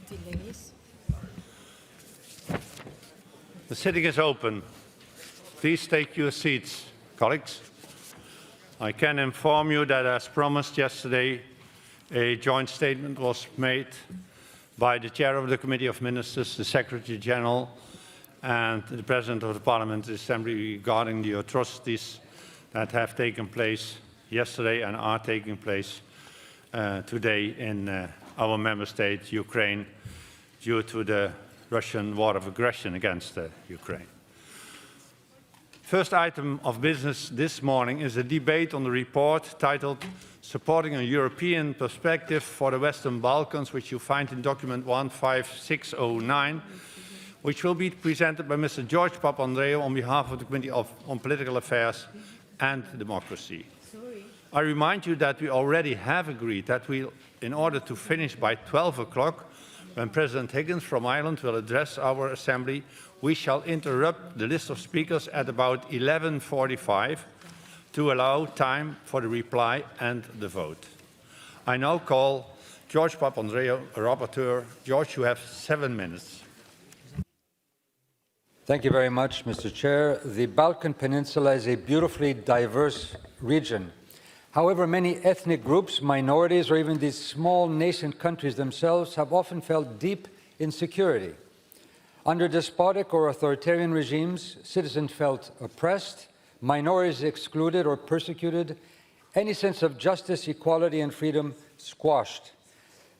delays. The sitting is open. Please take your seats, colleagues. I can inform you that, as promised yesterday, a joint statement was made by the Chair of the Committee of Ministers, the Secretary General, and the President of the Parliament of the Assembly regarding the atrocities that have taken place yesterday and are taking place today in our member state, Ukraine, due to the Russian war of aggression against Ukraine. First item of business this morning is a debate on the report titled Supporting a European Perspective for the Western Balkans, which you find in document 15609, which will be presented by Mr. George Papandreou on behalf of the Committee on Political Affairs and Democracy. I remind you that we already have agreed that in order to finish by 12 o'clock, when President Higgins from Ireland will address our Assembly, we shall interrupt the list of speakers at about 11:45 to allow time for the reply and the vote. I now call George Papandreou, Rapporteur. George, you have 7 minutes. Thank you very much, Mr. Chair. The Balkan Peninsula is a beautifully diverse region. However, many ethnic groups, minorities, or even these small nascent countries themselves have often felt deep insecurity. Under despotic or authoritarian regimes, citizens felt oppressed, minorities excluded or persecuted, any sense of justice, equality, and freedom squashed.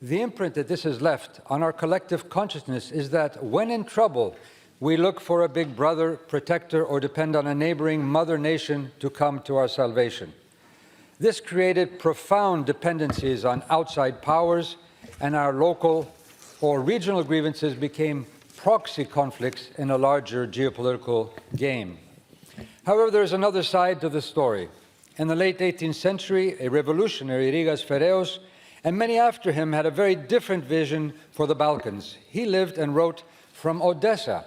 The imprint that this has left on our collective consciousness is that when in trouble, we look for a big brother, protector, or depend on a neighboring mother nation to come to our salvation. This created profound dependencies on outside powers, and our local or regional grievances became proxy conflicts in a larger geopolitical game. However, there is another side to the story. In the late 18th century, a revolutionary, Rigas Fereos, and many after him had a very different vision for the Balkans. He lived and wrote from Odessa,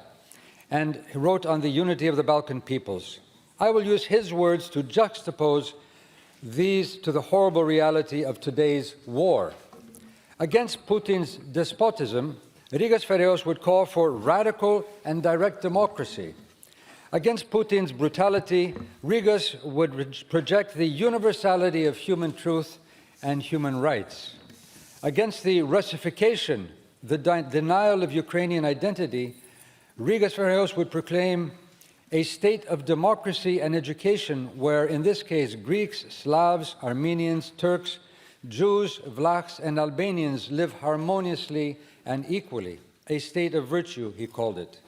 and he wrote on the unity of the Balkan peoples. I will use his words to juxtapose these to the horrible reality of today's war. Against Putin's despotism, Rigas Fereos would call for radical and direct democracy. Against Putin's brutality, Rigas would project the universality of human truth and human rights. Against the Russification, the denial of Ukrainian identity, Rigas Fereos would proclaim a state of democracy and education where, in this case, Greeks, Slavs, Armenians, Turks, Jews, Vlachs, and Albanians live harmoniously and equally. A state of virtue, he called it.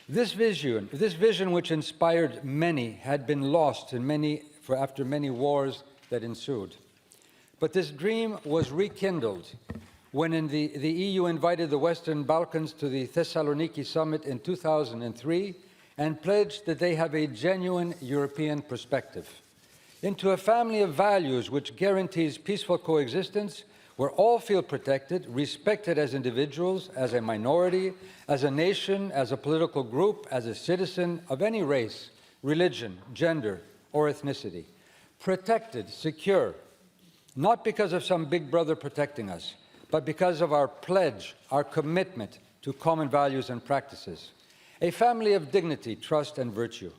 This vision which inspired many, had been lost after many wars that ensued. But this dream was rekindled when the EU invited the Western Balkans to the Thessaloniki summit in 2003 and pledged that they have a genuine European perspective into a family of values which guarantees peaceful coexistence, where all feel protected, respected as individuals, as a minority, as a nation, as a political group, as a citizen of any race, religion, gender, or ethnicity. Protected, secure, not because of some big brother protecting us, but because of our pledge, our commitment to common values and practices. A family of dignity, trust, and virtue.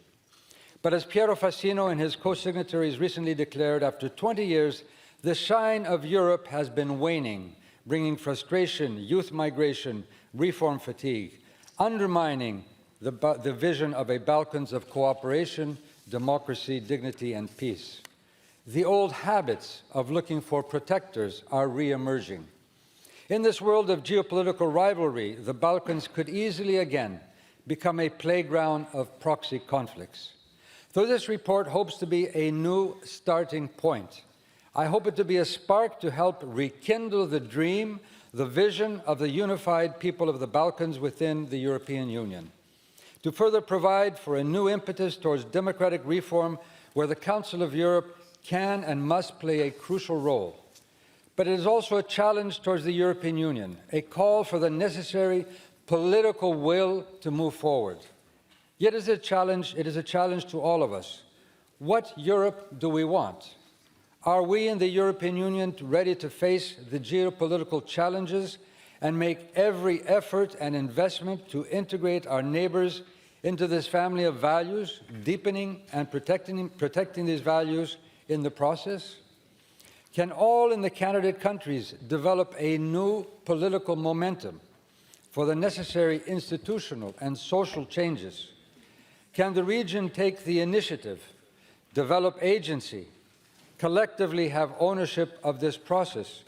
But as Piero Fassino and his co-signatories recently declared, after 20 years, the shine of Europe has been waning, bringing frustration, youth migration, reform fatigue, undermining the vision of a Balkans of cooperation, democracy, dignity, and peace. The old habits of looking for protectors are re-emerging. In this world of geopolitical rivalry, the Balkans could easily again become a playground of proxy conflicts. Though this report hopes to be a new starting point, I hope it to be a spark to help rekindle the dream, the vision of the unified people of the Balkans within the European Union, to further provide for a new impetus towards democratic reform where the Council of Europe can and must play a crucial role. But it is also a challenge towards the European Union, a call for the necessary political will to move forward. Yet it is a challenge to all of us. What Europe do we want? Are we in the European Union ready to face the geopolitical challenges and make every effort and investment to integrate our neighbors into this family of values, deepening and protecting these values in the process? Can all in the candidate countries develop a new political momentum for the necessary institutional and social changes? Can the region take the initiative, develop agency, collectively have ownership of this process,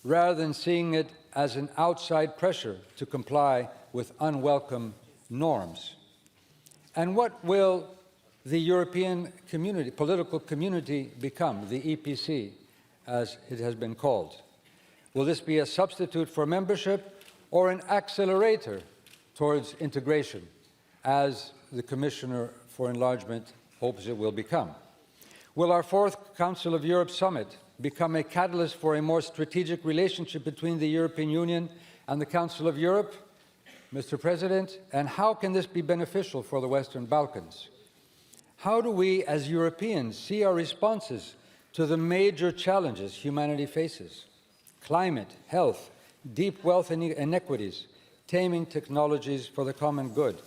rather than seeing it as an outside pressure to comply with unwelcome norms? And what will the European community, political community become, the EPC, as it has been called? Will this be a substitute for membership or an accelerator towards integration, as the Commissioner for Enlargement hopes it will become? Will our fourth Council of Europe summit become a catalyst for a more strategic relationship between the European Union and the Council of Europe, Mr. President? And how can this be beneficial for the Western Balkans? How do we, as Europeans, see our responses to the major challenges humanity faces? Climate, health, deep wealth inequities, taming technologies for the common good,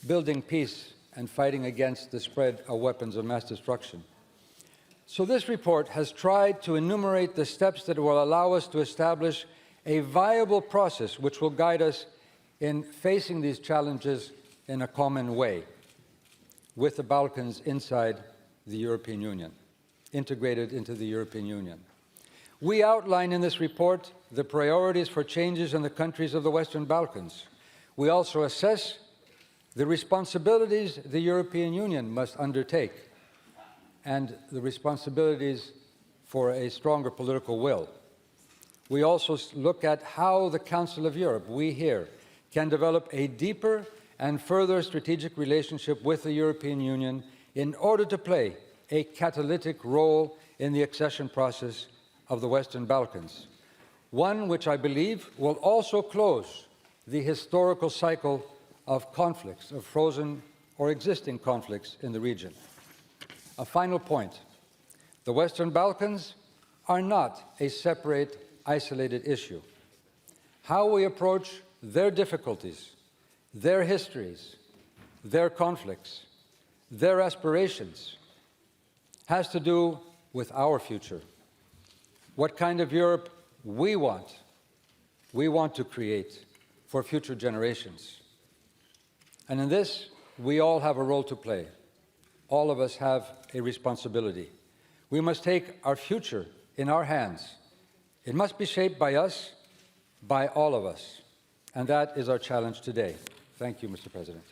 building peace and fighting against the spread of weapons of mass destruction. So this report has tried to enumerate the steps that will allow us to establish a viable process which will guide us in facing these challenges in a common way, with the Balkans inside the European Union, integrated into the European Union. We outline in this report the priorities for changes in the countries of the Western Balkans. We also assess the responsibilities the European Union must undertake and the responsibilities for a stronger political will. We also look at how the Council of Europe, we here, can develop a deeper and further strategic relationship with the European Union in order to play a catalytic role in the accession process of the Western Balkans, one which I believe will also close the historical cycle of conflicts, of frozen or existing conflicts in the region. A final point: the Western Balkans are not a separate, isolated issue. How we approach their difficulties, their histories, their conflicts, their aspirations has to do with our future. What kind of Europe we want to create for future generations. And in this, we all have a role to play. All of us have a responsibility. We must take our future in our hands. It must be shaped by us, by all of us. And that is our challenge today. Thank you, Mr. President.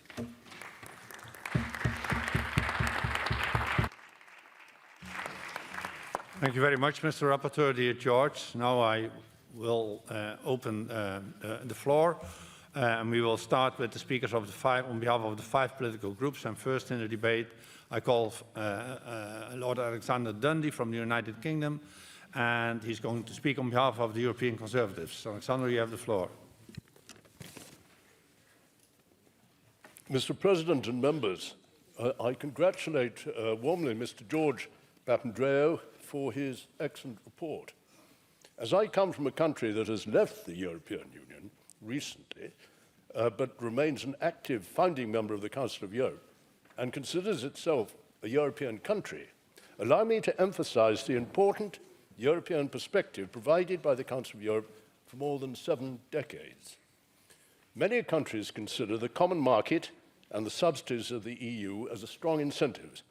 Thank you very much, Mr. Rapporteur, dear George. Now I will open the floor, and we will start with the speakers of the on behalf of the 5 political groups. And first in the debate, I call Lord Alexander Dundee from the United Kingdom, and he's going to speak on behalf of the European Conservatives. So, Alexander, you have the floor. Mr. President and members, I congratulate warmly Mr. George Papandreou for his excellent report. As I come from a country that has left the European Union recently, but remains an active founding member of the Council of Europe and considers itself a European country, allow me to emphasize the important European perspective provided by the Council of Europe for more than 7 decades. Many countries consider the common market and the subsidies of the EU as a strong incentives.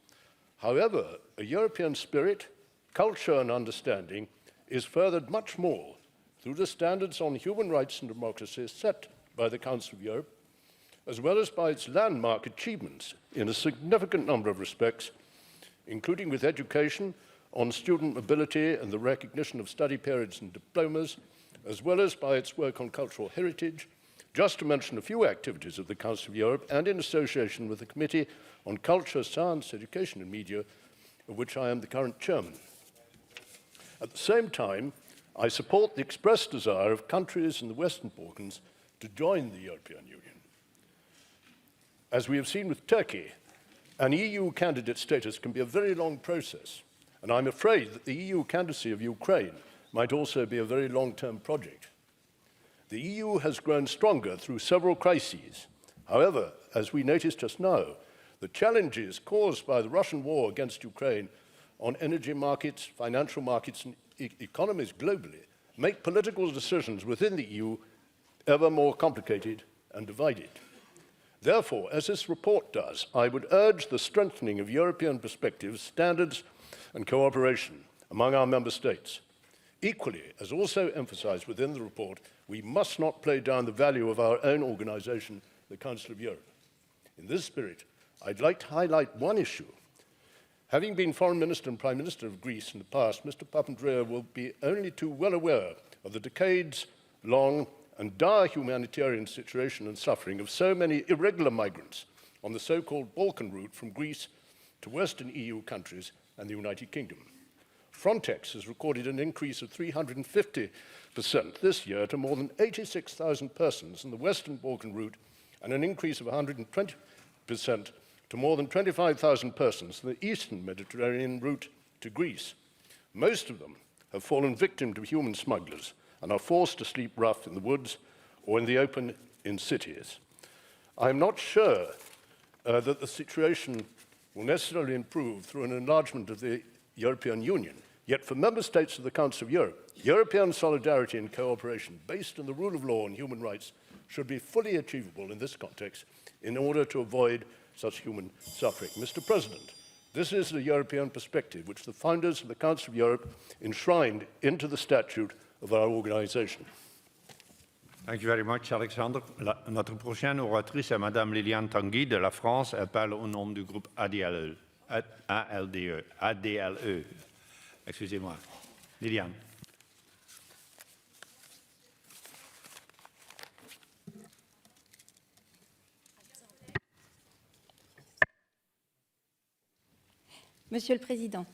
However, a European spirit, culture and understanding is furthered much more through the standards on human rights and democracy set by the Council of Europe, as well as by its landmark achievements in a significant number of respects, including with education, on student mobility and the recognition of study periods and diplomas, as well as by its work on cultural heritage, just to mention a few activities of the Council of Europe and in association with the Committee on Culture, Science, Education and Media, of which I am the current chairman. At the same time, I support the expressed desire of countries in the Western Balkans to join the European Union. As we have seen with Turkey, an EU candidate status can be a very long process, and I'm afraid that the EU candidacy of Ukraine might also be a very long-term project. The EU has grown stronger through several crises. However, as we noticed just now, the challenges caused by the Russian war against Ukraine on energy markets, financial markets, and economies globally make political decisions within the EU ever more complicated and divided. Therefore, as this report does, I would urge the strengthening of European perspectives, standards, and cooperation among our member states. Equally, as also emphasized within the report, we must not play down the value of our own organization, the Council of Europe. In this spirit, I'd like to highlight one issue. Having been Foreign Minister and Prime Minister of Greece in the past, Mr. Papandreou will be only too well aware of the decades-long and dire humanitarian situation and suffering of so many irregular migrants on the so-called Balkan route from Greece to Western EU countries and the United Kingdom. Frontex has recorded an increase of 350% this year to more than 86,000 persons in the Western Balkan route and an increase of 120% to more than 25,000 persons in the Eastern Mediterranean route to Greece. Most of them have fallen victim to human smugglers and are forced to sleep rough in the woods or in the open in cities. I'm not sure that the situation will necessarily improve through an enlargement of the European Union. Yet for member states of the Council of Europe, European solidarity and cooperation based on the rule of law and human rights should be fully achievable in this context in order to avoid such human suffering. Mr. President, this is the European perspective which the founders of the Council of Europe enshrined into the statute of our organization. Thank you very much, Alexander. Notre prochaine oratrice est Madame Liliane Tanguy de la France. Elle parle au nom du groupe ADLE. Excusez-moi. Liliane. Monsieur le Président,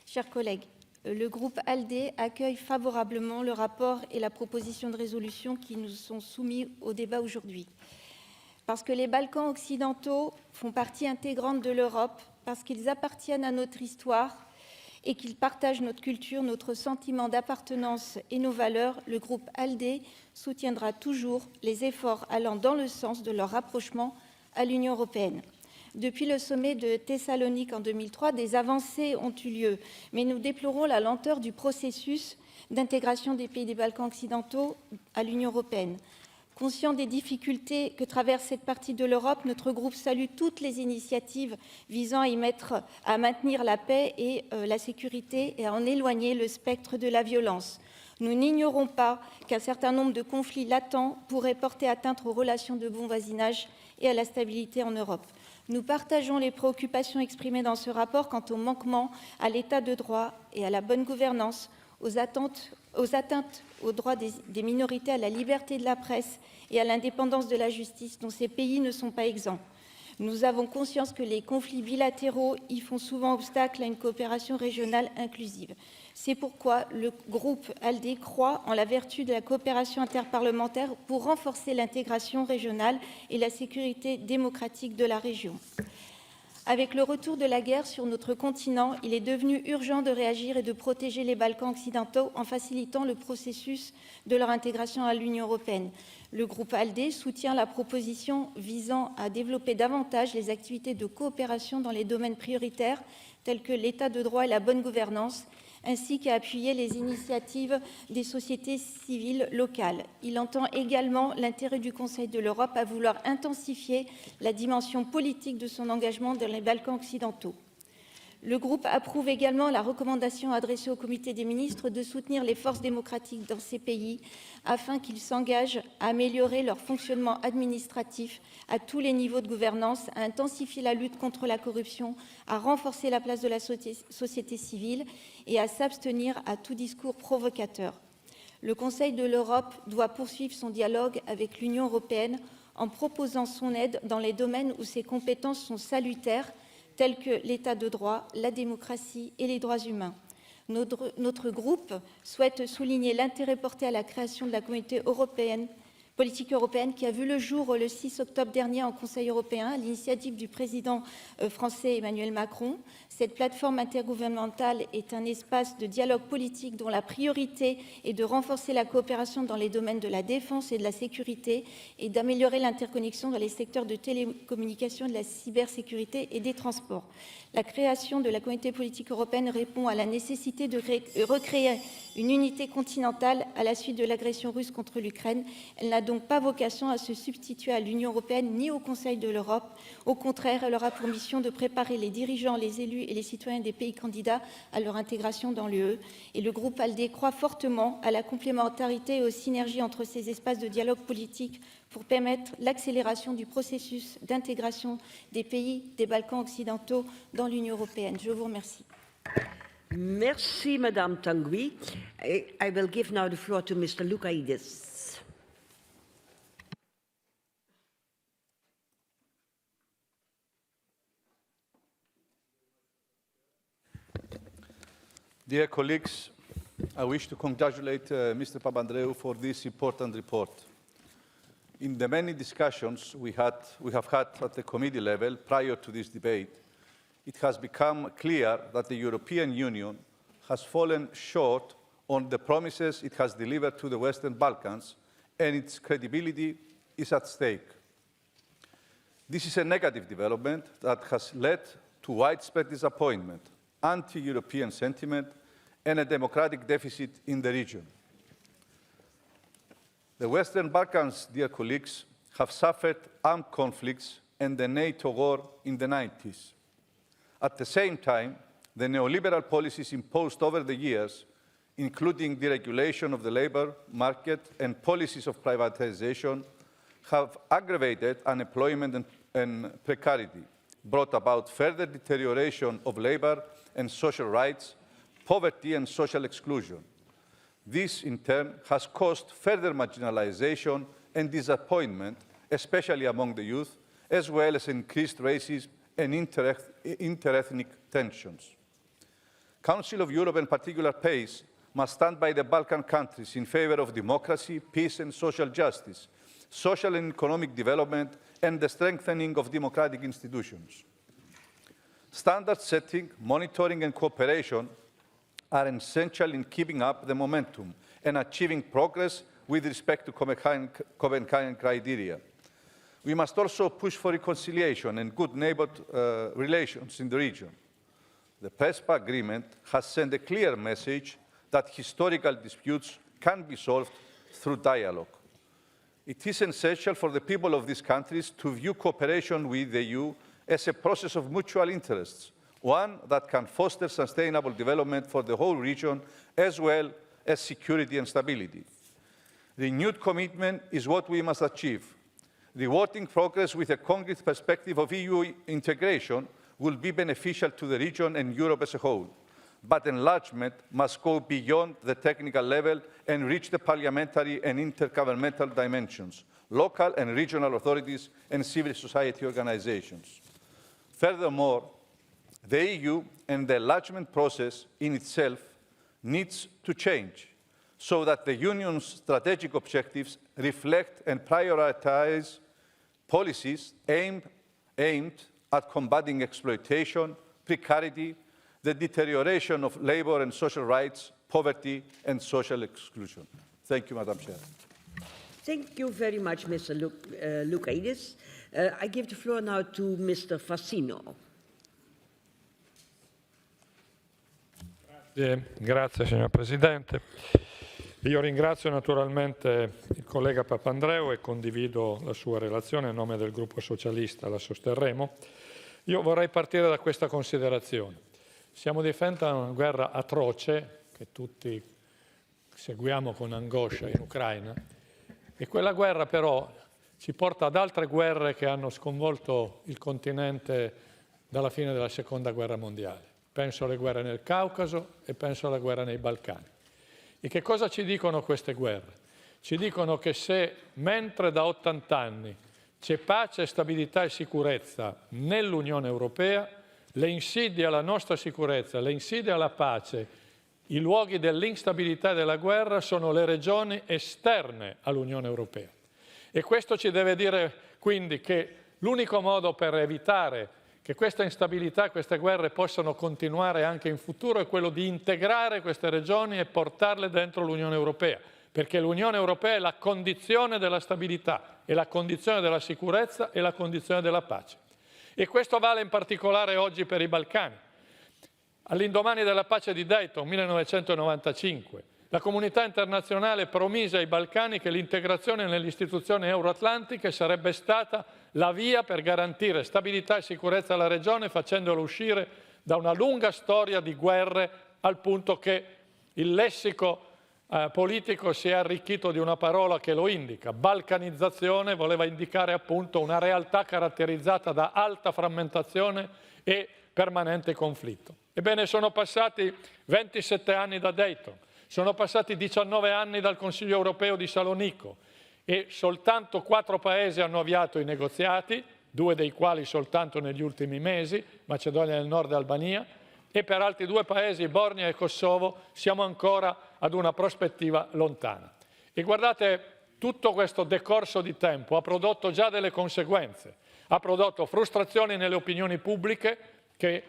chers collègues, le groupe ALDE accueille favorablement le rapport et la proposition de résolution qui nous sont soumis au débat aujourd'hui. Parce que les Balkans occidentaux font partie intégrante de l'Europe, parce qu'ils appartiennent à notre histoire et qu'ils partagent notre culture, notre sentiment d'appartenance et nos valeurs, le groupe ALDE soutiendra toujours les efforts allant dans le sens de leur rapprochement à l'Union européenne. Depuis le sommet de Thessalonique en 2003, des avancées ont eu lieu, mais nous déplorons la lenteur du processus d'intégration des pays des Balkans occidentaux à l'Union européenne. Conscient des difficultés que traverse cette partie de l'Europe, notre groupe salue toutes les initiatives visant à maintenir la paix et la sécurité et à en éloigner le spectre de la violence. Nous n'ignorons pas qu'un certain nombre de conflits latents pourraient porter atteinte aux relations de bon voisinage et à la stabilité en Europe. Nous partageons les préoccupations exprimées dans ce rapport quant au manquement à l'état de droit et à la bonne gouvernance, aux atteintes aux droits des minorités, à la liberté de la presse et à l'indépendance de la justice, dont ces pays ne sont pas exempts. Nous avons conscience que les conflits bilatéraux y font souvent obstacle à une coopération régionale inclusive. C'est pourquoi le groupe ALDE croit en la vertu de la coopération interparlementaire pour renforcer l'intégration régionale et la sécurité démocratique de la région. Avec le retour de la guerre sur notre continent, il est devenu urgent de réagir et de protéger les Balkans occidentaux en facilitant le processus de leur intégration à l'Union européenne. Le groupe ALDE soutient la proposition visant à développer davantage les activités de coopération dans les domaines prioritaires tels que l'état de droit et la bonne gouvernance, ainsi qu'à appuyer les initiatives des sociétés civiles locales. Il entend également l'intérêt du Conseil de l'Europe à vouloir intensifier la dimension politique de son engagement dans les Balkans occidentaux. Le groupe approuve également la recommandation adressée au Comité des ministres de soutenir les forces démocratiques dans ces pays afin qu'ils s'engagent à améliorer leur fonctionnement administratif à tous les niveaux de gouvernance, à intensifier la lutte contre la corruption, à renforcer la place de la société civile et à s'abstenir à tout discours provocateur. Le Conseil de l'Europe doit poursuivre son dialogue avec l'Union européenne en proposant son aide dans les domaines où ses compétences sont salutaires, tels que l'état de droit, la démocratie et les droits humains. Notre groupe souhaite souligner l'intérêt porté à la création de la Communauté européenne politique européenne qui a vu le jour le 6 octobre dernier en Conseil européen à l'initiative du président français Emmanuel Macron. Cette plateforme intergouvernementale est un espace de dialogue politique dont la priorité est de renforcer la coopération dans les domaines de la défense et de la sécurité et d'améliorer l'interconnexion dans les secteurs de télécommunications, de la cybersécurité et des transports. La création de la communauté politique européenne répond à la nécessité de recréer une unité continentale à la suite de l'agression russe contre l'Ukraine. Elle n'a donc pas vocation à se substituer à l'Union européenne ni au Conseil de l'Europe. Au contraire, elle aura pour mission de préparer les dirigeants, les élus et les citoyens des pays candidats à leur intégration dans l'UE. Et le groupe ALDE croit fortement à la complémentarité et aux synergies entre ces espaces de dialogue politique pour permettre l'accélération du processus d'intégration des pays des Balkans occidentaux dans l'Union européenne. Je vous remercie. Merci, Madame Tanguy. I will give now the floor to Mr. Lukaidis. Dear colleagues, I wish to congratulate Mr. Papandreou for this important report. In the many discussions we have had at the committee level prior to this debate, it has become clear that the European Union has fallen short on the promises it has delivered to the Western Balkans, and its credibility is at stake. This is a negative development that has led to widespread disappointment, anti-European sentiment, and a democratic deficit in the region. The Western Balkans, dear colleagues, have suffered armed conflicts and the NATO war in the 90s. At the same time, the neoliberal policies imposed over the years, including deregulation of the labor market and policies of privatization, have aggravated unemployment and precarity, brought about further deterioration of labor and social rights, poverty and social exclusion. This, in turn, has caused further marginalization and disappointment, especially among the youth, as well as increased racism and interethnic tensions. Council of Europe, and particular PACE, must stand by the Balkan countries in favor of democracy, peace and social justice, social and economic development, and the strengthening of democratic institutions. Standard setting, monitoring and cooperation are essential in keeping up the momentum and achieving progress with respect to Copenhagen criteria. We must also push for reconciliation and good neighbourhood relations in the region. The PRESPA agreement has sent a clear message that historical disputes can be solved through dialogue. It is essential for the people of these countries to view cooperation with the EU as a process of mutual interests, one that can foster sustainable development for the whole region, as well as security and stability. Renewed commitment is what we must achieve. Rewarding progress with a concrete perspective of EU integration will be beneficial to the region and Europe as a whole. But enlargement must go beyond the technical level and reach the parliamentary and intergovernmental dimensions, local and regional authorities and civil society organizations. Furthermore, the EU and the enlargement process in itself needs to change so that the Union's strategic objectives reflect and prioritize policies aimed at combating exploitation, precarity, the deterioration of labor and social rights, poverty and social exclusion. Thank you, Madam Chair. Thank you very much, Mr. Lukaidis. I give the floor now to Mr. Fassino. Grazie signor Presidente. Io ringrazio naturalmente il collega Papandreou e condivido la sua relazione a nome del gruppo socialista, la sosterremo. Io vorrei partire da questa considerazione. Siamo di fronte a una guerra atroce che tutti seguiamo con angoscia in Ucraina e quella guerra però ci porta ad altre guerre che hanno sconvolto il continente dalla fine della Seconda Guerra Mondiale. Penso alle guerre nel Caucaso e penso alla guerra nei Balcani. E che cosa ci dicono queste guerre? Ci dicono che se, mentre da 80 anni c'è pace, stabilità e sicurezza nell'Unione Europea, le insidie alla nostra sicurezza, le insidie alla pace, i luoghi dell'instabilità e della guerra sono le regioni esterne all'Unione Europea. E questo ci deve dire quindi che l'unico modo per evitare che questa instabilità, queste guerre possano continuare anche in futuro è quello di integrare queste regioni e portarle dentro l'Unione Europea, perché l'Unione Europea è la condizione della stabilità, è la condizione della sicurezza e la condizione della pace. E questo vale in particolare oggi per i Balcani. All'indomani della pace di Dayton, 1995, la comunità internazionale promise ai Balcani che l'integrazione nelle istituzioni euroatlantiche sarebbe stata la via per garantire stabilità e sicurezza alla regione, facendolo uscire da una lunga storia di guerre, al punto che il lessico politico si è arricchito di una parola che lo indica. Balcanizzazione voleva indicare appunto una realtà caratterizzata da alta frammentazione e permanente conflitto. Ebbene, sono passati 27 anni da Dayton, sono passati 19 anni dal Consiglio europeo di Salonicco e soltanto 4 paesi hanno avviato i negoziati, 2 dei quali soltanto negli ultimi mesi, Macedonia del Nord e Albania, e per altri 2 paesi, Bosnia e Kosovo, siamo ancora ad una prospettiva lontana. E guardate, tutto questo decorso di tempo ha prodotto già delle conseguenze, ha prodotto frustrazioni nelle opinioni pubbliche che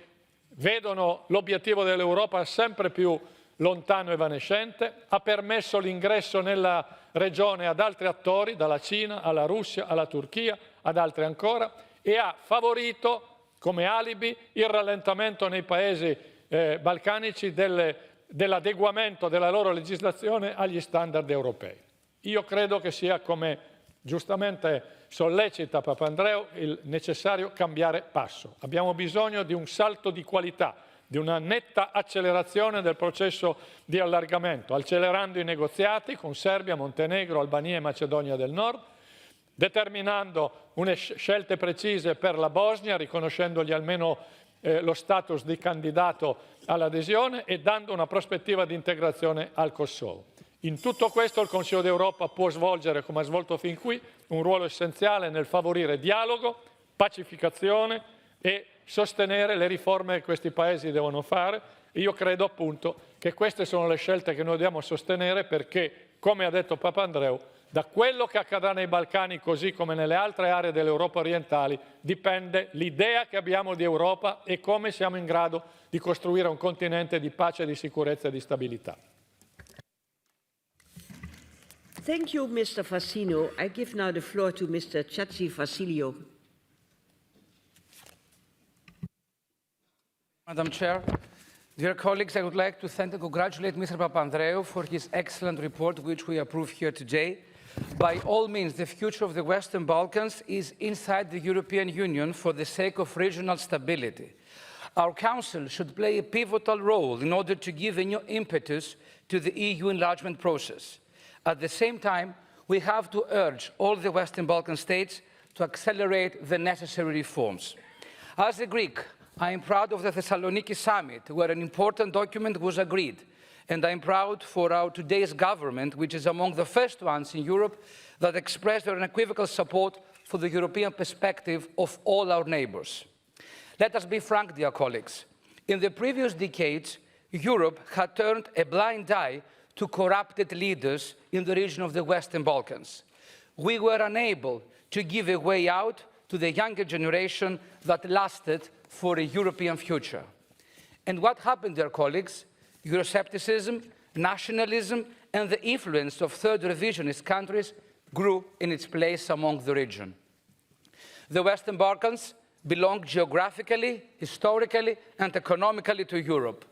vedono l'obiettivo dell'Europa sempre più lontano e evanescente, ha permesso l'ingresso nella regione ad altri attori, dalla Cina alla Russia, alla Turchia, ad altri ancora, e ha favorito come alibi il rallentamento nei paesi balcanici dell'adeguamento della loro legislazione agli standard europei. Io credo che sia, come giustamente sollecita Papandreou, il necessario cambiare passo. Abbiamo bisogno di un salto di qualità, di una netta accelerazione del processo di allargamento, accelerando i negoziati con Serbia, Montenegro, Albania e Macedonia del Nord, determinando scelte precise per la Bosnia, riconoscendogli almeno lo status di candidato all'adesione e dando una prospettiva di integrazione al Kosovo. In tutto questo il Consiglio d'Europa può svolgere, come ha svolto fin qui, un ruolo essenziale nel favorire dialogo, pacificazione e sostenere le riforme che questi paesi devono fare. Io credo appunto che queste sono le scelte che noi dobbiamo sostenere perché, come ha detto Papandreou, da quello che accadrà nei Balcani, così come nelle altre aree dell'Europa orientali, dipende l'idea che abbiamo di Europa e come siamo in grado di costruire un continente di pace, di sicurezza e di stabilità. Thank you, Mr. Fassino. I give now the floor to Mr. Chachi Fasilio. Madam Chair, dear colleagues, I would like to thank and congratulate Mr. Papandreou for his excellent report, which we approve here today. By all means, the future of the Western Balkans is inside the European Union for the sake of regional stability. Our Council should play a pivotal role in order to give a new impetus to the EU enlargement process. At the same time, we have to urge all the Western Balkan states to accelerate the necessary reforms. As a Greek, I am proud of the Thessaloniki summit, where an important document was agreed. And I am proud for our today's government, which is among the first ones in Europe that expressed their unequivocal support for the European perspective of all our neighbors. Let us be frank, dear colleagues. In the previous decades, Europe had turned a blind eye to corrupted leaders in the region of the Western Balkans. We were unable to give a way out to the younger generation that lasted for a European future. And what happened, dear colleagues? Euroscepticism, nationalism, and the influence of third revisionist countries grew in its place among the region. The Western Balkans belong geographically, historically, and economically to Europe.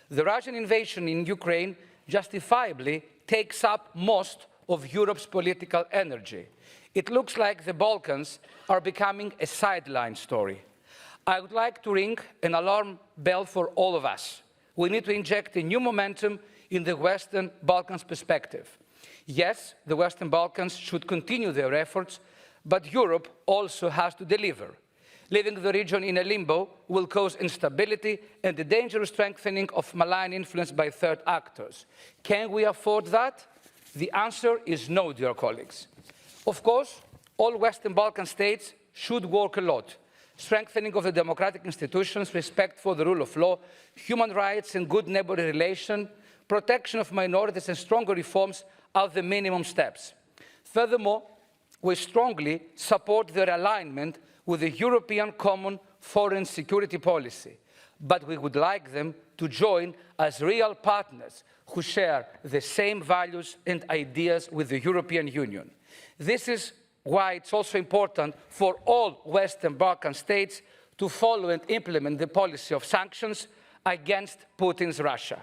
The Russian invasion in Ukraine justifiably takes up most of Europe's political energy. It looks like the Balkans are becoming a sideline story. I would like to ring an alarm bell for all of us. We need to inject a new momentum in the Western Balkans perspective. Yes, the Western Balkans should continue their efforts, but Europe also has to deliver. Leaving the region in a limbo will cause instability and a dangerous strengthening of malign influence by third actors. Can we afford that? The answer is no, dear colleagues. Of course, all Western Balkan states should work a lot. Strengthening of the democratic institutions, respect for the rule of law, human rights and good neighborly relations, protection of minorities and stronger reforms are the minimum steps. Furthermore, We strongly support their alignment with the European Common Foreign Security Policy, but we would like them to join as real partners who share the same values and ideas with the European Union. This is why it's also important for all Western Balkan states to follow and implement the policy of sanctions against Putin's Russia.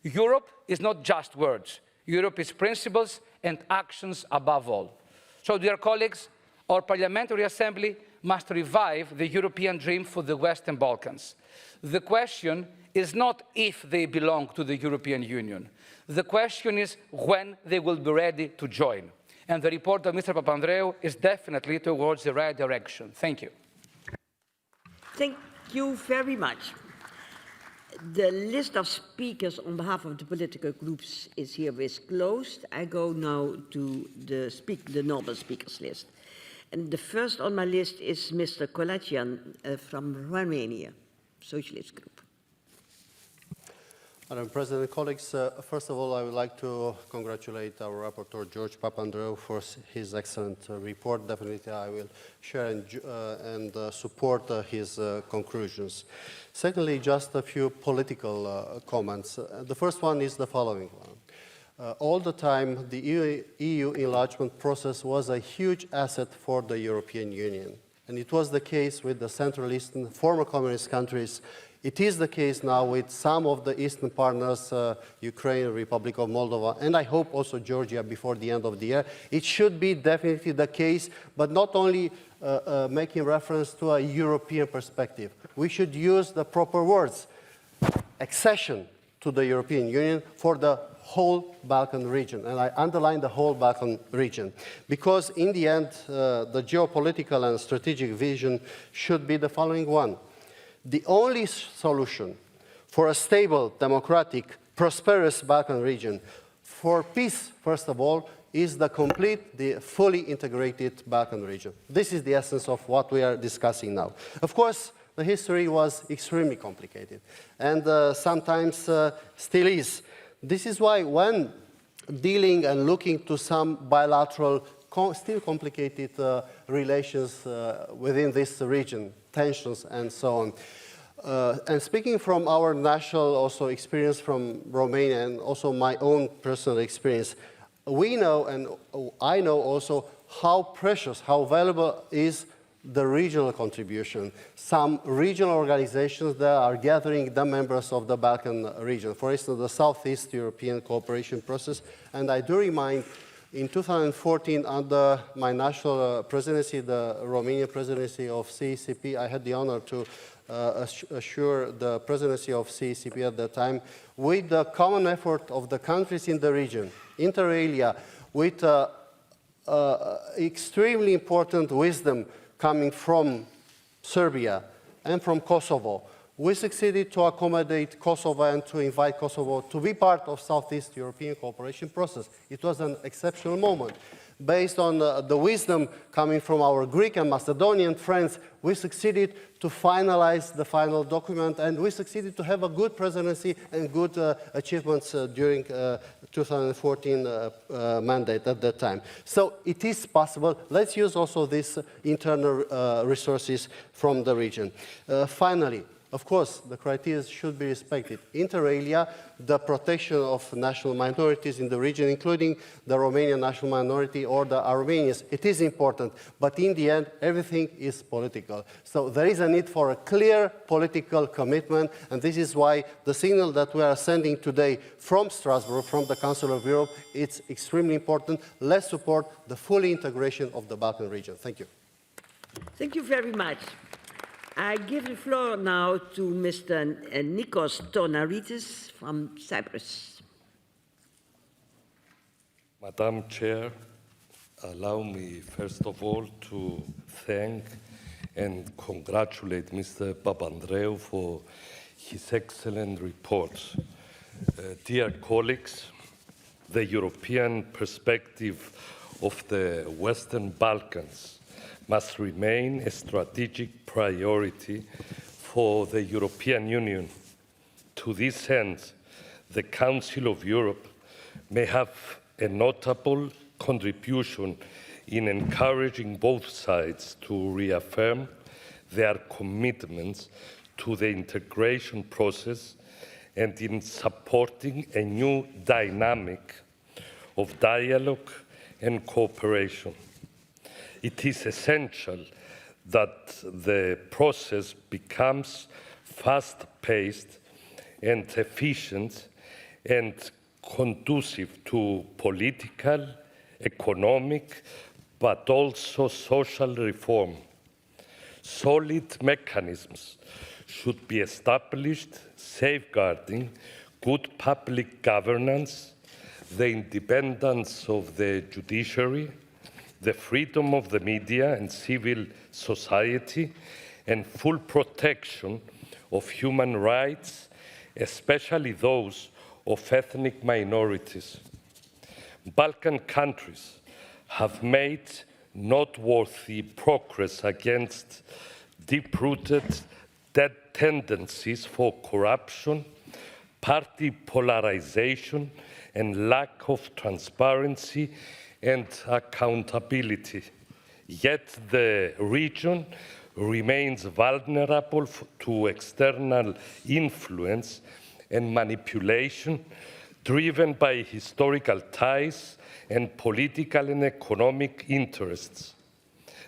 Europe is not just words. Europe is principles and actions above all. So, dear colleagues, our Parliamentary Assembly must revive the European dream for the Western Balkans. The question is not if they belong to the European Union. The question is when they will be ready to join. And the report of Mr. Papandreou is definitely towards the right direction. Thank you. Thank you very much. The list of speakers on behalf of the political groups is herewith closed. I go now to the normal speakers list. And the first on my list is Mr. Kolajian from Romania, Socialist Group. Madam President, colleagues, first of all, I would like to congratulate our rapporteur, George Papandreou, for his excellent report. Definitely, I will share and support his conclusions. Secondly, just a few political comments. The first one is the following one. All the time, the EU enlargement process was a huge asset for the European Union. And it was the case with the Central Eastern former communist countries. It is the case now with some of the Eastern partners, Ukraine, Republic of Moldova, and I hope also Georgia before the end of the year. It should be definitely the case, but not only making reference to a European perspective. We should use the proper words, accession to the European Union for the whole Balkan region, and I underline the whole Balkan region, because in the end, the geopolitical and strategic vision should be the following one. The only solution for a stable, democratic, prosperous Balkan region, for peace, first of all, is the fully integrated Balkan region. This is the essence of what we are discussing now. Of course, the history was extremely complicated, and sometimes still is. This is why when dealing and looking to some bilateral, still complicated relations within this region, tensions and so on. And speaking from our national also experience from Romania and also my own personal experience, we know and I know also how precious, how valuable is the regional contribution. Some regional organizations that are gathering the members of the Balkan region. For instance, the Southeast European Cooperation Process. And I do remind, in 2014, under my national presidency, the Romanian presidency of CECP, I had the honor to assure the presidency of CECP at that time, with the common effort of the countries in the region, inter alia, with extremely important wisdom coming from Serbia and from Kosovo. We succeeded to accommodate Kosovo and to invite Kosovo to be part of Southeast European cooperation process. It was an exceptional moment. Based on the wisdom coming from our Greek and Macedonian friends, we succeeded to finalize the final document, and we succeeded to have a good presidency and good achievements during 2014 mandate at that time. So it is possible. Let's use also these internal resources from the region. Finally, of course, the criteria should be respected. Inter alia, the protection of national minorities in the region, including the Romanian national minority or the Armenians, it is important. But in the end, everything is political. So there is a need for a clear political commitment, and this is why the signal that we are sending today from Strasbourg, from the Council of Europe, it's extremely important. Let's support the full integration of the Balkan region. Thank you. Thank you very much. I give the floor now to Mr. Nikos Tonaritis from Cyprus. Madam Chair, allow me first of all to thank and congratulate Mr. Papandreou for his excellent report. Dear colleagues, the European perspective of the Western Balkans must remain a strategic priority for the European Union. To this end, the Council of Europe may have a notable contribution in encouraging both sides to reaffirm their commitments to the integration process and in supporting a new dynamic of dialogue and cooperation. It is essential that the process becomes fast-paced and efficient and conducive to political, economic, but also social reform. Solid mechanisms should be established safeguarding good public governance, the independence of the judiciary, the freedom of the media and civil society, and full protection of human rights, especially those of ethnic minorities. Balkan countries have made noteworthy progress against deep-rooted tendencies for corruption, party polarization, and lack of transparency and accountability. Yet the region remains vulnerable to external influence and manipulation driven by historical ties and political and economic interests.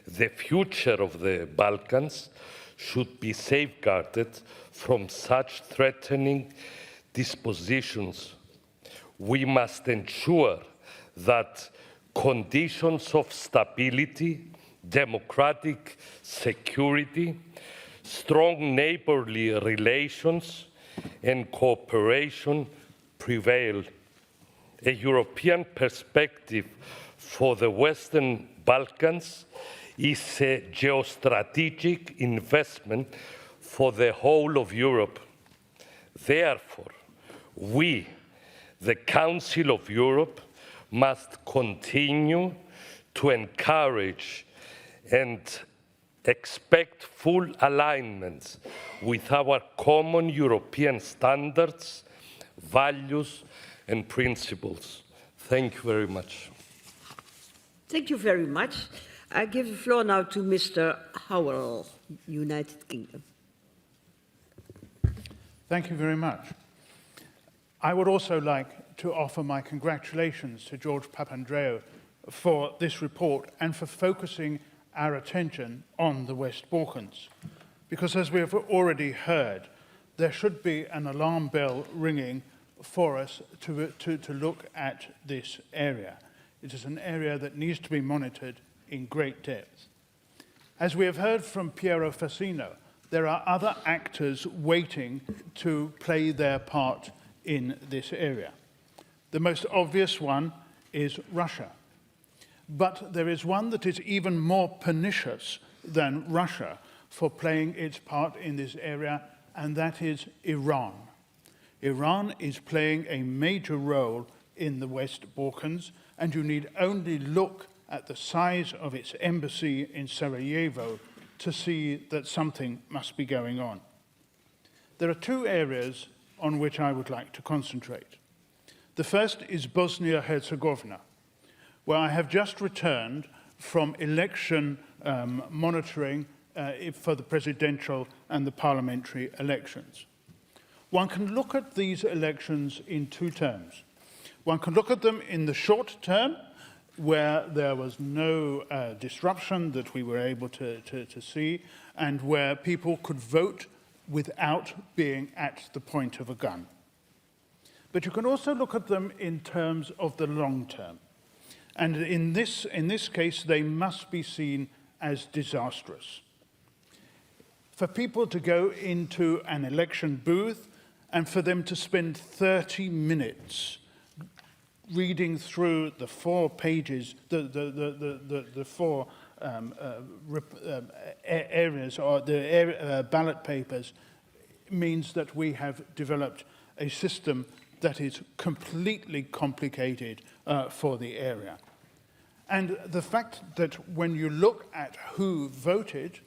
The future of the Balkans should be safeguarded from such threatening dispositions. We must ensure that conditions of stability, democratic security, strong neighborly relations, and cooperation prevail. A European perspective for the Western Balkans is a geostrategic investment for the whole of Europe. Therefore, we, the Council of Europe, must continue to encourage and expect full alignment with our common European standards, values, and principles. Thank you very much. Thank you very much. I give the floor now to Mr. Howell, United Kingdom. Thank you very much. I would also like to offer my congratulations to George Papandreou for this report and for focusing our attention on the West Balkans. Because as we have already heard, there should be an alarm bell ringing for us to look at this area. It is an area that needs to be monitored in great depth. As we have heard from Piero Fassino, there are other actors waiting to play their part in this area. The most obvious one is Russia. But there is one that is even more pernicious than Russia for playing its part in this area, and that is Iran. Iran is playing a major role in the West Balkans, and you need only look at the size of its embassy in Sarajevo to see that something must be going on. There are two areas on which I would like to concentrate. The first is Bosnia-Herzegovina, where I have just returned from election monitoring for the presidential and the parliamentary elections. One can look at these elections in two terms. One can look at them in the short term, where there was no disruption that we were able to see, and where people could vote without being at the point of a gun. But you can also look at them in terms of the long term. And in this case, they must be seen as disastrous. For people to go into an election booth and for them to spend 30 minutes reading through the 4 pages, the 4 areas or the ballot papers, means that we have developed a system that is completely complicated for the area. And the fact that when you look at who voted,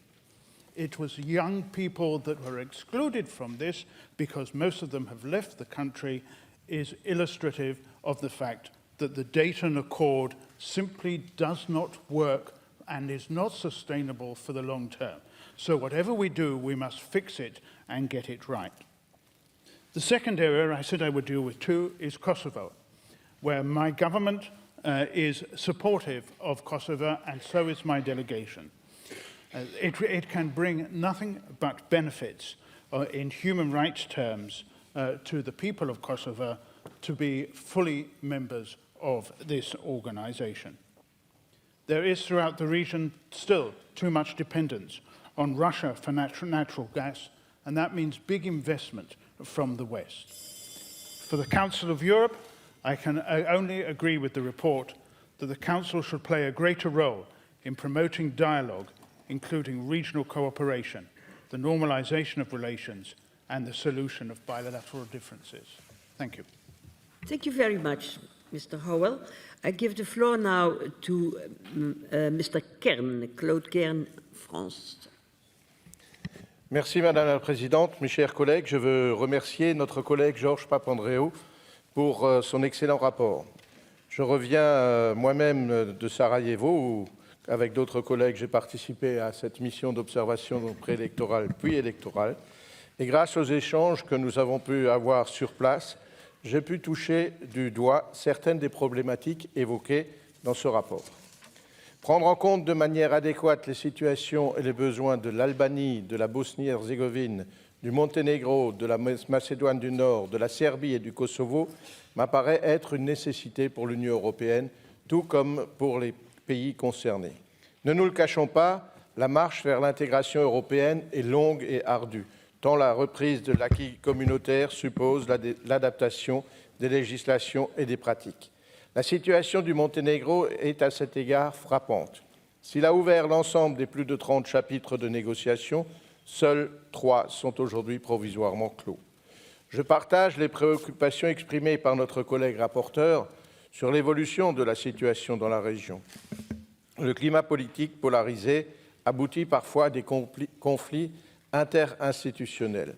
it was young people that were excluded from this because most of them have left the country, is illustrative of the fact that the Dayton Accord simply does not work and is not sustainable for the long term. So whatever we do, we must fix it and get it right. The second area I said I would deal with too is Kosovo, where my government is supportive of Kosovo, and so is my delegation. It can bring nothing but benefits in human rights terms to the people of Kosovo to be fully members of this organization. There is throughout the region still too much dependence on Russia for natural gas, and that means big investment from the West. For the Council of Europe, I can only agree with the report that the Council should play a greater role in promoting dialogue, including regional cooperation, the normalization of relations, and the solution of bilateral differences. Thank you. Thank you very much, Mr. Howell. I give the floor now to Mr. Kern, Claude Kern, France. Merci Madame la Présidente. Mes chers collègues, je veux remercier notre collègue Georges Papandreou pour son excellent rapport. Je reviens moi-même de Sarajevo, où, avec d'autres collègues, j'ai participé à cette mission d'observation préélectorale puis électorale. Et grâce aux échanges que nous avons pu avoir sur place, j'ai pu toucher du doigt certaines des problématiques évoquées dans ce rapport. Prendre en compte de manière adéquate les situations et les besoins de l'Albanie, de la Bosnie-Herzégovine, du Monténégro, de la Macédoine du Nord, de la Serbie et du Kosovo m'apparaît être une nécessité pour l'Union européenne, tout comme pour les pays concernés. Ne nous le cachons pas, la marche vers l'intégration européenne est longue et ardue, tant la reprise de l'acquis communautaire suppose l'adaptation des législations et des pratiques. La situation du Monténégro est à cet égard frappante. S'il a ouvert l'ensemble des plus de 30 chapitres de négociations, seuls 3 sont aujourd'hui provisoirement clos. Je partage les préoccupations exprimées par notre collègue rapporteur sur l'évolution de la situation dans la région. Le climat politique polarisé aboutit parfois à des conflits interinstitutionnels.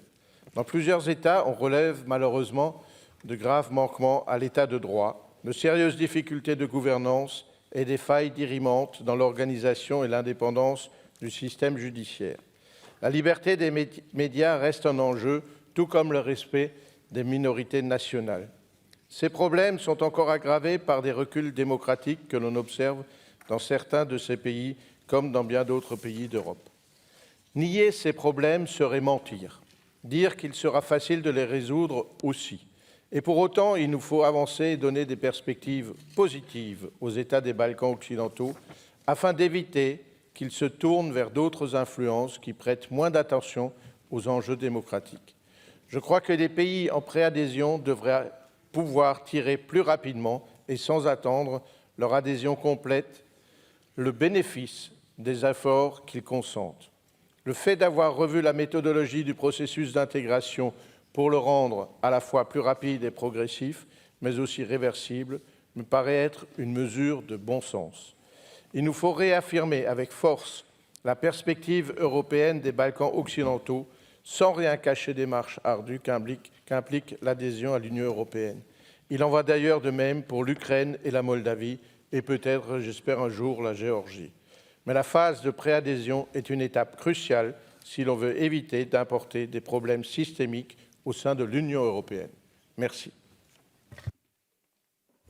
Dans plusieurs États, on relève malheureusement de graves manquements à l'état de droit, de sérieuses difficultés de gouvernance et des failles dirimantes dans l'organisation et l'indépendance du système judiciaire. La liberté des médias reste un enjeu, tout comme le respect des minorités nationales. Ces problèmes sont encore aggravés par des reculs démocratiques que l'on observe dans certains de ces pays, comme dans bien d'autres pays d'Europe. Nier ces problèmes serait mentir. Dire qu'il sera facile de les résoudre aussi. Et pour autant, il nous faut avancer et donner des perspectives positives aux États des Balkans occidentaux afin d'éviter qu'ils se tournent vers d'autres influences qui prêtent moins d'attention aux enjeux démocratiques. Je crois que les pays en préadhésion devraient pouvoir tirer plus rapidement et sans attendre leur adhésion complète le bénéfice des efforts qu'ils consentent. Le fait d'avoir revu la méthodologie du processus d'intégration pour le rendre à la fois plus rapide et progressif, mais aussi réversible, me paraît être une mesure de bon sens. Il nous faut réaffirmer avec force la perspective européenne des Balkans occidentaux, sans rien cacher des marches ardues qu'implique l'adhésion à l'Union européenne. Il en va d'ailleurs de même pour l'Ukraine et la Moldavie, et peut-être, j'espère un jour, la Géorgie. Mais la phase de préadhésion est une étape cruciale si l'on veut éviter d'importer des problèmes systémiques au sein de l'Union européenne. Merci.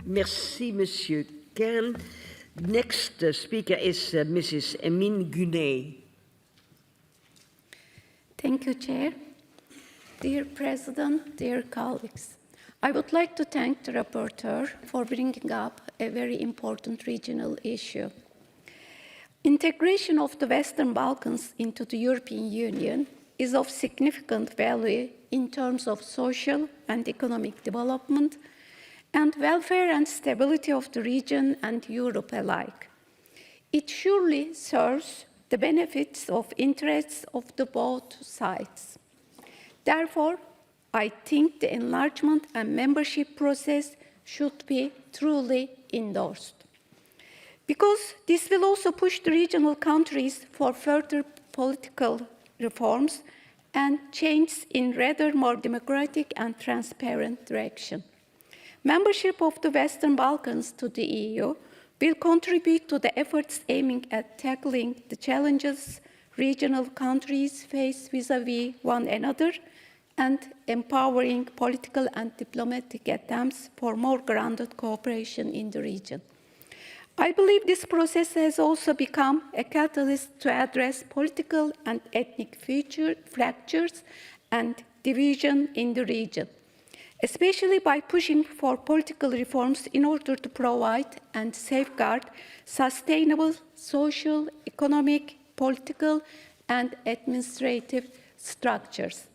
Merci, Monsieur Kern. Next speaker is Mrs. Emine Gunet. Thank you, Chair. Dear President, dear colleagues, I would like to thank the Rapporteur for bringing up a very important regional issue. Integration of the Western Balkans into the European Union is of significant value in terms of social and economic development and welfare and stability of the region and Europe alike. It surely serves the benefits of interests of the both sides. Therefore, I think the enlargement and membership process should be truly endorsed. Because this will also push the regional countries for further political reforms and change in rather more democratic and transparent direction. Membership of the Western Balkans to the EU will contribute to the efforts aiming at tackling the challenges regional countries face vis-à-vis one another and empowering political and diplomatic attempts for more grounded cooperation in the region. I believe this process has also become a catalyst to address political and ethnic fractures and division in the region, especially by pushing for political reforms in order to provide and safeguard sustainable social, economic, political, and administrative structures.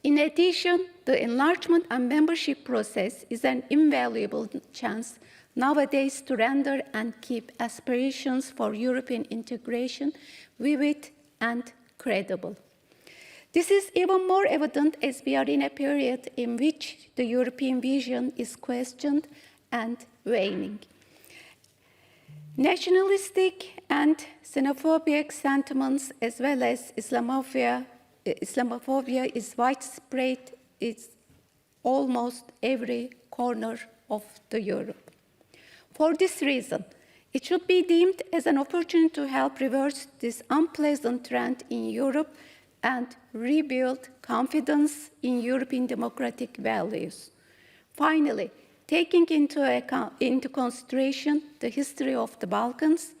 In addition, the enlargement and membership process is an invaluable chance nowadays to render and keep aspirations for European integration vivid and credible. This is even more evident as we are in a period in which the European vision is questioned and waning. Nationalistic and xenophobic sentiments, as well as Islamophobia is widespread in almost every corner of Europe. For this reason, it should be deemed as an opportunity to help reverse this unpleasant trend in Europe and rebuild confidence in European democratic values. Finally, taking into consideration the history of the Balkans,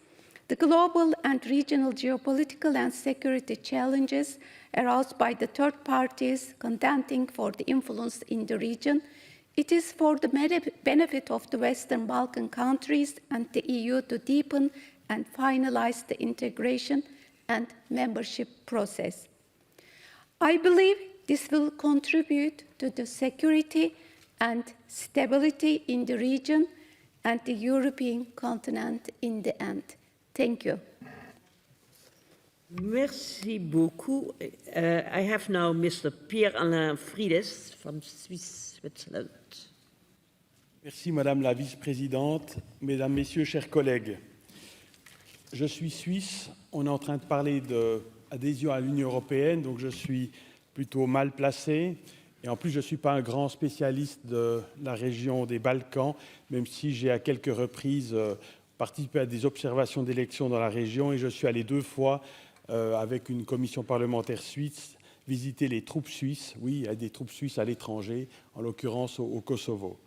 the global and regional geopolitical and security challenges aroused by the third parties contending for the influence in the region, it is for the benefit of the Western Balkan countries and the EU to deepen and finalize the integration and membership process. I believe this will contribute to the security and stability in the region and the European continent in the end. Thank you. Merci beaucoup. I have now Mr. Pierre-Alain Frides from Switzerland. Merci Madame la Vice-Présidente, Mesdames, Messieurs, chers collègues. Je suis suisse, on est en train de parler d'adhésion à l'Union européenne, donc je suis plutôt mal placé. Et en plus, je ne suis pas un grand spécialiste de la région des Balkans, même si j'ai à quelques reprises participé à des observations d'élections dans la région et je suis allé 2 fois avec une commission parlementaire suisse visiter les troupes suisses. Oui, il y a des troupes suisses à l'étranger, en l'occurrence au Kosovo.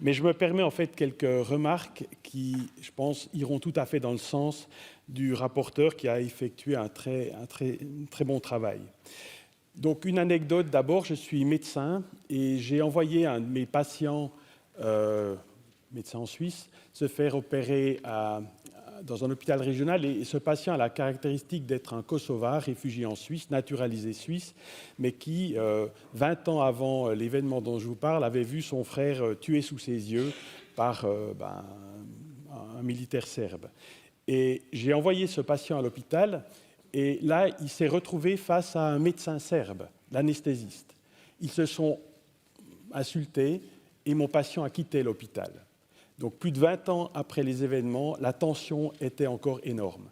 Mais je me permets en fait quelques remarques qui, je pense, iront tout à fait dans le sens du rapporteur qui a effectué un très bon travail. Donc une anecdote d'abord, je suis médecin et j'ai envoyé un de mes patients, médecin en Suisse, se faire opérer dans un hôpital régional et ce patient a la caractéristique d'être un Kosovar, réfugié en Suisse, naturalisé suisse, mais qui, 20 ans avant l'événement dont je vous parle, avait vu son frère tué sous ses yeux par un militaire serbe. Et j'ai envoyé ce patient à l'hôpital et là, il s'est retrouvé face à un médecin serbe, l'anesthésiste. Ils se sont insultés et mon patient a quitté l'hôpital. Donc plus de 20 ans après les événements, la tension était encore énorme.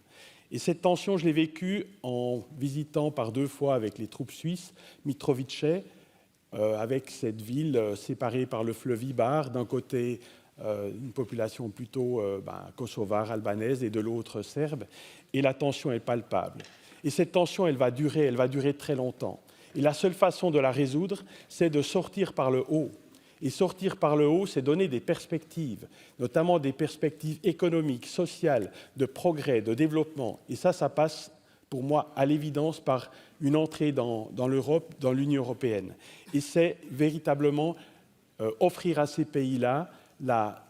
Et cette tension, je l'ai vécue en visitant par 2 fois avec les troupes suisses Mitrovice, avec cette ville séparée par le fleuve Ibar, d'un côté une population plutôt kosovare, albanaise, et de l'autre serbe. Et la tension est palpable. Et cette tension, elle va durer très longtemps. Et la seule façon de la résoudre, c'est de sortir par le haut. Et sortir par le haut, c'est donner des perspectives, notamment des perspectives économiques, sociales, de progrès, de développement. Et ça passe, pour moi, à l'évidence, par une entrée dans l'Europe, dans l'Union européenne. Et c'est véritablement offrir à ces pays-là la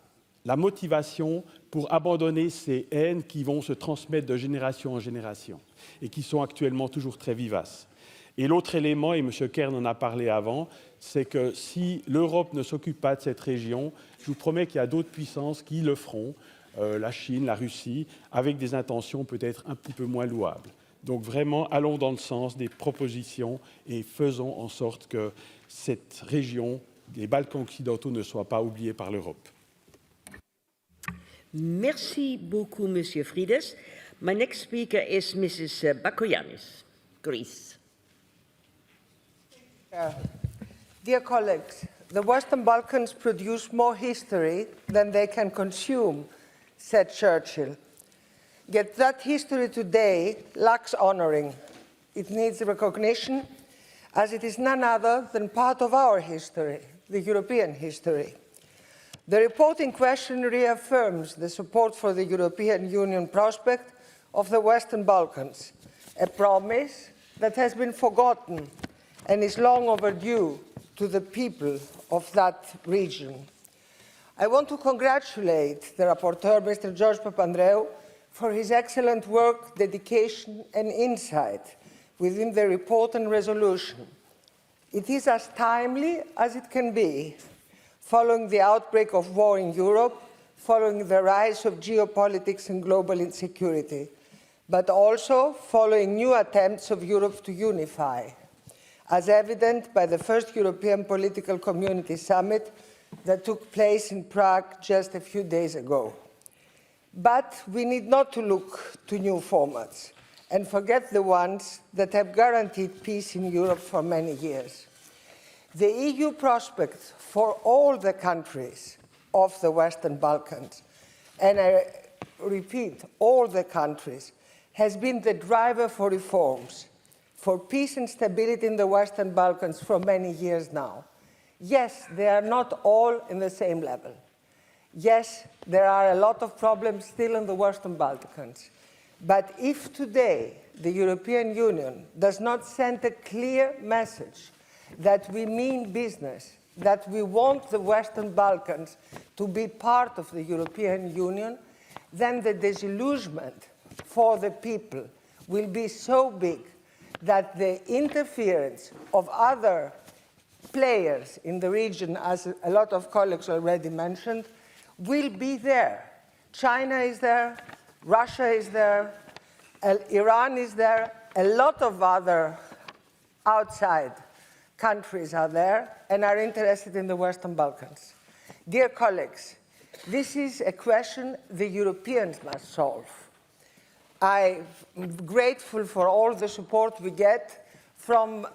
motivation pour abandonner ces haines qui vont se transmettre de génération en génération et qui sont actuellement toujours très vivaces. Et l'autre élément, et M. Kern en a parlé avant, c'est que si l'Europe ne s'occupe pas de cette région, je vous promets qu'il y a d'autres puissances qui le feront, la Chine, la Russie, avec des intentions peut-être un petit peu moins louables. Donc vraiment, allons dans le sens des propositions et faisons en sorte que cette région des Balkans occidentaux ne soit pas oubliée par l'Europe. Merci beaucoup, M. Frides. My next speaker is Mrs. Bakoyannis, Greece. Dear colleagues, the Western Balkans produce more history than they can consume, said Churchill. Yet that history today lacks honoring. It needs recognition, as it is none other than part of our history, the European history. The report in question reaffirms the support for the European Union prospect of the Western Balkans, a promise that has been forgotten and is long overdue to the people of that region. I want to congratulate the rapporteur, Mr. George Papandreou, for his excellent work, dedication, and insight within the report and resolution. It is as timely as it can be, following the outbreak of war in Europe, following the rise of geopolitics and global insecurity, but also following new attempts of Europe to unify, as evident by the first European Political Community Summit that took place in Prague just a few days ago. But we need not to look to new formats and forget the ones that have guaranteed peace in Europe for many years. The EU prospect for all the countries of the Western Balkans, and I repeat, all the countries, has been the driver for reforms, for peace and stability in the Western Balkans for many years now. Yes, they are not all in the same level. Yes, there are a lot of problems still in the Western Balkans. But if today the European Union does not send a clear message that we mean business, that we want the Western Balkans to be part of the European Union, then the disillusionment for the people will be so big that the interference of other players in the region, as a lot of colleagues already mentioned, will be there. China is there, Russia is there, Iran is there, a lot of other outside countries are there and are interested in the Western Balkans. Dear colleagues, this is a question the Europeans must solve. I'm grateful for all the support we get from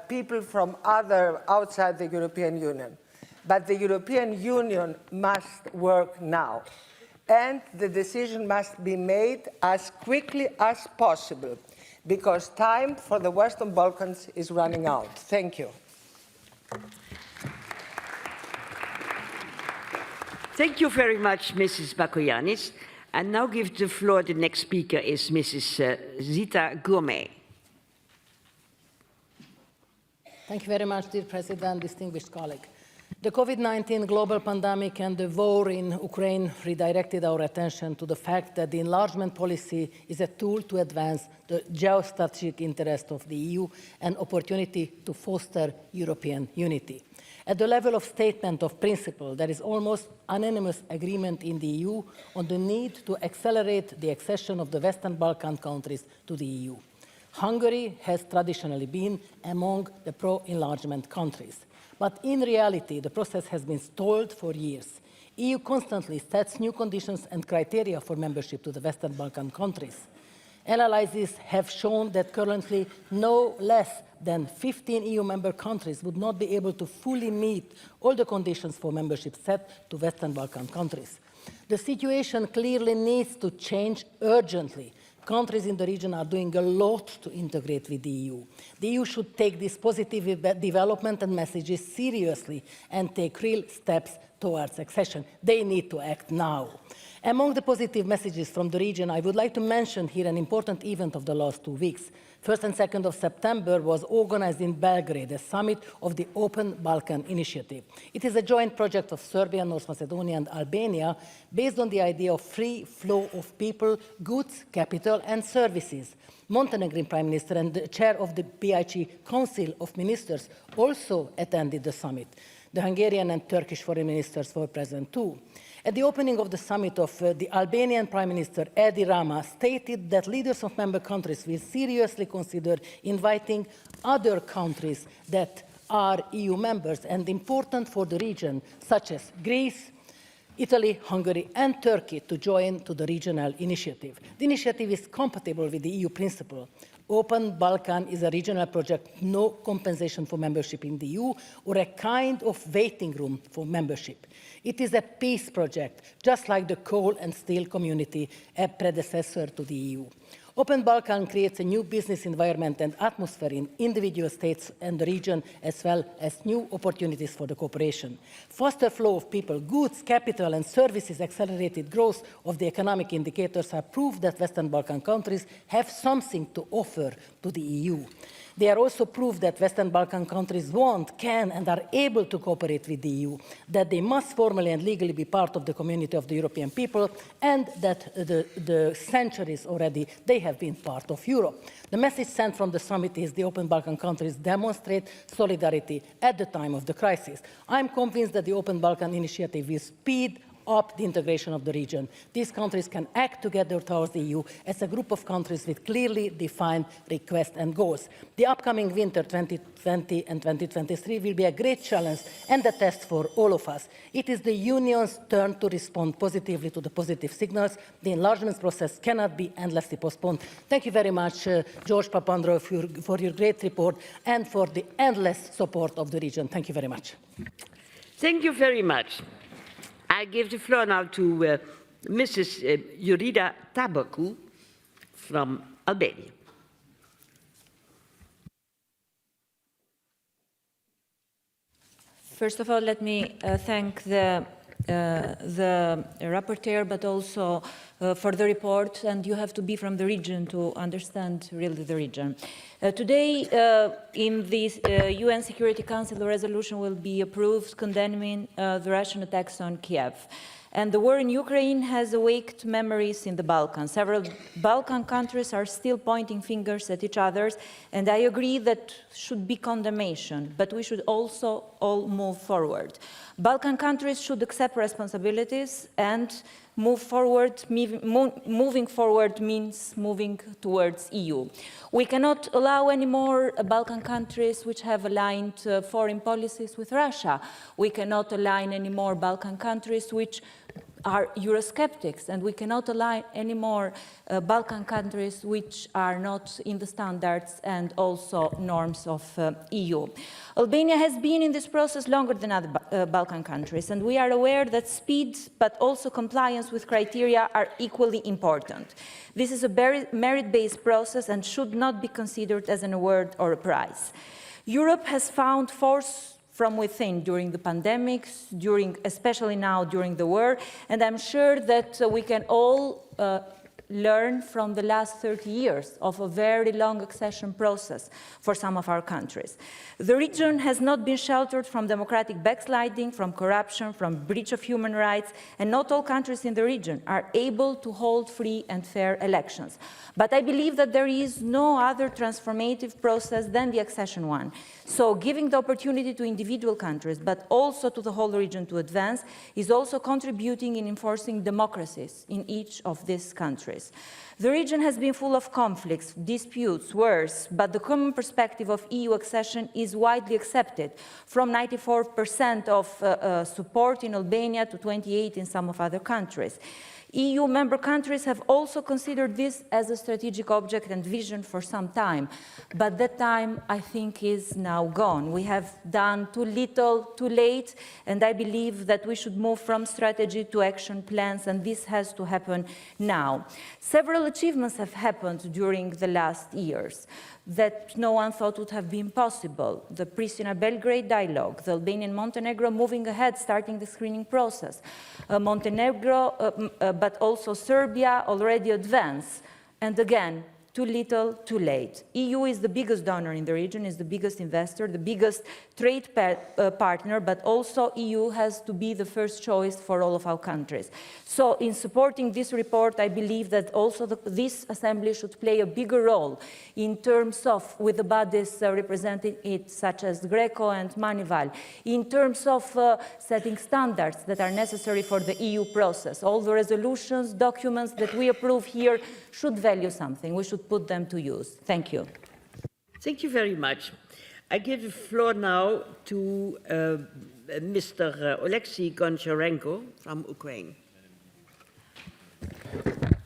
people from outside the European Union. But the European Union must work now. And the decision must be made as quickly as possible, because time for the Western Balkans is running out. Thank you. Thank you very much, Mrs. Bakoyannis. And now give the floor, the next speaker is Mrs. Zita Gourmet. Thank you very much, dear President, distinguished colleague. The COVID-19 global pandemic and the war in Ukraine redirected our attention to the fact that the enlargement policy is a tool to advance the geostrategic interest of the EU and opportunity to foster European unity. At the level of statement of principle, there is almost unanimous agreement in the EU on the need to accelerate the accession of the Western Balkan countries to the EU. Hungary has traditionally been among the pro-enlargement countries. But in reality, the process has been stalled for years. EU constantly sets new conditions and criteria for membership to the Western Balkan countries. Analyses have shown that currently no less than 15 EU member countries would not be able to fully meet all the conditions for membership set to Western Balkan countries. The situation clearly needs to change urgently. Countries in the region are doing a lot to integrate with the EU. The EU should take this positive development and messages seriously and take real steps towards accession. They need to act now. Among the positive messages from the region, I would like to mention here an important event of the last 2 weeks. 1st and 2nd of September was organized in Belgrade, a summit of the Open Balkan Initiative. It is a joint project of Serbia, North Macedonia, and Albania, based on the idea of free flow of people, goods, capital, and services. Montenegrin Prime Minister and the chair of the PIC Council of Ministers also attended the summit. The Hungarian and Turkish foreign ministers were present too. At the opening of the summit, the Albanian Prime Minister Edi Rama stated that leaders of member countries will seriously consider inviting other countries that are EU members and important for the region, such as Greece, Italy, Hungary, and Turkey, to join to the regional initiative. The initiative is compatible with the EU principle. Open Balkan is a regional project, no compensation for membership in the EU, or a kind of waiting room for membership. It is a peace project, just like the coal and steel community, a predecessor to the EU. Open Balkan creates a new business environment and atmosphere in individual states and the region, as well as new opportunities for the cooperation. Faster flow of people, goods, capital, and services, accelerated growth of the economic indicators have proved that Western Balkan countries have something to offer to the EU. They are also proof that Western Balkan countries want, can, and are able to cooperate with the EU, that they must formally and legally be part of the community of the European people, and that the centuries already they have been part of Europe. The message sent from the summit is the Open Balkan countries demonstrate solidarity at the time of the crisis. I'm convinced that the Open Balkan initiative will speed up the integration of the region. These countries can act together towards the EU as a group of countries with clearly defined requests and goals. The upcoming winter 2020 and 2023 will be a great challenge and a test for all of us. It is the Union's turn to respond positively to the positive signals. The enlargement process cannot be endlessly postponed. Thank you very much, George Papandreou, for your great report and for the endless support of the region. Thank you very much. Thank you very much. I give the floor now to Mrs. Jurida Tabaku from Albania. First of all, let me thank the rapporteur, but also for the report, and you have to be from the region to understand really the region. Today, in the UN Security Council, a resolution will be approved condemning the Russian attacks on Kiev. And the war in Ukraine has awakened memories in the Balkans. Several Balkan countries are still pointing fingers at each other, and I agree that should be condemnation, but we should also all move forward. Balkan countries should accept responsibilities and move forward. Moving forward means moving towards EU. We cannot allow any more Balkan countries which have aligned foreign policies with Russia. We cannot align any more Balkan countries which are Eurosceptics, and we cannot align any more Balkan countries which are not in the standards and also norms of EU. Albania has been in this process longer than other Balkan countries, and we are aware that speed but also compliance with criteria are equally important. This is a very merit-based process and should not be considered as an award or a prize. Europe has found force from within during the pandemics, especially now during the war, and I'm sure that we can all learn from the last 30 years of a very long accession process for some of our countries. The region has not been sheltered from democratic backsliding, from corruption, from breach of human rights, and not all countries in the region are able to hold free and fair elections. But I believe that there is no other transformative process than the accession one. So giving the opportunity to individual countries, but also to the whole region to advance, is also contributing in enforcing democracies in each of these countries. The region has been full of conflicts, disputes, wars, but the common perspective of EU accession is widely accepted, from 94% of support in Albania to 28% in some of other countries. EU member countries have also considered this as a strategic object and vision for some time, but that time, I think, is now gone. We have done too little, too late, and I believe that we should move from strategy to action plans, and this has to happen now. Several achievements have happened during the last years that no one thought would have been possible. The Pristina-Belgrade dialogue, the Albanian-Montenegro moving ahead, starting the screening process, Montenegro, but also Serbia already advanced, and again, too little, too late. EU is the biggest donor in the region, is the biggest investor, the biggest trade partner, but also EU has to be the first choice for all of our countries. So in supporting this report, I believe that also this assembly should play a bigger role in terms of, with the bodies representing it, such as Greco and Manival, in terms of setting standards that are necessary for the EU process. All the resolutions, documents that we approve here should value something. We should put them to use. Thank you. Thank you very much. I give the floor now to Mr. Oleksiy Goncharenko from Ukraine.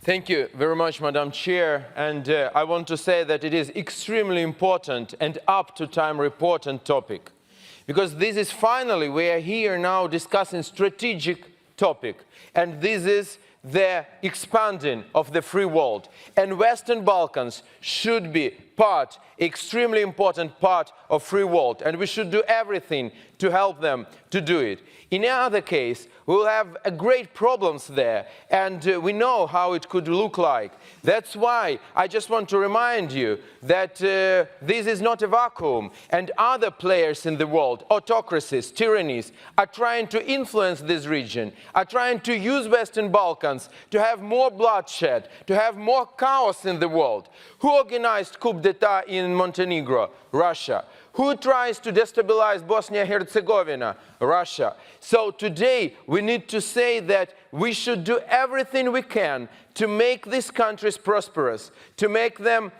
Thank you very much, Madam Chair. And I want to say that it is extremely important and up-to-time report and topic. Because this is finally, we are here now discussing strategic topic. And this is the expanding of the free world. And Western Balkans should be part, extremely important part of free world. And we should do everything to help them to do it. In other case, we will have great problems there, and we know how it could look like. That's why I just want to remind you that this is not a vacuum, and other players in the world, autocracies, tyrannies, are trying to influence this region, are trying to use Western Balkans to have more bloodshed, to have more chaos in the world. Who organized coup d'etat in Montenegro? Russia. Who tries to destabilize Bosnia-Herzegovina? Russia. So today we need to say that we should do everything we can to make these countries prosperous, to make them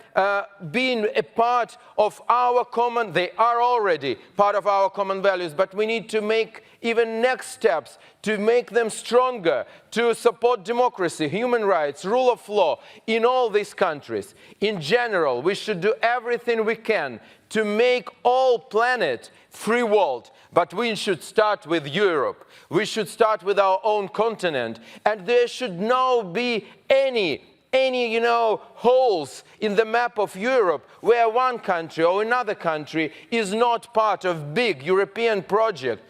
being a part of our common, they are already part of our common values, but we need to make even next steps to make them stronger, to support democracy, human rights, rule of law in all these countries. In general, we should do everything we can to make all planet free world. But we should start with Europe. We should start with our own continent. And there should not be any holes in the map of Europe where one country or another country is not part of big European project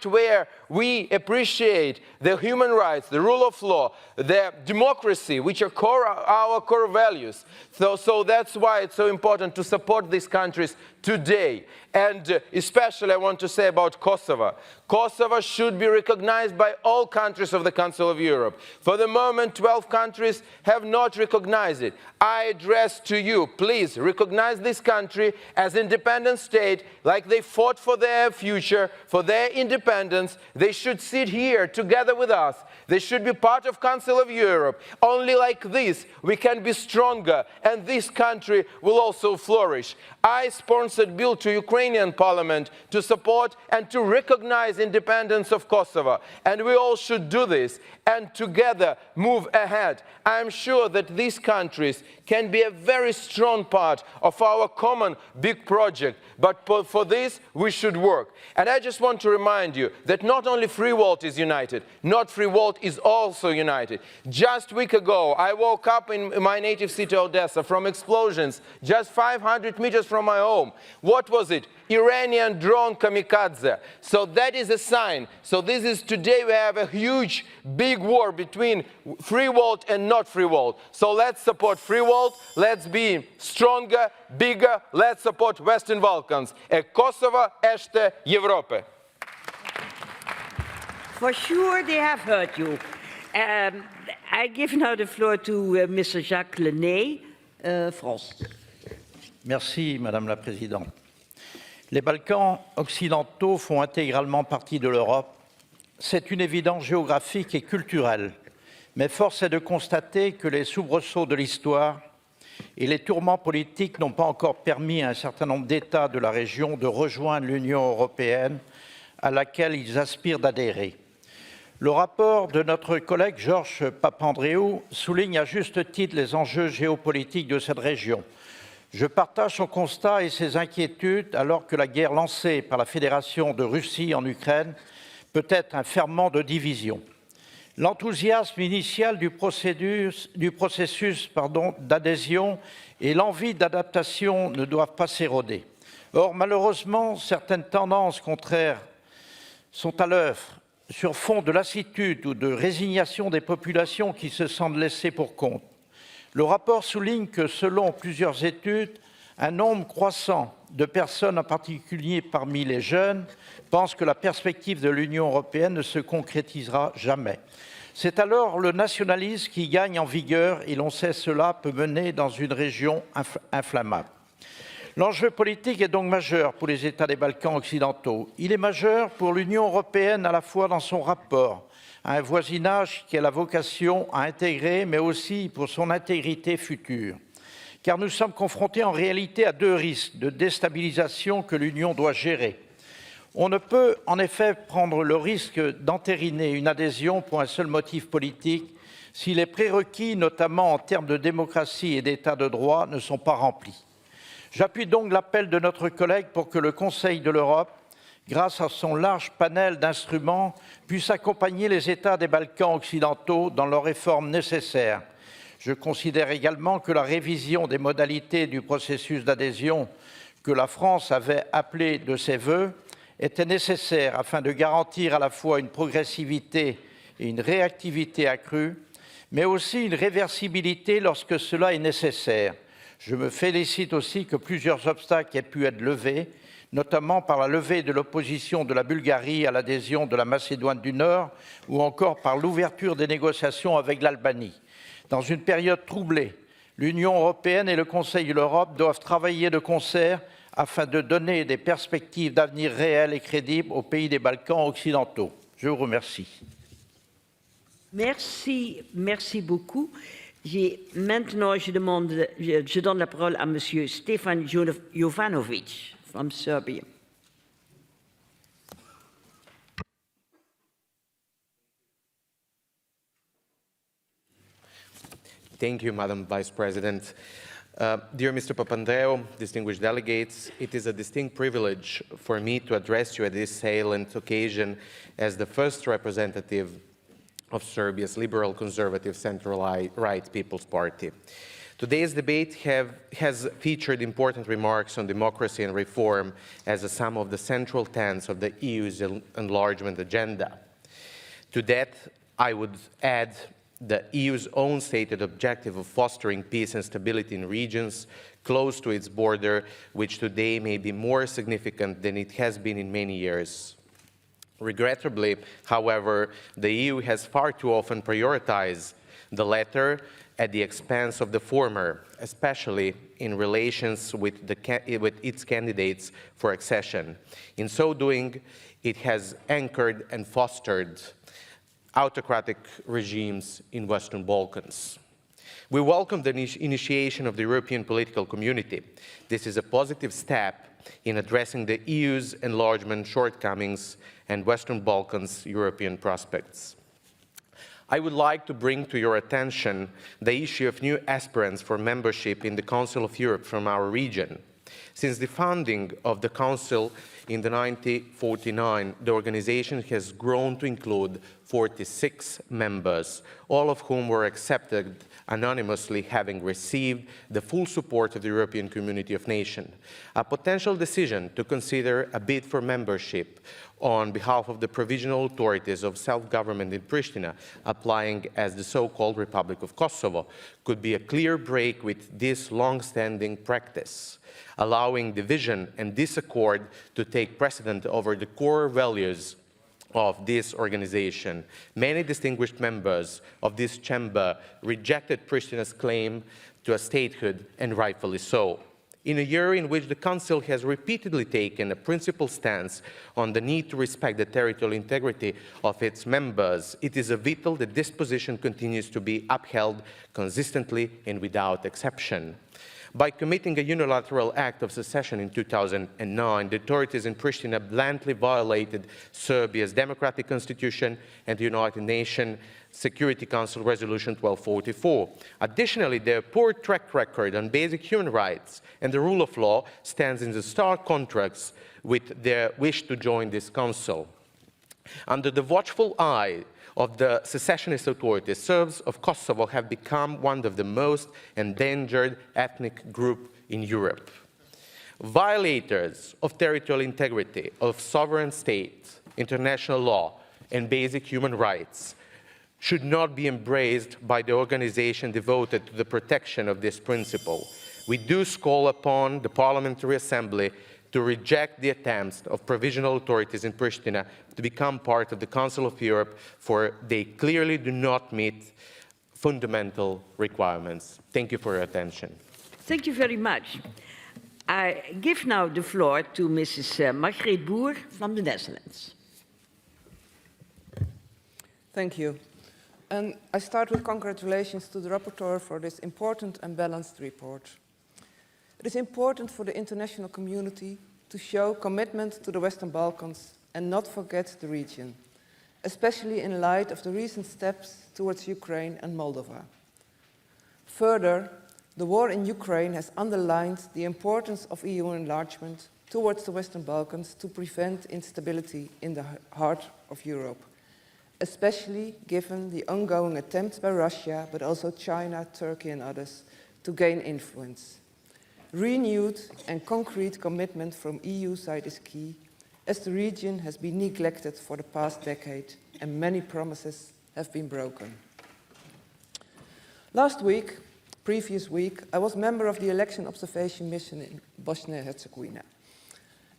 where we appreciate the human rights, the rule of law, the democracy, which are our core values. So that's why it's so important to support these countries today. And especially I want to say about Kosovo. Kosovo should be recognized by all countries of the Council of Europe. For the moment, 12 countries have not recognized it. I address to you, please recognize this country as independent state, like they fought for their future, for their independence. They should sit here together with us. They should be part of Council of Europe. Only like this we can be stronger, and this country will also flourish. I sponsored a bill to Ukrainian parliament to support and to recognize independence of Kosovo. And we all should do this and together move ahead. I am sure that these countries can be a very strong part of our common big project. But for this, we should work. And I just want to remind you that not only free world is united, not free world is also united. Just a week ago, I woke up in my native city, Odessa, from explosions just 500 meters from my home. What was it? Iranian drone kamikaze. So that is a sign. So this is today we have a huge, big war between free world and not free world. So let's support free world. Let's be stronger, bigger. Let's support Western Balkans. Kosovo este Europe. For sure they have heard you. I give now the floor to Mr. Jacques Lenné, France. Merci, Madame la Présidente. Les Balkans occidentaux font intégralement partie de l'Europe. C'est une évidence géographique et culturelle. Mais force est de constater que les soubresauts de l'histoire et les tourments politiques n'ont pas encore permis à un certain nombre d'États de la région de rejoindre l'Union européenne à laquelle ils aspirent d'adhérer. Le rapport de notre collègue Georges Papandréou souligne à juste titre les enjeux géopolitiques de cette région. Je partage son constat et ses inquiétudes alors que la guerre lancée par la Fédération de Russie en Ukraine peut être un ferment de division. L'enthousiasme initial du processus d'adhésion et l'envie d'adaptation ne doivent pas s'éroder. Or, malheureusement, certaines tendances contraires sont à l'œuvre sur fond de lassitude ou de résignation des populations qui se sentent laissées pour compte. Le rapport souligne que, selon plusieurs études, un nombre croissant de personnes, en particulier parmi les jeunes, pensent que la perspective de l'Union européenne ne se concrétisera jamais. C'est alors le nationalisme qui gagne en vigueur et l'on sait cela peut mener dans une région inflammable. L'enjeu politique est donc majeur pour les États des Balkans occidentaux. Il est majeur pour l'Union européenne à la fois dans son rapport à un voisinage qui a la vocation à intégrer, mais aussi pour son intégrité future. Car nous sommes confrontés en réalité à deux risques de déstabilisation que l'Union doit gérer. On ne peut en effet prendre le risque d'entériner une adhésion pour un seul motif politique, si les prérequis, notamment en termes de démocratie et d'état de droit, ne sont pas remplis. J'appuie donc l'appel de notre collègue pour que le Conseil de l'Europe, grâce à son large panel d'instruments, puisse accompagner les États des Balkans occidentaux dans leurs réformes nécessaires. Je considère également que la révision des modalités du processus d'adhésion que la France avait appelé de ses vœux était nécessaire afin de garantir à la fois une progressivité et une réactivité accrue, mais aussi une réversibilité lorsque cela est nécessaire. Je me félicite aussi que plusieurs obstacles aient pu être levés, notamment par la levée de l'opposition de la Bulgarie à l'adhésion de la Macédoine du Nord ou encore par l'ouverture des négociations avec l'Albanie. Dans une période troublée, l'Union européenne et le Conseil de l'Europe doivent travailler de concert afin de donner des perspectives d'avenir réelles et crédibles aux pays des Balkans occidentaux. Je vous remercie. Merci beaucoup. Maintenant, je donne la parole à M. Stefan Jovanovic from Serbia. Thank you, Madam Vice President. Dear Mr. Papandreou, distinguished delegates, it is a distinct privilege for me to address you at this salient occasion as the first representative of Serbia's liberal conservative central-right People's Party. Today's debate has featured important remarks on democracy and reform as some of the central tenets of the EU's enlargement agenda. To that, I would add the EU's own stated objective of fostering peace and stability in regions close to its border, which today may be more significant than it has been in many years. Regrettably, however, the EU has far too often prioritized the latter at the expense of the former, especially in relations with its candidates for accession. In so doing, it has anchored and fostered autocratic regimes in Western Balkans. We welcome the initiation of the European political community. This is a positive step in addressing the EU's enlargement shortcomings and Western Balkans' European prospects. I would like to bring to your attention the issue of new aspirants for membership in the Council of Europe from our region. Since the founding of the Council in 1949, the organization has grown to include 46 members, all of whom were accepted anonymously, having received the full support of the European Community of Nations. A potential decision to consider a bid for membership on behalf of the provisional authorities of self-government in Pristina, applying as the so-called Republic of Kosovo, could be a clear break with this long-standing practice, allowing division and disaccord to take precedent over the core values of this organization. Many distinguished members of this chamber rejected Pristina's claim to a statehood, and rightfully so. In a year in which the Council has repeatedly taken a principled stance on the need to respect the territorial integrity of its members, it is vital that this position continues to be upheld consistently and without exception. By committing a unilateral act of secession in 2009, the authorities in Pristina bluntly violated Serbia's democratic constitution and the United Nations Security Council Resolution 1244. Additionally, their poor track record on basic human rights and the rule of law stands in stark contrast with their wish to join this council. Under the watchful eye of the secessionist authorities, Serbs of Kosovo have become one of the most endangered ethnic groups in Europe. Violators of territorial integrity, of sovereign states, international law, and basic human rights should not be embraced by the organization devoted to the protection of this principle. We do call upon the Parliamentary Assembly to reject the attempts of provisional authorities in Pristina to become part of the Council of Europe, for they clearly do not meet fundamental requirements. Thank you for your attention. Thank you very much. I give now the floor to Mrs. Margreet Boer from the Netherlands. Thank you. And I start with congratulations to the rapporteur for this important and balanced report. It is important for the international community to show commitment to the Western Balkans and not forget the region. especially in light of the recent steps towards Ukraine and Moldova. Further, the war in Ukraine has underlined the importance of EU enlargement towards the Western Balkans to prevent instability in the heart of Europe, especially given the ongoing attempts by Russia, but also China, Turkey and others, to gain influence. Renewed and concrete commitment from EU side is key, as the region has been neglected for the past decade and many promises have been broken. Previous week, I was member of the election observation mission in Bosnia and Herzegovina.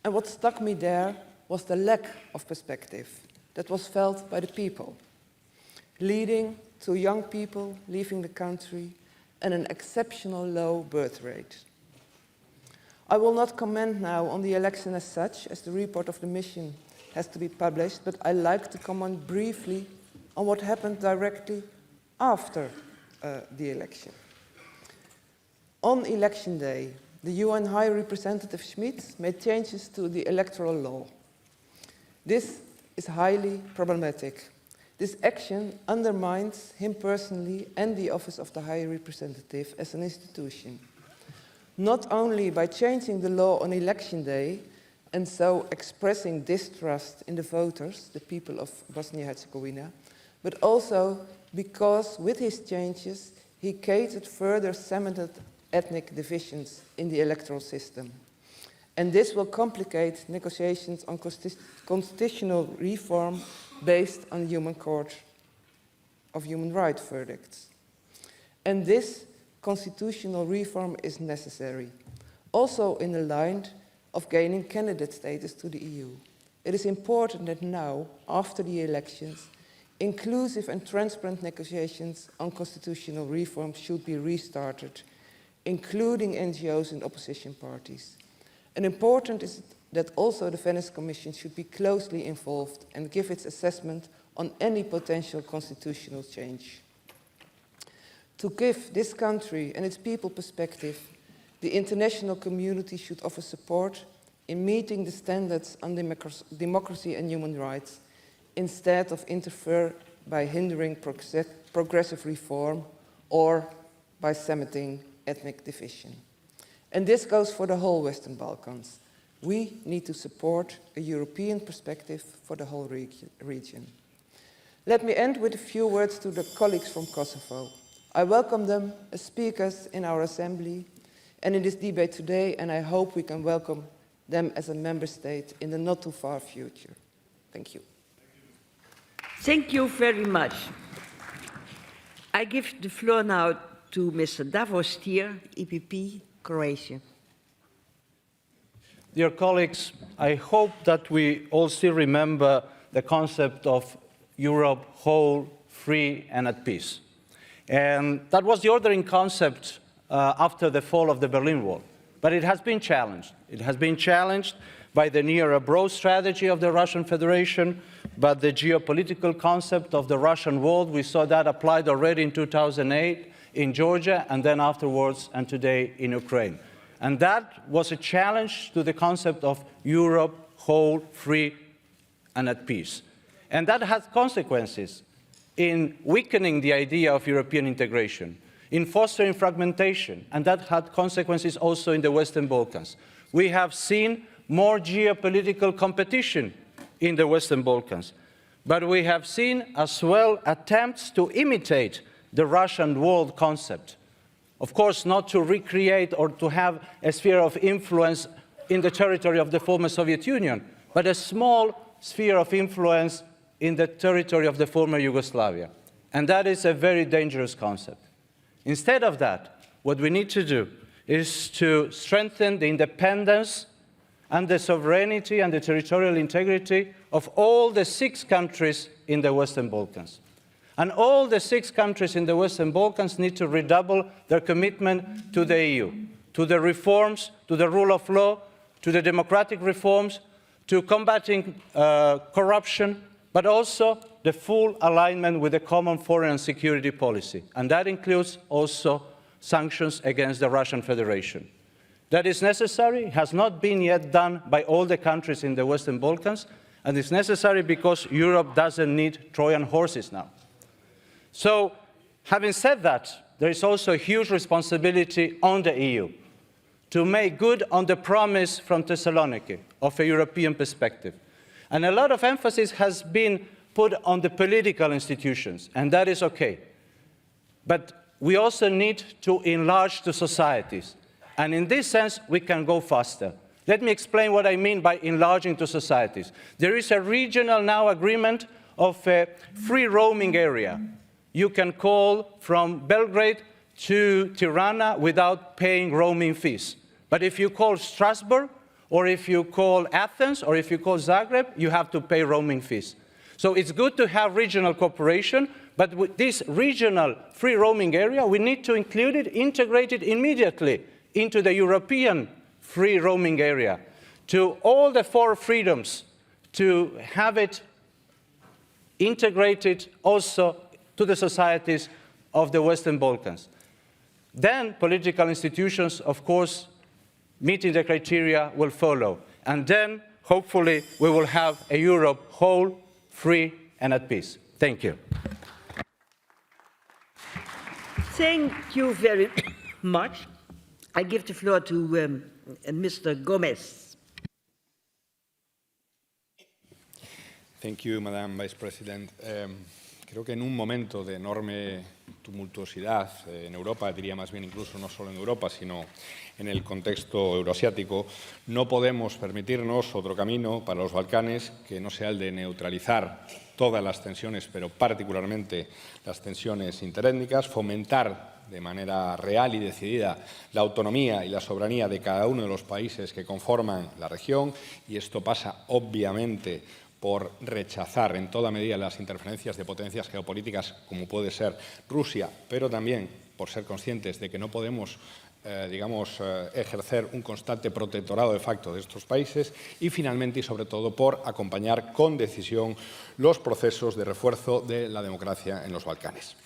And what struck me there was the lack of perspective that was felt by the people, leading to young people leaving the country and an exceptional low birth rate. I will not comment now on the election as such, as the report of the mission has to be published, but I'd like to comment briefly on what happened directly after the election. On election day, the UN High Representative Schmid made changes to the electoral law. This is highly problematic. This action undermines him personally and the Office of the High Representative as an institution, not only by changing the law on election day and so expressing distrust in the voters, the people of Bosnia-Herzegovina, but also because with his changes he created further cemented ethnic divisions in the electoral system. And this will complicate negotiations on constitutional reform based on the Human Court of Human Rights verdicts. And this constitutional reform is necessary, also in the line of gaining candidate status to the EU. It is important that now, after the elections, inclusive and transparent negotiations on constitutional reform should be restarted, including NGOs and opposition parties. And important is that also the Venice Commission should be closely involved and give its assessment on any potential constitutional change. To give this country and its people perspective, the international community should offer support in meeting the standards on democracy and human rights, instead of interfere by hindering progressive reform or by cementing ethnic division. And this goes for the whole Western Balkans. We need to support a European perspective for the whole region. Let me end with a few words to the colleagues from Kosovo. I welcome them as speakers in our assembly and in this debate today, and I hope we can welcome them as a member state in the not too far future. Thank you. Thank you very much. I give the floor now to Mr. Davor Stier, EPP, Croatia. Dear colleagues, I hope that we all still remember the concept of Europe whole, free, and at peace. And that was the ordering concept after the fall of the Berlin Wall. But it has been challenged. It has been challenged by the near-abroad strategy of the Russian Federation, but the geopolitical concept of the Russian world. We saw that applied already in 2008 in Georgia, and then afterwards and today in Ukraine. And that was a challenge to the concept of Europe whole, free, and at peace. And that has consequences in weakening the idea of European integration, in fostering fragmentation, and that had consequences also in the Western Balkans. We have seen more geopolitical competition in the Western Balkans, but we have seen as well attempts to imitate the Russian world concept. Of course, not to recreate or to have a sphere of influence in the territory of the former Soviet Union, but a small sphere of influence in the territory of the former Yugoslavia. And that is a very dangerous concept. Instead of that, what we need to do is to strengthen the independence and the sovereignty and the territorial integrity of all the 6 countries in the Western Balkans. And all the 6 countries in the Western Balkans need to redouble their commitment to the EU, to the reforms, to the rule of law, to the democratic reforms, to combating corruption, but also the full alignment with the common foreign and security policy. And that includes also sanctions against the Russian Federation. That is necessary, has not been yet done by all the countries in the Western Balkans, And it's necessary because Europe doesn't need Trojan horses now. So, having said that, there is also a huge responsibility on the EU to make good on the promise from Thessaloniki of a European perspective. And a lot of emphasis has been put on the political institutions, and that is okay. But we also need to enlarge the societies. And in this sense, we can go faster. Let me explain what I mean by enlarging the societies. There is a regional now agreement of a free roaming area. You can call from Belgrade to Tirana without paying roaming fees. But if you call Strasbourg, or if you call Athens, or if you call Zagreb, you have to pay roaming fees. So it's good to have regional cooperation, but with this regional free roaming area, we need to include it, integrate it immediately into the European free roaming area, to all the 4 freedoms, to have it integrated also to the societies of the Western Balkans. Then political institutions, of course, meeting the criteria will follow. And then, hopefully, we will have a Europe whole, free, and at peace. Thank you. Thank you very much. I give the floor to Mr. Gomez. Thank you, Madam Vice President. Creo que en un momento de enorme tumultuosidad en Europa, diría más bien incluso no solo en Europa, sino en el contexto euroasiático, no podemos permitirnos otro camino para los Balcanes que no sea el de neutralizar todas las tensiones, pero particularmente las tensiones interétnicas, fomentar de manera real y decidida la autonomía y la soberanía de cada uno de los países que conforman la región, y esto pasa obviamente por rechazar en toda medida las interferencias de potencias geopolíticas como puede ser Rusia, pero también por ser conscientes de que no podemos ejercer un constante protectorado de facto de estos países, y finalmente y sobre todo por acompañar con decisión los procesos de refuerzo de la democracia en los Balcanes.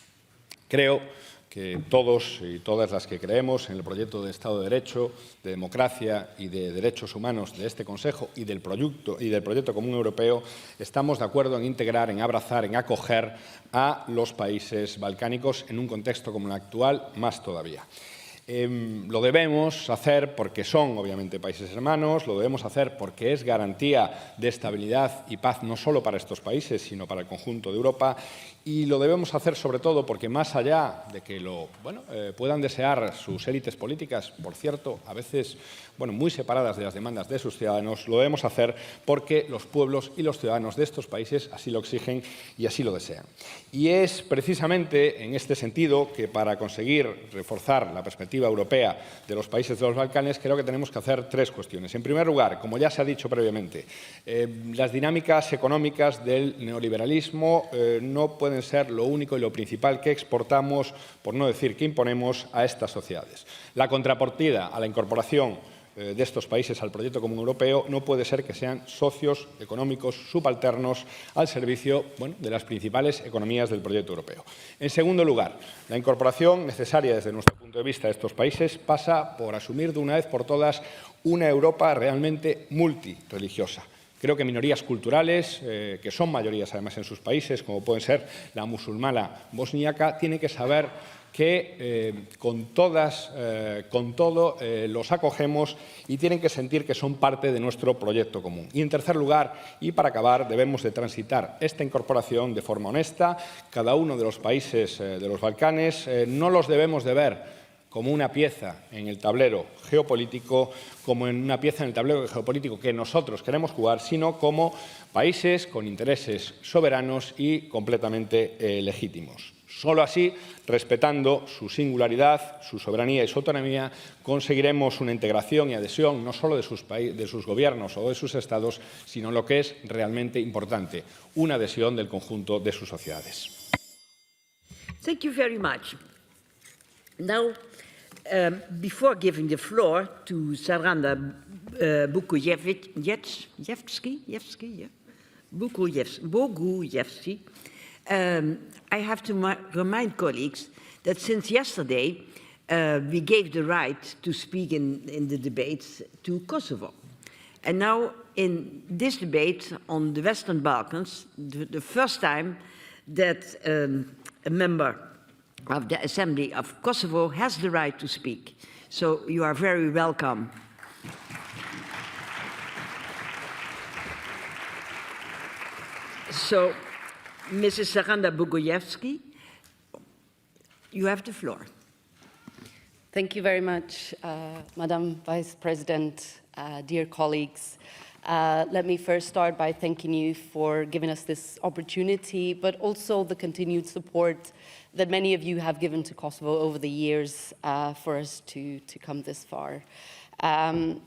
Creo que todos y todas las que creemos en el proyecto de Estado de Derecho, de democracia y de derechos humanos de este Consejo y del proyecto común europeo, estamos de acuerdo en integrar, en abrazar, en acoger a los países balcánicos en un contexto como el actual, más todavía. Lo debemos hacer porque son, obviamente, países hermanos, lo debemos hacer porque es garantía de estabilidad y paz no solo para estos países, sino para el conjunto de Europa, y lo debemos hacer sobre todo porque, más allá de que lo puedan desear sus élites políticas, por cierto, a veces muy separadas de las demandas de sus ciudadanos, lo debemos hacer porque los pueblos y los ciudadanos de estos países así lo exigen y así lo desean. Y es precisamente en este sentido que, para conseguir reforzar la perspectiva europea de los países de los Balcanes, creo que tenemos que hacer 3 cuestiones. En primer lugar, como ya se ha dicho previamente, las dinámicas económicas del neoliberalismo no pueden ser lo único y lo principal que exportamos, por no decir que imponemos, a estas sociedades. La contrapartida a la incorporación de estos países al proyecto común europeo no puede ser que sean socios económicos subalternos al servicio de las principales economías del proyecto europeo. En segundo lugar, la incorporación necesaria desde nuestro punto de vista de estos países pasa por asumir de una vez por todas una Europa realmente multirreligiosa. Creo que minorías culturales, que son mayorías además en sus países, como pueden ser la musulmana bosníaca, tienen que saber que con todo los acogemos y tienen que sentir que son parte de nuestro proyecto común. Y en tercer lugar, y para acabar, debemos de transitar esta incorporación de forma honesta. Cada uno de los países de los Balcanes no los debemos de ver como una pieza en el tablero geopolítico, como en una pieza en el tablero geopolítico que nosotros queremos jugar, sino como países con intereses soberanos y completamente legítimos. Solo así, respetando su singularidad, su soberanía y su autonomía, conseguiremos una integración y adhesión no solo de sus gobiernos o de sus estados, sino lo que es realmente importante, una adhesión del conjunto de sus sociedades. Thank you very much. Now, before giving the floor to Saranda Bogujevski, I have to remind colleagues that since yesterday we gave the right to speak in the debates to Kosovo. And now in this debate on the Western Balkans, the first time that a member of the Assembly of Kosovo has the right to speak. So you are very welcome. So, Mrs. Saranda Bogojevsky, you have the floor. Thank you very much, Madam Vice President, dear colleagues. Let me first start by thanking you for giving us this opportunity, but also the continued support that many of you have given to Kosovo over the years for us to come this far. And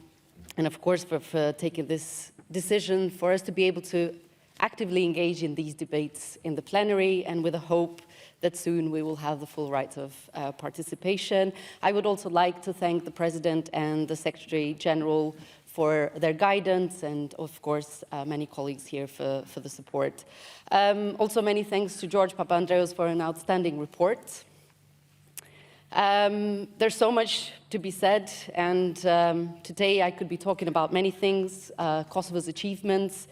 of course, for taking this decision for us to be able to actively engage in these debates in the plenary, and with a hope that soon we will have the full right of participation. I would also like to thank the President and the Secretary General for their guidance, and of course, many colleagues here for the support. Also, many thanks to George Papandreou for an outstanding report. There's so much to be said, and today I could be talking about many things, Kosovo's achievements,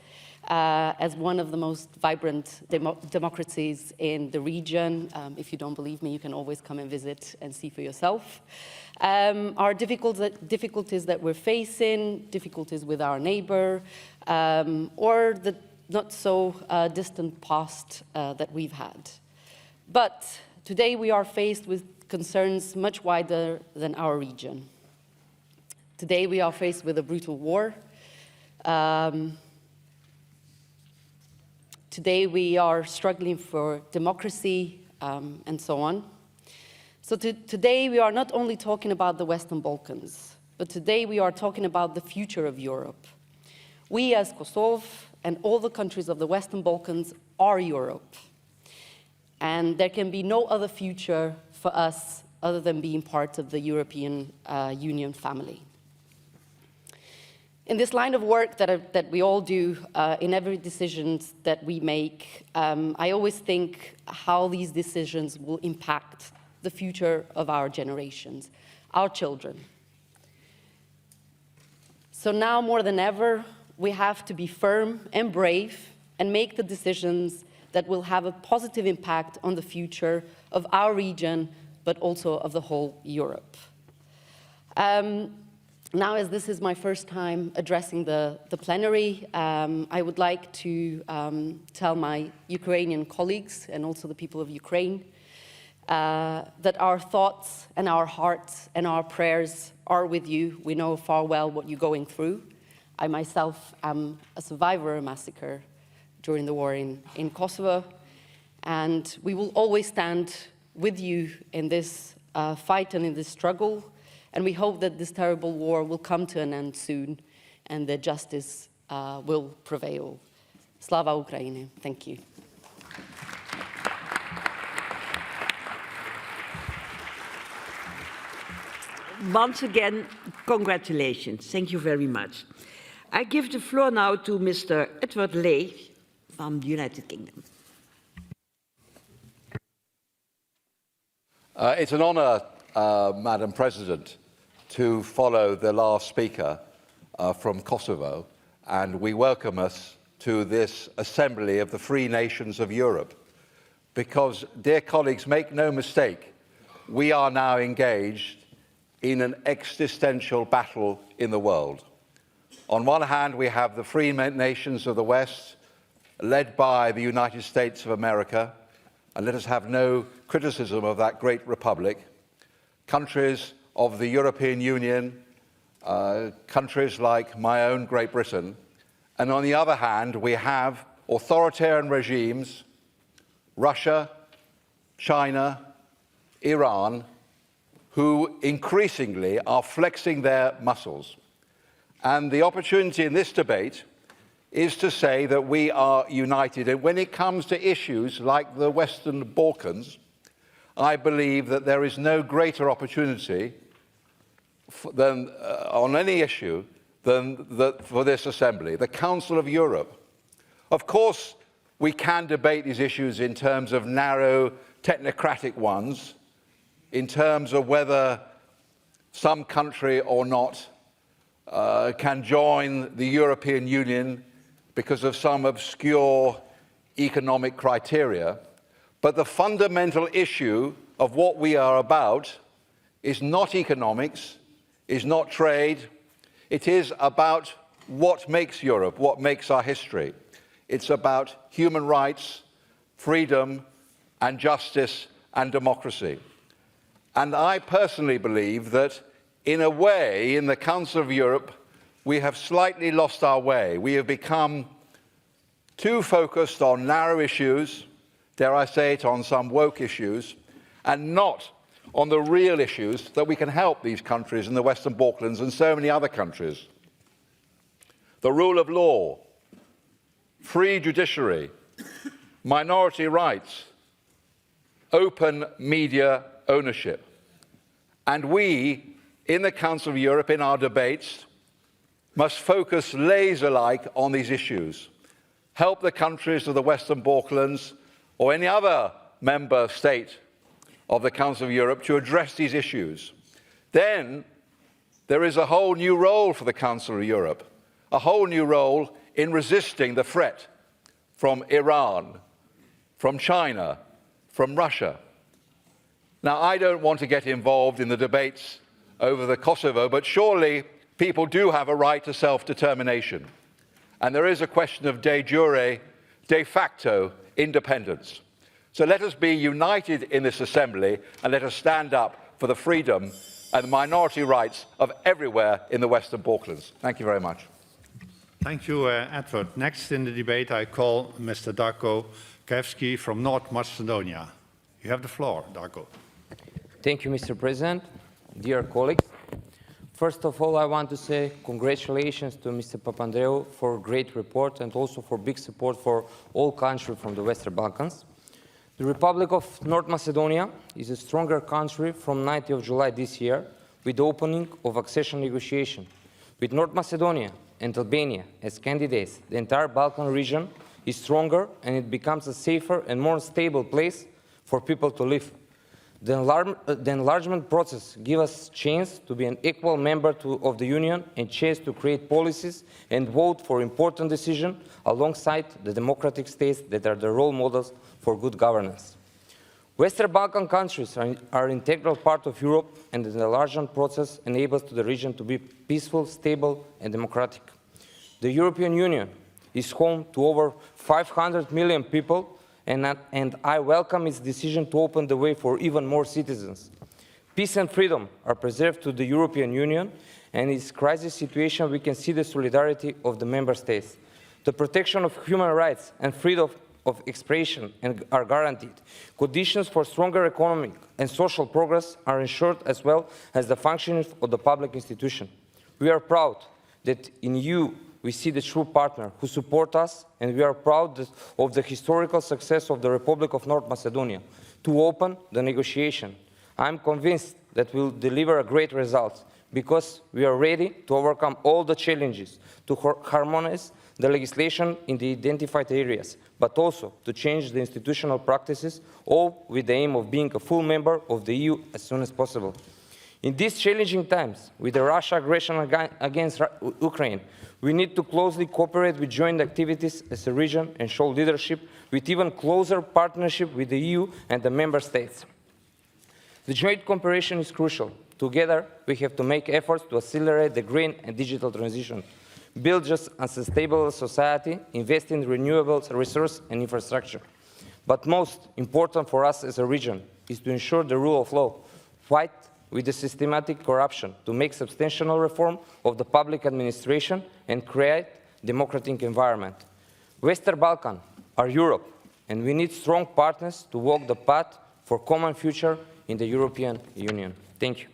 as one of the most vibrant democracies in the region. If you don't believe me, you can always come and visit and see for yourself. Our difficulties that we're facing, difficulties with our neighbor, or the not so distant past that we've had. But today we are faced with concerns much wider than our region. Today we are faced with a brutal war. Today we are struggling for democracy and so on. So today we are not only talking about the Western Balkans, but today we are talking about the future of Europe. We as Kosovo and all the countries of the Western Balkans are Europe. And there can be no other future for us other than being part of the European Union family. In this line of work that we all do, in every decision that we make, I always think how these decisions will impact the future of our generations, our children. So now more than ever, we have to be firm and brave and make the decisions that will have a positive impact on the future of our region, but also of the whole Europe. Now, as this is my first time addressing the plenary, I would like to tell my Ukrainian colleagues and also the people of Ukraine that our thoughts and our hearts and our prayers are with you. We know far well what you're going through. I myself am a survivor of a massacre during the war in Kosovo, and we will always stand with you in this fight and in this struggle. And we hope that this terrible war will come to an end soon and that justice will prevail. Slava Ukraini. Thank you. Once again, congratulations. Thank you very much. I give the floor now to Mr. Edward Ley from the United Kingdom. It's an honour, Madam President, to follow the last speaker from Kosovo, and we welcome us to this assembly of the free nations of Europe. Because, dear colleagues, make no mistake, we are now engaged in an existential battle in the world. On one hand, we have the free nations of the West, led by the United States of America, and let us have no criticism of that great republic, countries of the European Union, countries like my own Great Britain, and on the other hand, we have authoritarian regimes, Russia, China, Iran, who increasingly are flexing their muscles. And the opportunity in this debate is to say that we are united. And when it comes to issues like the Western Balkans, I believe that there is no greater opportunity than, on any issue for this assembly, the Council of Europe. Of course, we can debate these issues in terms of narrow technocratic ones, in terms of whether some country or not can join the European Union because of some obscure economic criteria. But the fundamental issue of what we are about is not economics, is not trade. It is about what makes Europe, what makes our history. It's about human rights, freedom, and justice and democracy. And I personally believe that, in a way, in the Council of Europe, we have slightly lost our way. We have become too focused on narrow issues, dare I say it, on some woke issues, and not on the real issues that we can help these countries in the Western Balkans and so many other countries. The rule of law, free judiciary, minority rights, open media ownership. And we, in the Council of Europe, in our debates, must focus laser-like on these issues. Help the countries of the Western Balkans or any other member state of the Council of Europe to address these issues. Then there is a whole new role for the Council of Europe, a whole new role in resisting the threat from Iran, from China, from Russia. Now, I don't want to get involved in the debates over the Kosovo, but surely people do have a right to self-determination. And there is a question of de jure, de facto independence. So let us be united in this assembly and let us stand up for the freedom and the minority rights of everywhere in the Western Balkans. Thank you very much. Thank you, Edward. Next in the debate, I call Mr. Darko Kevski from North Macedonia. You have the floor, Darko. Thank you, Mr. President. Dear colleagues, first of all, I want to say congratulations to Mr. Papandreou for a great report and also for big support for all countries from the Western Balkans. The Republic of North Macedonia is a stronger country from 9th of July this year with the opening of accession negotiations. With North Macedonia and Albania as candidates, the entire Balkan region is stronger and it becomes a safer and more stable place for people to live. The enlargement process gives us a chance to be an equal member of the Union and chance to create policies and vote for important decisions alongside the democratic states that are the role models for good governance. Western Balkan countries are an integral part of Europe, and the enlargement process enables the region to be peaceful, stable, and democratic. The European Union is home to over 500 million people, and I welcome its decision to open the way for even more citizens. Peace and freedom are preserved to the European Union, and in this crisis situation we can see the solidarity of the member states. The protection of human rights and freedom of expression are guaranteed. Conditions for stronger economic and social progress are ensured, as well as the functioning of the public institution. We are proud that in you we see the true partner who support us, and we are proud of the historical success of the Republic of North Macedonia to open the negotiation. I am convinced that we will deliver a great result because we are ready to overcome all the challenges, to harmonize the legislation in the identified areas, but also to change the institutional practices, all with the aim of being a full member of the EU as soon as possible. In these challenging times, with the Russian aggression against Ukraine, we need to closely cooperate with joint activities as a region and show leadership with even closer partnership with the EU and the member states. The joint cooperation is crucial. Together, we have to make efforts to accelerate the green and digital transition, build just a sustainable society, invest in renewable resources and infrastructure. But most important for us as a region is to ensure the rule of law, fight with the systematic corruption, to make substantial reform of the public administration and create a democratic environment. Western Balkans are Europe, and we need strong partners to walk the path for common future in the European Union. Thank you.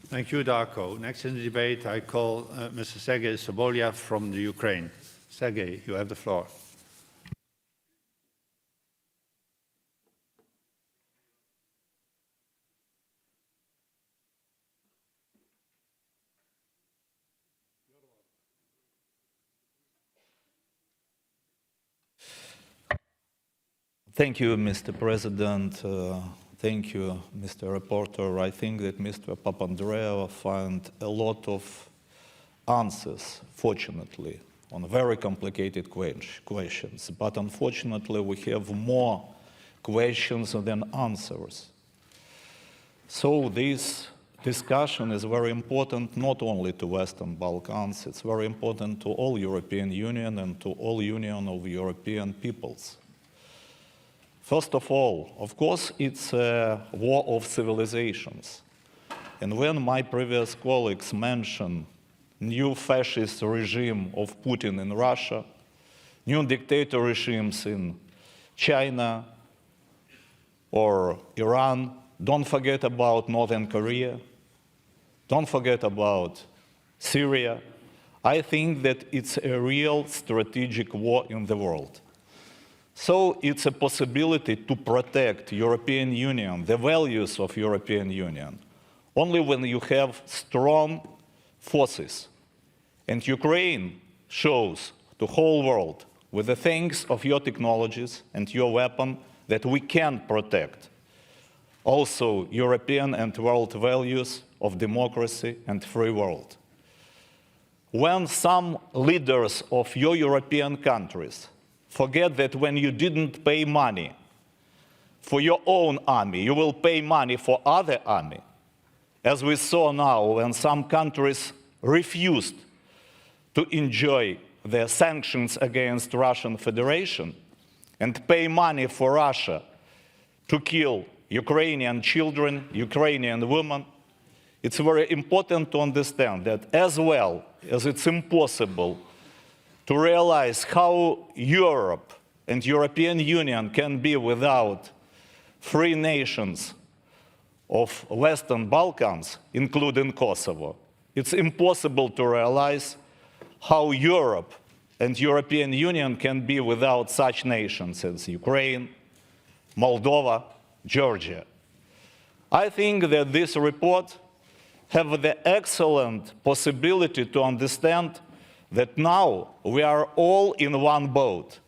Thank you, Darko. Next in the debate, I call Mr. Sergei Sobolev from the Ukraine. Sergei, you have the floor. Thank you, Mr. President. Thank you, Mr. Rapporteur. I think that Mr. Papandreou found a lot of answers, fortunately, on very complicated questions. But unfortunately, we have more questions than answers. So this discussion is very important not only to Western Balkans, it's very important to all European Union and to all Union of European peoples. First of all, of course, it's a war of civilizations. And when my previous colleagues mentioned new fascist regime of Putin in Russia, new dictator regimes in China or Iran, don't forget about Northern Korea, don't forget about Syria. I think that it's a real strategic war in the world. So it's a possibility to protect European Union, the values of European Union, only when you have strong forces. And Ukraine shows the whole world, with the thanks of your technologies and your weapon, that we can protect also European and world values of democracy and free world. When some leaders of your European countries forget that when you didn't pay money for your own army, you will pay money for other army, as we saw now when some countries refused to enjoy the sanctions against Russian Federation and pay money for Russia to kill Ukrainian children, Ukrainian women, it's very important to understand that as well as it's impossible to realize how Europe and European Union can be without free nations of Western Balkans, including Kosovo, it's impossible to realize how Europe and European Union can be without such nations as Ukraine, Moldova, Georgia. I think that this report has the excellent possibility to understand that now we are all in one boat,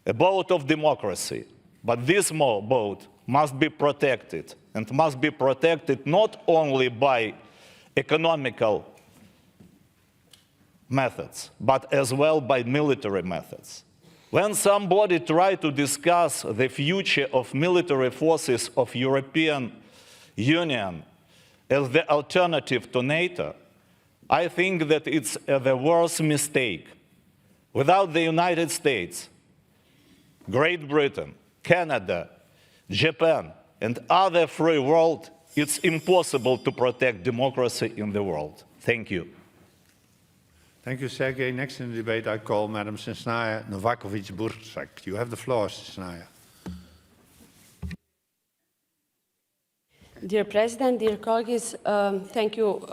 a boat of democracy. But this boat must be protected, and must be protected not only by economical methods, but as well by military methods. When somebody tries to discuss the future of military forces of European Union as the alternative to NATO, I think that it's the worst mistake. Without the United States, Great Britain, Canada, Japan, and other free world, it's impossible to protect democracy in the world. Thank you. Thank you, Sergei. Next in the debate, I call Madam Sensnaya Novakovic-Bursak. You have the floor, Sensnaya. Dear President, dear colleagues, thank you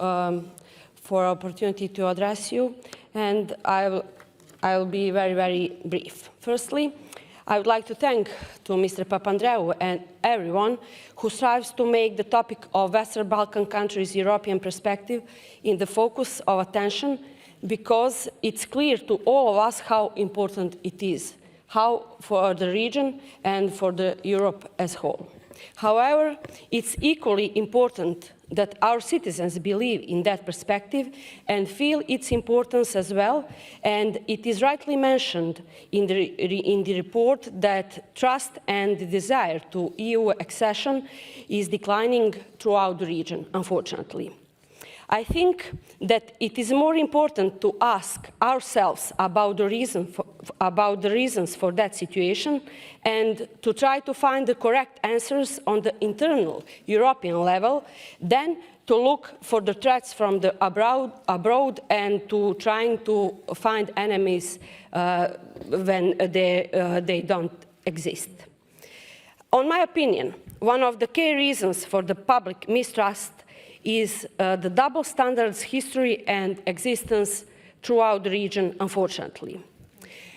for opportunity to address you, and I will be very, very brief. Firstly, I would like to thank to Mr. Papandreou and everyone who strives to make the topic of Western Balkan countries' European perspective in the focus of attention, because it's clear to all of us how important it is, how for the region and for the Europe as a whole. However, it's equally important that our citizens believe in that perspective and feel its importance as well, and it is rightly mentioned in the report that trust and desire to EU accession is declining throughout the region, unfortunately. I think that it is more important to ask ourselves about the reasons for that situation and to try to find the correct answers on the internal European level than to look for the threats from the abroad and to trying to find enemies when they don't exist. On my opinion, one of the key reasons for the public mistrust is the double standards history and existence throughout the region, unfortunately.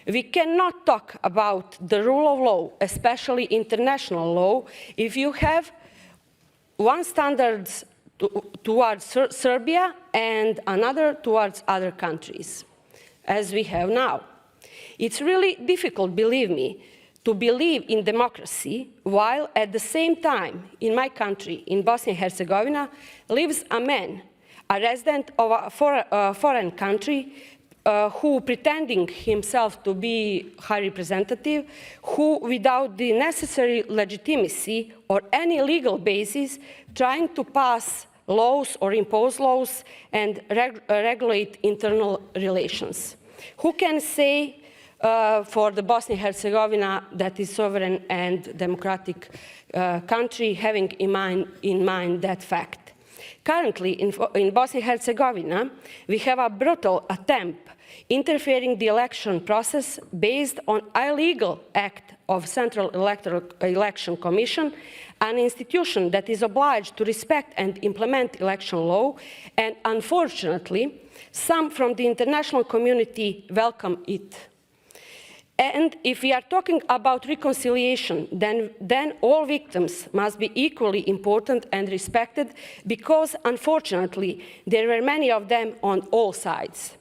We cannot talk about the rule of law, especially international law, if you have one standard towards Serbia and another towards other countries, as we have now. It's really difficult, believe me, to believe in democracy, while at the same time, in my country, in Bosnia and Herzegovina, lives a man A resident of a foreign country who, pretending himself to be high representative, who, without the necessary legitimacy or any legal basis, trying to pass laws or impose laws and regulate internal relations. Who can say for the Bosnia-Herzegovina that is sovereign and democratic country, having in mind that fact? Currently, in Bosnia-Herzegovina, we have a brutal attempt interfering the election process based on illegal act of Central Election Commission, an institution that is obliged to respect and implement election law, and unfortunately, some from the international community welcome it. And if we are talking about reconciliation, then all victims must be equally important and respected, because unfortunately, there were many of them on all sides.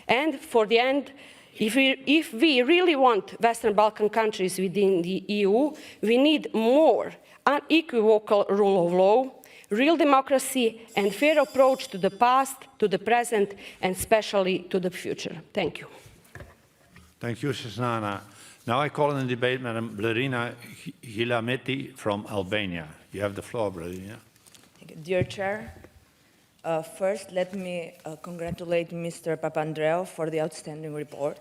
And for the end, if we really want Western Balkan countries within the EU, we need more unequivocal rule of law, real democracy, and fair approach to the past, to the present, and especially to the future. Thank you. Thank you, Snana. Now I call in the debate Madam Blerina Gilameti from Albania. You have the floor, Blerina. Dear Chair, first let me congratulate Mr. Papandreou for the outstanding report.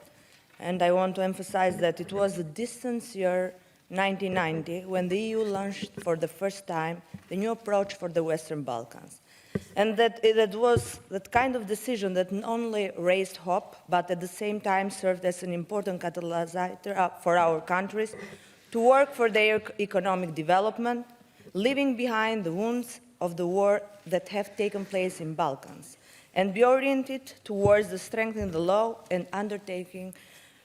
And I want to emphasize that it was the distant year 1990 when the EU launched for the first time the new approach for the Western Balkans. And that was that kind of decision that not only raised hope, but at the same time served as an important catalyst for our countries to work for their economic development, leaving behind the wounds of the war that have taken place in Balkans, and be oriented towards the strengthening the law and undertaking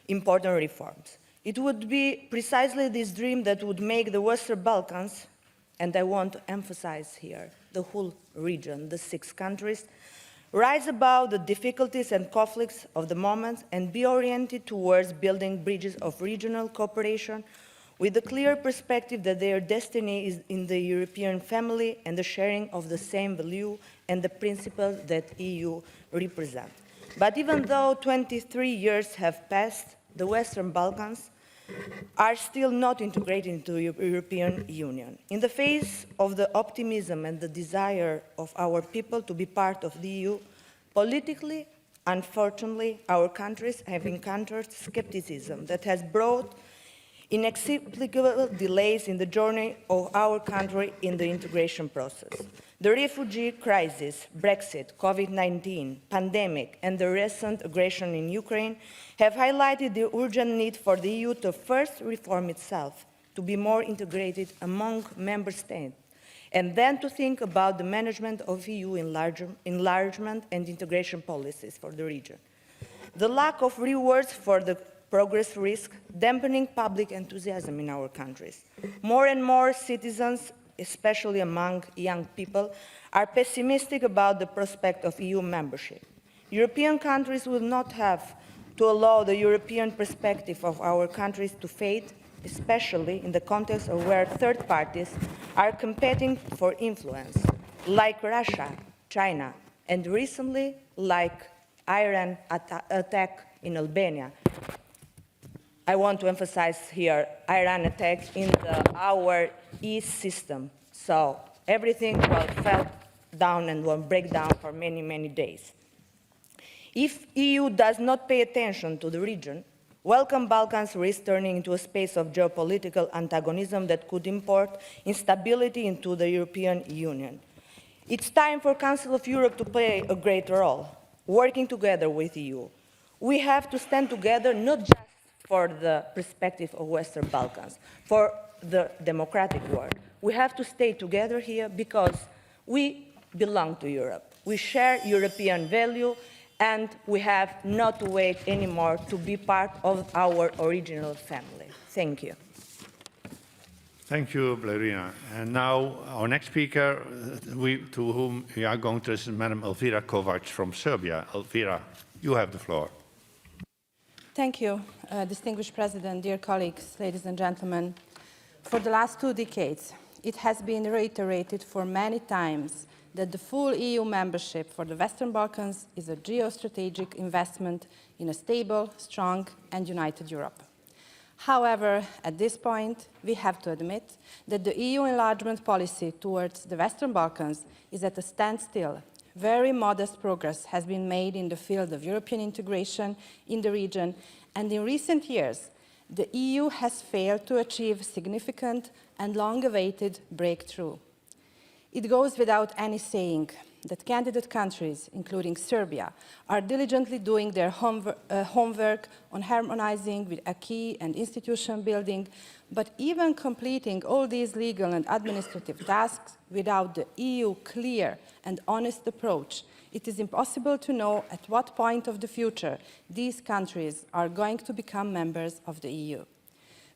important reforms. It would be precisely this dream that would make the Western Balkans, and I want to emphasize here, the whole region, the 6 countries, rise above the difficulties and conflicts of the moment and be oriented towards building bridges of regional cooperation with the clear perspective that their destiny is in the European family and the sharing of the same value and the principles that EU represents. But even though 23 years have passed, the Western Balkans are still not integrated into the European Union. In the face of the optimism and the desire of our people to be part of the EU, politically, unfortunately, our countries have encountered skepticism that has brought inexplicable delays in the journey of our country in the integration process. The refugee crisis, Brexit, COVID-19, pandemic, and the recent aggression in Ukraine have highlighted the urgent need for the EU to first reform itself, to be more integrated among member states, and then to think about the management of EU enlargement and integration policies for the region. The lack of rewards for the progress risk dampening public enthusiasm in our countries. More and more citizens, especially among young people, are pessimistic about the prospect of EU membership. European countries will not have to allow the European perspective of our countries to fade, especially in the context of where third parties are competing for influence, like Russia, China, and recently like Iran attack in Albania. I want to emphasize here Iran attack in our East system. So everything fell down and will break down for many, many days. If EU does not pay attention to the region, Western Balkans risk turning into a space of geopolitical antagonism that could import instability into the European Union. It's time for Council of Europe to play a greater role, working together with EU. We have to stand together not just for the perspective of Western Balkans, for the democratic world. We have to stay together here because we belong to Europe. We share European value, and we have not to wait anymore to be part of our original family. Thank you. Thank you, Blerina. And now our next speaker, to whom we are going to listen, Madam Elvira Kovac from Serbia. Elvira, you have the floor. Thank you, distinguished President, dear colleagues, ladies and gentlemen. For the last 2 decades, it has been reiterated for many times that the full EU membership for the Western Balkans is a geostrategic investment in a stable, strong, and united Europe. However, at this point, we have to admit that the EU enlargement policy towards the Western Balkans is at a standstill. Very modest progress has been made in the field of European integration in the region, and in recent years, the EU has failed to achieve significant and long-awaited breakthrough. It goes without any saying that candidate countries, including Serbia, are diligently doing their homework on harmonizing with acquis and institution building, but even completing all these legal and administrative tasks without the EU clear and honest approach, it is impossible to know at what point of the future these countries are going to become members of the EU.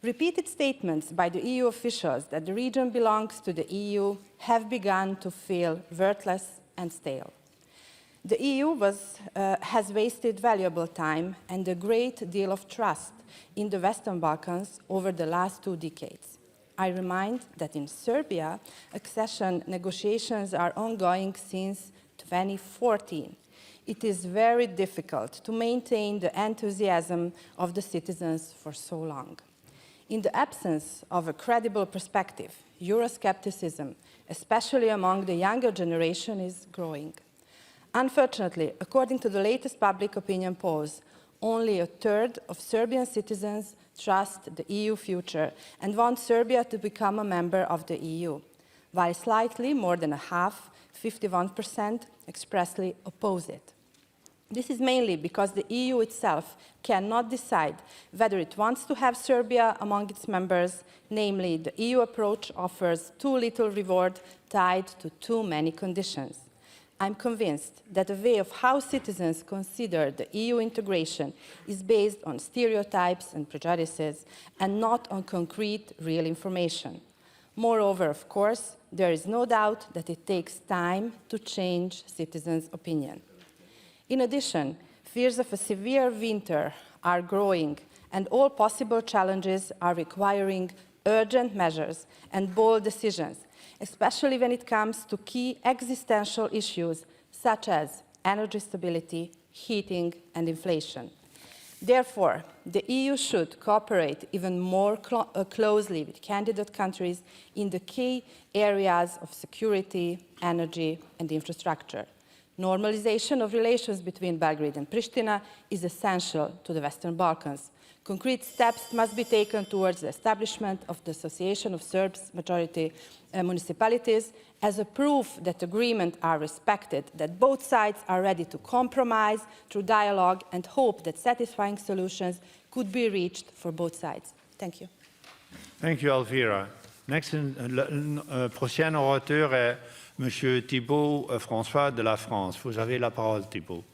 Repeated statements by the EU officials that the region belongs to the EU have begun to feel worthless and stale. The EU has wasted valuable time and a great deal of trust in the Western Balkans over the last 2 decades. I remind that in Serbia, accession negotiations are ongoing since 2014. It is very difficult to maintain the enthusiasm of the citizens for so long. In the absence of a credible perspective, Euroscepticism, especially among the younger generation, is growing. Unfortunately, according to the latest public opinion polls, only 1/3 of Serbian citizens trust the EU future and want Serbia to become a member of the EU, while slightly more than a half, 51%, expressly oppose it. This is mainly because the EU itself cannot decide whether it wants to have Serbia among its members, namely the EU approach offers too little reward tied to too many conditions. I'm convinced that the way of how citizens consider the EU integration is based on stereotypes and prejudices and not on concrete, real information. Moreover, of course, there is no doubt that it takes time to change citizens' opinion. In addition, fears of a severe winter are growing, and all possible challenges are requiring urgent measures and bold decisions, especially when it comes to key existential issues such as energy stability, heating, and inflation. Therefore, the EU should cooperate even more closely with candidate countries in the key areas of security, energy, and infrastructure. Normalization of relations between Belgrade and Pristina is essential to the Western Balkans. Concrete steps must be taken towards the establishment of the Association of Serbs Majority Municipalities as a proof that agreements are respected, that both sides are ready to compromise through dialogue, and hope that satisfying solutions could be reached for both sides. Thank you. Thank you, Elvira. Next, prochain orateur est Monsieur Thibault François de la France. Vous avez la parole, Thibault.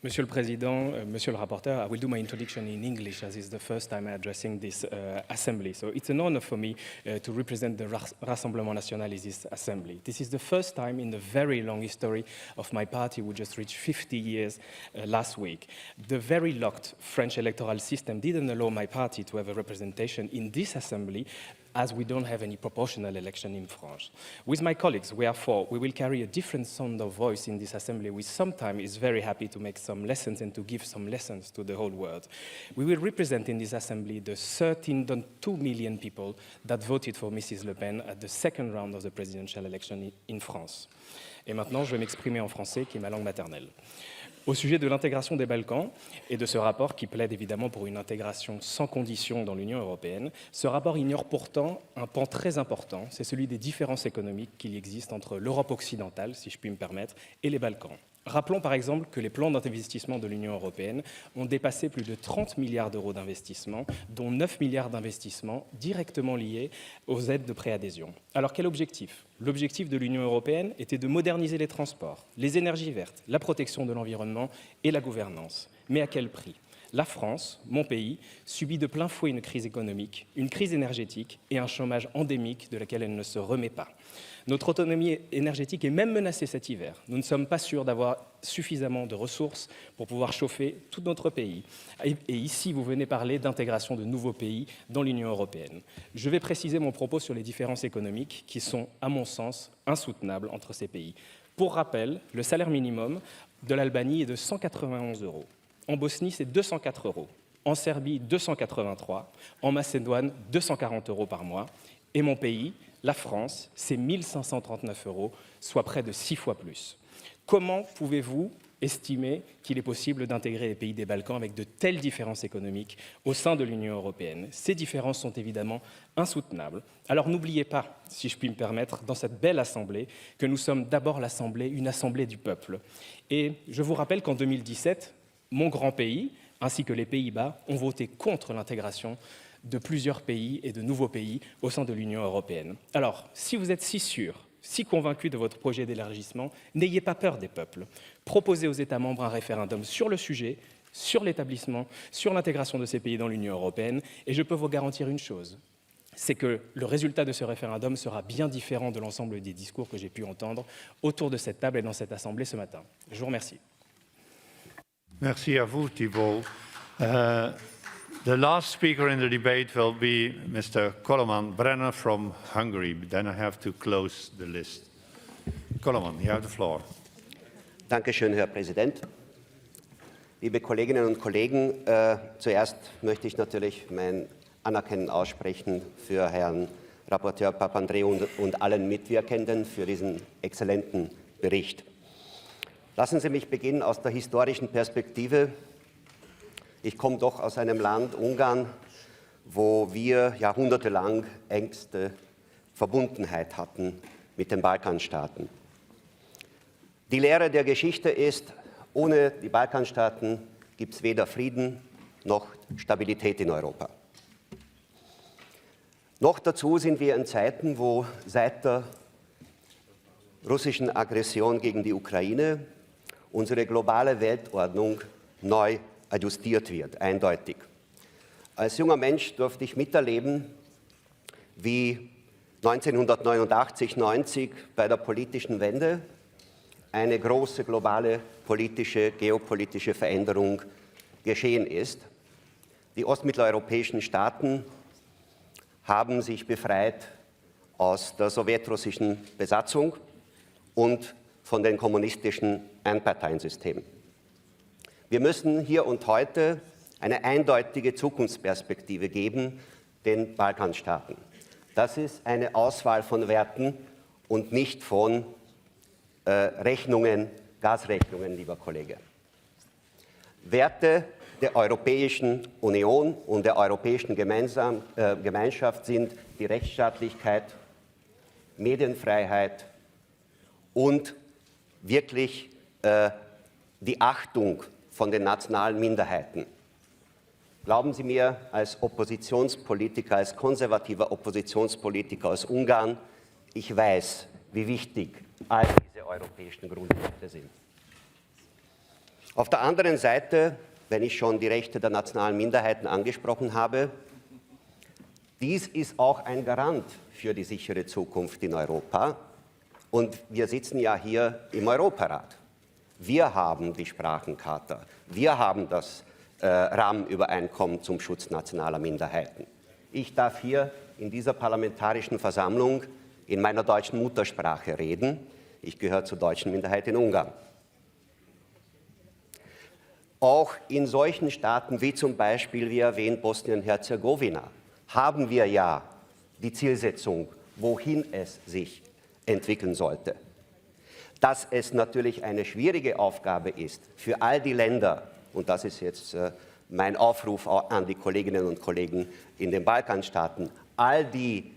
Monsieur le Président, Monsieur le Rapporteur, I will do my introduction in English as it's the first time I'm addressing this assembly. So it's an honor for me to represent the Rassemblement National in this assembly. This is the first time in the very long history of my party, who just reached 50 years last week. The very locked French electoral system didn't allow my party to have a representation in this assembly, as we don't have any proportional election in France. With my colleagues, we are 4. We will carry a different sound of voice in this assembly, which sometimes is very happy to make some lessons and to give some lessons to the whole world. We will represent in this assembly the 13.2 million people that voted for Mrs. Le Pen at the second round of the presidential election in France. Et maintenant, je vais m'exprimer en français, qui est ma langue maternelle. Au sujet de l'intégration des Balkans et de ce rapport qui plaide évidemment pour une intégration sans condition dans l'Union européenne, ce rapport ignore pourtant un pan très important, c'est celui des différences économiques qu'il existe entre l'Europe occidentale, si je puis me permettre, et les Balkans. Rappelons par exemple que les plans d'investissement de l'Union européenne ont dépassé plus de 30 milliards d'euros d'investissement, dont 9 milliards d'investissements directement liés aux aides de préadhésion. Alors quel objectif ? L'objectif de l'Union européenne était de moderniser les transports, les énergies vertes, la protection de l'environnement et la gouvernance. Mais à quel prix ? La France, mon pays, subit de plein fouet une crise économique, une crise énergétique et un chômage endémique de laquelle elle ne se remet pas. Notre autonomie énergétique est même menacée cet hiver. Nous ne sommes pas sûrs d'avoir suffisamment de ressources pour pouvoir chauffer tout notre pays. Et ici, vous venez parler d'intégration de nouveaux pays dans l'Union européenne. Je vais préciser mon propos sur les différences économiques qui sont, à mon sens, insoutenables entre ces pays. Pour rappel, le salaire minimum de l'Albanie est de 191 €. En Bosnie, c'est 204 €. En Serbie, 283. En Macédoine, 240 € par mois. Et mon pays, la France, c'est 1539 €, soit près de 6 fois plus. Comment pouvez-vous estimer qu'il est possible d'intégrer les pays des Balkans avec de telles différences économiques au sein de l'Union européenne? Ces différences sont évidemment insoutenables. Alors n'oubliez pas, si je puis me permettre, dans cette belle assemblée, que nous sommes d'abord une assemblée du peuple. Et je vous rappelle qu'en 2017, mon grand pays, ainsi que les Pays-Bas, ont voté contre l'intégration de plusieurs pays et de nouveaux pays au sein de l'Union européenne. Alors, si vous êtes si sûr, si convaincu de votre projet d'élargissement, n'ayez pas peur des peuples. Proposez aux États membres un référendum sur le sujet, sur l'établissement, sur l'intégration de ces pays dans l'Union européenne, et je peux vous garantir une chose, c'est que le résultat de ce référendum sera bien différent de l'ensemble des discours que j'ai pu entendre autour de cette table et dans cette assemblée ce matin. Je vous remercie. Merci à vous, Thibault. The last speaker in the debate will be Mr. Koloman Brenner from Hungary. Then I have to close the list. Koloman, you have the floor. Dankeschön, Herr Präsident. Liebe Kolleginnen und Kollegen, zuerst möchte ich natürlich mein Anerkennen aussprechen für Herrn Rapporteur Papandreou und allen Mitwirkenden für diesen exzellenten Bericht. Lassen Sie mich beginnen aus der historischen Perspektive. Ich komme doch aus einem Land, Ungarn, wo wir jahrhundertelang engste Verbundenheit hatten mit den Balkanstaaten. Die Lehre der Geschichte ist, ohne die Balkanstaaten gibt es weder Frieden noch Stabilität in Europa. Noch dazu sind wir in Zeiten, wo seit der russischen Aggression gegen die Ukraine unsere globale Weltordnung neu adjustiert wird, eindeutig. Als junger Mensch durfte ich miterleben, wie 1989, 90 bei der politischen Wende eine große globale geopolitische Veränderung geschehen ist. Die ostmitteleuropäischen Staaten haben sich befreit aus der sowjetrussischen Besatzung und von den kommunistischen Einparteiensystemen. Wir müssen hier und heute eine eindeutige Zukunftsperspektive geben den Balkanstaaten. Das ist eine Auswahl von Werten und nicht von Rechnungen, Gasrechnungen, lieber Kollege. Werte der Europäischen Union und der Europäischen Gemeinschaft sind die Rechtsstaatlichkeit, Medienfreiheit und wirklich die Achtung von den nationalen Minderheiten. Glauben Sie mir, als Oppositionspolitiker, als konservativer Oppositionspolitiker aus Ungarn, ich weiß, wie wichtig all diese europäischen Grundwerte sind. Auf der anderen Seite, wenn ich schon die Rechte der nationalen Minderheiten angesprochen habe, dies ist auch ein Garant für die sichere Zukunft in Europa. Und wir sitzen ja hier im Europarat. Wir haben die Sprachencharta, wir haben das Rahmenübereinkommen zum Schutz nationaler Minderheiten. Ich darf hier in dieser parlamentarischen Versammlung in meiner deutschen Muttersprache reden. Ich gehöre zur deutschen Minderheit in Ungarn. Auch in solchen Staaten wie zum Beispiel, wie erwähnt, Bosnien-Herzegowina, haben wir ja die Zielsetzung, wohin es sich entwickeln sollte. Dass es natürlich eine schwierige Aufgabe ist für all die Länder, und das ist jetzt mein Aufruf an die Kolleginnen und Kollegen in den Balkanstaaten, all die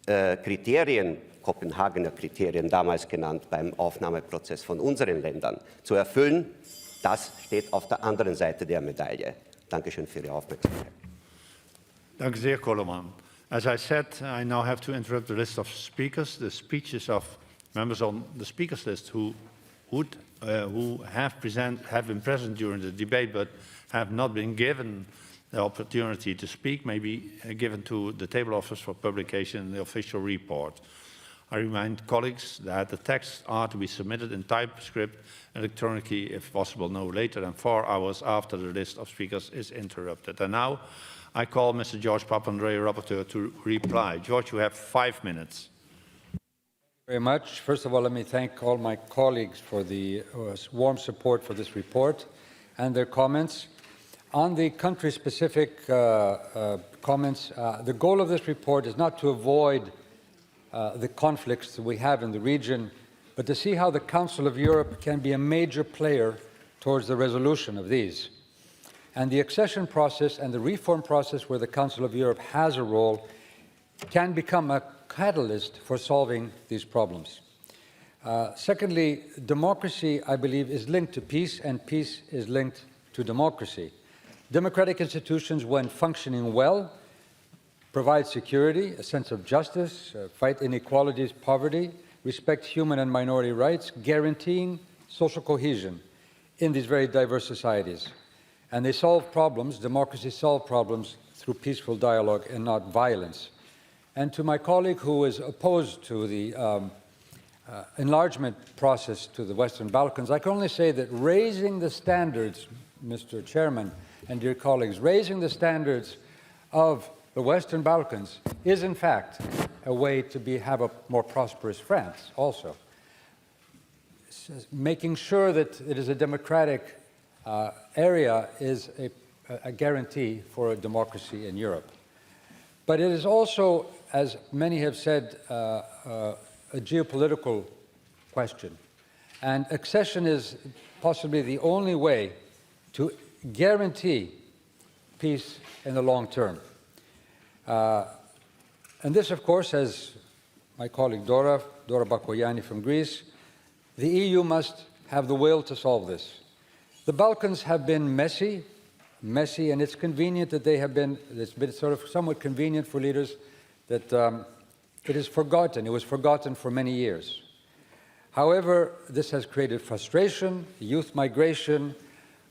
Kriterien, Kopenhagener Kriterien damals genannt, beim Aufnahmeprozess von unseren Ländern zu erfüllen, das steht auf der anderen Seite der Medaille. Dankeschön für Ihre Aufmerksamkeit. Danke sehr, Koloman. As I said, I now have to interrupt the list of speakers. The speeches of members on the speakers list who would who have been present during the debate but have not been given the opportunity to speak may be given to the table office for publication in the official report. I remind colleagues that the texts are to be submitted in typescript electronically, if possible, no later than 4 hours after the list of speakers is interrupted. And now I call Mr. George Papandreou, Rapporteur, to reply. George, you have 5 minutes. Very much. First of all, let me thank all my colleagues for the warm support for this report and their comments. On the country-specific comments, the goal of this report is not to avoid the conflicts that we have in the region, but to see how the Council of Europe can be a major player towards the resolution of these. And the accession process and the reform process where the Council of Europe has a role can become a catalyst for solving these problems. Secondly, democracy, I believe, is linked to peace, and peace is linked to democracy. Democratic institutions, when functioning well, provide security, a sense of justice, fight inequalities, poverty, respect human and minority rights, guaranteeing social cohesion in these very diverse societies. And they solve problems, democracies solve problems through peaceful dialogue and not violence. And to my colleague who is opposed to the enlargement process to the Western Balkans, I can only say that raising the standards, Mr. Chairman and dear colleagues, raising the standards of the Western Balkans is, in fact, a way to have a more prosperous France also. Making sure that it is a democratic area is a guarantee for a democracy in Europe. But it is also, as many have said, a geopolitical question. And accession is possibly the only way to guarantee peace in the long term. And this, of course, as my colleague Dora Bakoyani from Greece, the EU must have the will to solve this. The Balkans have been messy, and it's convenient that it's been sort of somewhat convenient for leaders that it is forgotten. It was forgotten for many years. However, this has created frustration, youth migration,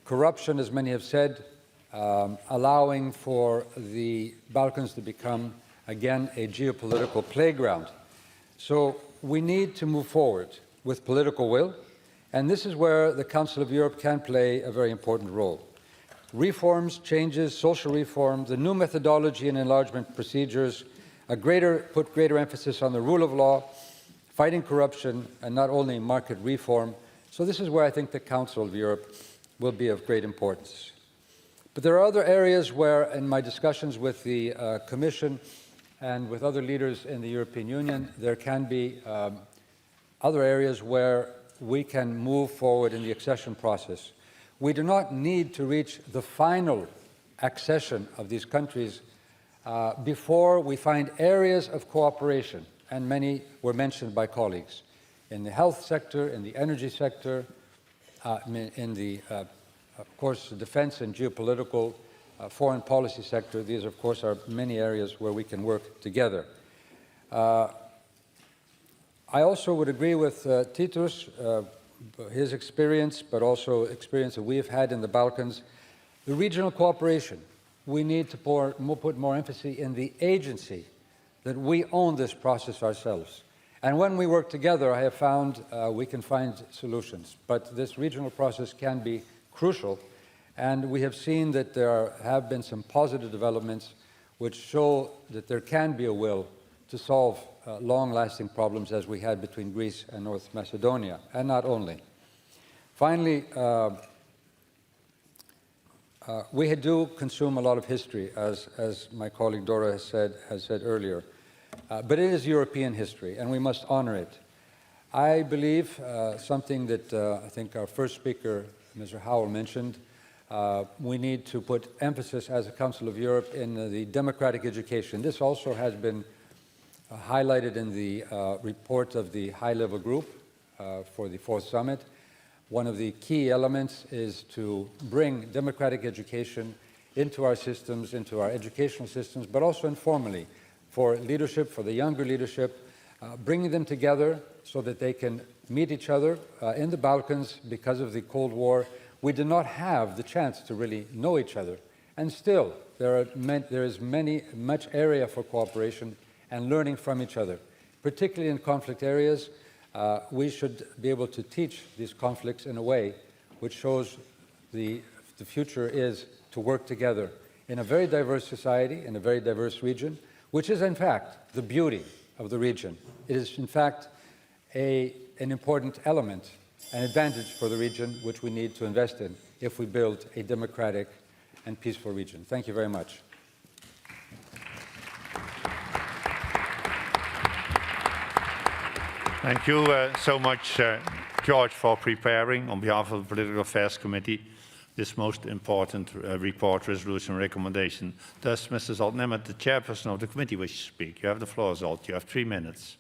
corruption, as many have said, allowing for the Balkans to become, again, a geopolitical playground. So we need to move forward with political will, and this is where the Council of Europe can play a very important role. Reforms, changes, social reform, the new methodology and enlargement procedures, put greater emphasis on the rule of law, fighting corruption, and not only market reform. So this is where I think the Council of Europe will be of great importance. But there are other areas where, in my discussions with the Commission and with other leaders in the European Union, there can be other areas where we can move forward in the accession process. We do not need to reach the final accession of these countries before we find areas of cooperation, and many were mentioned by colleagues, in the health sector, in the energy sector, in the, of course, defense and geopolitical foreign policy sector. These, of course, are many areas where we can work together. I also would agree with Titus, his experience, but also experience that we have had in the Balkans. The regional cooperation, we need to put more emphasis in the agency, that we own this process ourselves. And when we work together, I have found we can find solutions. But this regional process can be crucial, and we have seen that there have been some positive developments which show that there can be a will to solve long-lasting problems as we had between Greece and North Macedonia, and not only. Finally, we do consume a lot of history, as my colleague Dora has said earlier, but it is European history, and we must honor it. I believe something that I think our first speaker, Mr. Howell, mentioned, we need to put emphasis as a Council of Europe in the democratic education. This also has been highlighted in the report of the high-level group for the 4th summit. One of the key elements is to bring democratic education into our systems, into our educational systems, but also informally for leadership, for the younger leadership, bringing them together so that they can meet each other. In the Balkans, because of the Cold War, we did not have the chance to really know each other. And still, there is much area for cooperation and learning from each other. Particularly in conflict areas, we should be able to teach these conflicts in a way which shows the future is to work together in a very diverse society, in a very diverse region, which is in fact the beauty of the region. It is in fact an important element, an advantage for the region which we need to invest in if we build a democratic and peaceful region. Thank you very much. Thank you so much, George, for preparing, on behalf of the Political Affairs Committee, this most important report, resolution, recommendation. Does Mr. Zalt Nemeth, the chairperson of the committee, wish to speak? You have the floor, Zalt. You have 3 minutes.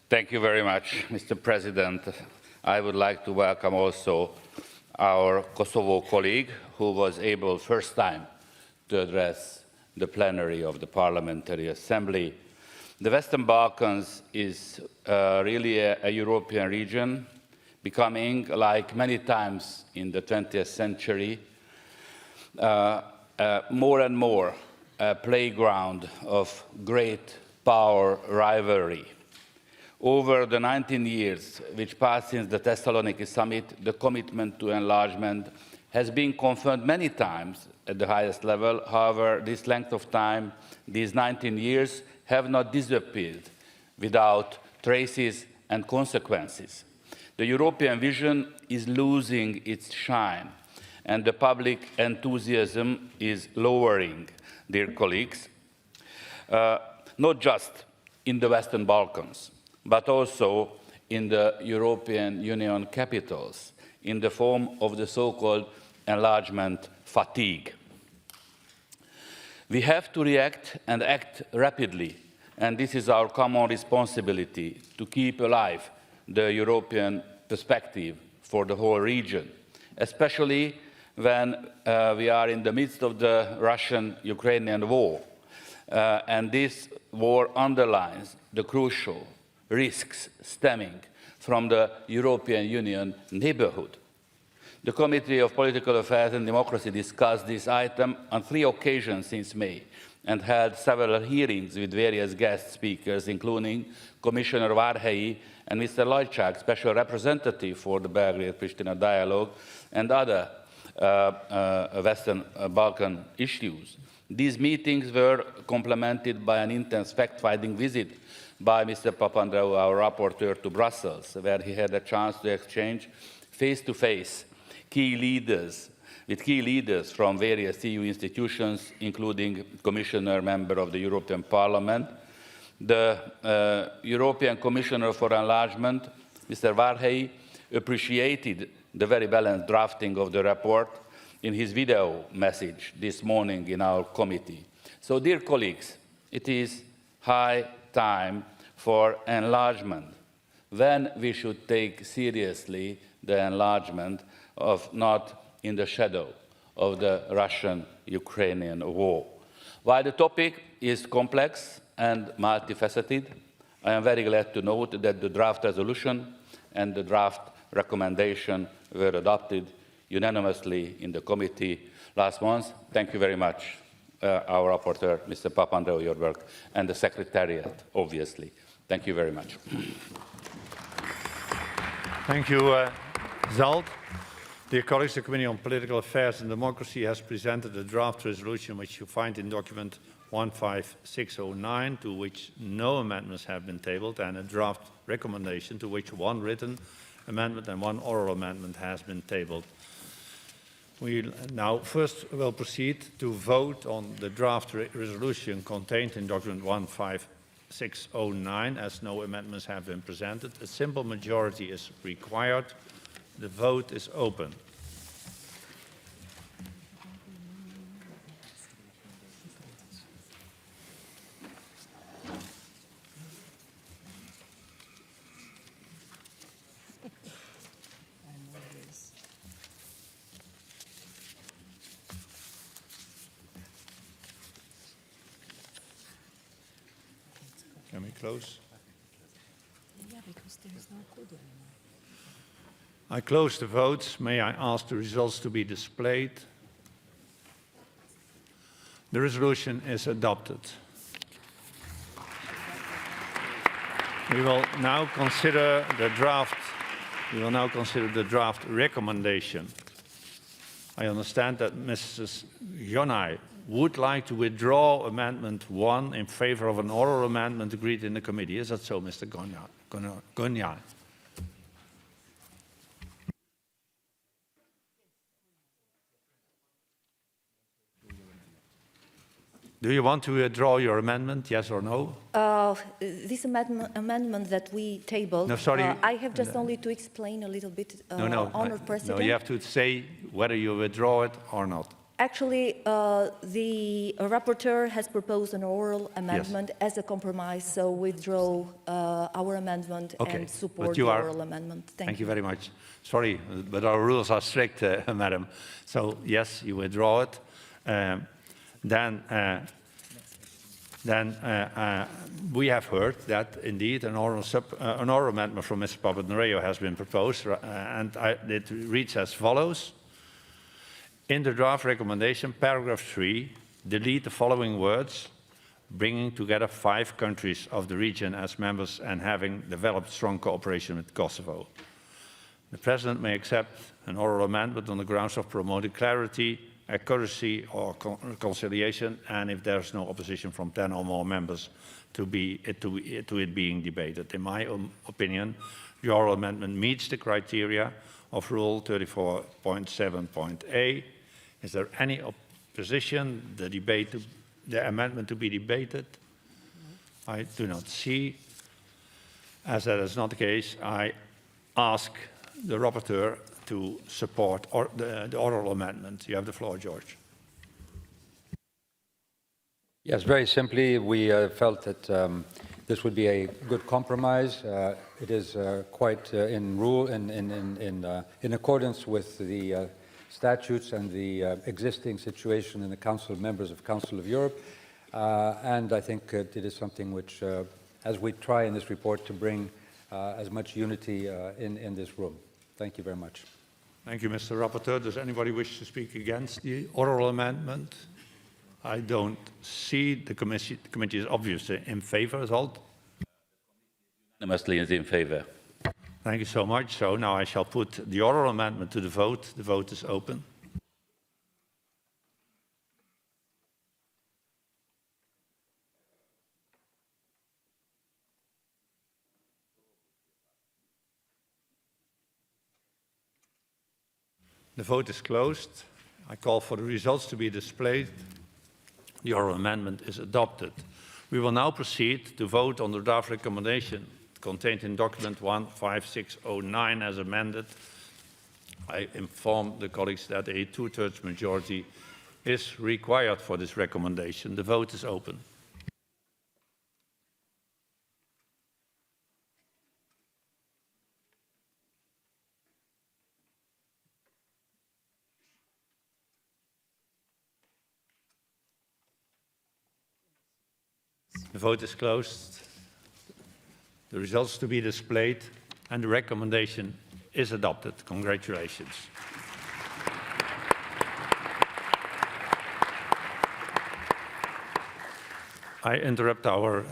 Thank you very much, Mr. President. I would like to welcome also our Kosovo colleague, who was able first time to address the plenary of the Parliamentary Assembly. The Western Balkans is really a European region, becoming, like many times in the 20th century, more and more a playground of great power rivalry. Over the 19 years which passed since the Thessaloniki summit, the commitment to enlargement has been confirmed many times at the highest level. However, this length of time, these 19 years, have not disappeared without traces and consequences. The European vision is losing its shine, and the public enthusiasm is lowering, dear colleagues, not just in the Western Balkans, but also in the European Union capitals, in the form of the so-called enlargement fatigue. We have to react and act rapidly, and this is our common responsibility to keep alive the European perspective for the whole region, especially when we are in the midst of the Russian-Ukrainian war. And this war underlines the crucial risks stemming from the European Union neighborhood. The Committee of Political Affairs and Democracy discussed this item on 3 occasions since May and held several hearings with various guest speakers, including Commissioner Várhelyi and Mr. Lajčák, Special Representative for the Belgrade-Pristina dialogue, and other Western Balkan issues. These meetings were complemented by an intense fact-finding visit by Mr. Papandreou, our rapporteur, to Brussels, where he had a chance to exchange face-to-face key leaders from various EU institutions, including Commissioner, member of the European Parliament. The European Commissioner for Enlargement, Mr. Várhelyi, appreciated the very balanced drafting of the report in his video message this morning in our committee. So, dear colleagues, it is high time for enlargement. When we should take seriously the enlargement of not in the shadow of the Russian-Ukrainian war. While the topic is complex and multifaceted, I am very glad to note that the draft resolution and the draft recommendation were adopted unanimously in the committee last month. Thank you very much, our rapporteur, Mr. Papandreou, your work, and the Secretariat, obviously. Thank you very much. Thank you, Zalt. Dear colleagues, the Committee on Political Affairs and Democracy has presented a draft resolution which you find in document 15609, to which no amendments have been tabled, and a draft recommendation to which 1 written amendment and 1 oral amendment has been tabled. We now first will proceed to vote on the draft resolution contained in document 15609, as no amendments have been presented. A simple majority is required. The vote is open. Can we close? I close the votes. May I ask the results to be displayed? The resolution is adopted. We will now consider the draft. We will now consider the draft recommendation. I understand that Mrs. Jonai would like to withdraw Amendment 1 in favor of an oral amendment agreed in the committee. Is that so, Mr. Gonja? Do you want to withdraw your amendment, yes or no? This amendment that we tabled, No, sorry. I have just only to explain a little bit, Honored President. No, you have to say whether you withdraw it or not. Actually, the rapporteur has proposed an oral amendment as a compromise, so withdraw our amendment and support the oral amendment. Thank you very much. Sorry, but our rules are strict, Madam. So, yes, you withdraw it. Then we have heard that indeed an oral amendment from Mr. Papandreou has been proposed, and it reads as follows. In the draft recommendation, paragraph 3, delete the following words, bringing together 5 countries of the region as members and having developed strong cooperation with Kosovo. The President may accept an oral amendment on the grounds of promoting clarity, accuracy or reconciliation, and if there is no opposition from 10 or more members to it being debated. In my opinion, the oral amendment meets the criteria of Rule 34.7.a. Is there any opposition, the amendment to be debated? I do not see. As that is not the case, I ask the rapporteur to support the oral amendment. You have the floor, George. Yes, very simply, we felt that this would be a good compromise. It is quite in accordance with the statutes and the existing situation in the Council of Members of Council of Europe. And I think it is something which, as we try in this report to bring as much unity in this room. Thank you very much. Thank you, Mr. Rapporteur. Does anybody wish to speak against the oral amendment? I don't see. The committee is obviously in favor. Zalt? Unanimously is in favor. Thank you so much. So now I shall put the oral amendment to the vote. The vote is open. The vote is closed. I call for the results to be displayed. The oral amendment is adopted. We will now proceed to vote on the draft recommendation contained in document 15609 as amended. I inform the colleagues that a 2/3 majority is required for this recommendation. The vote is open. The vote is closed. The results to be displayed, and the recommendation is adopted. Congratulations. I interrupt our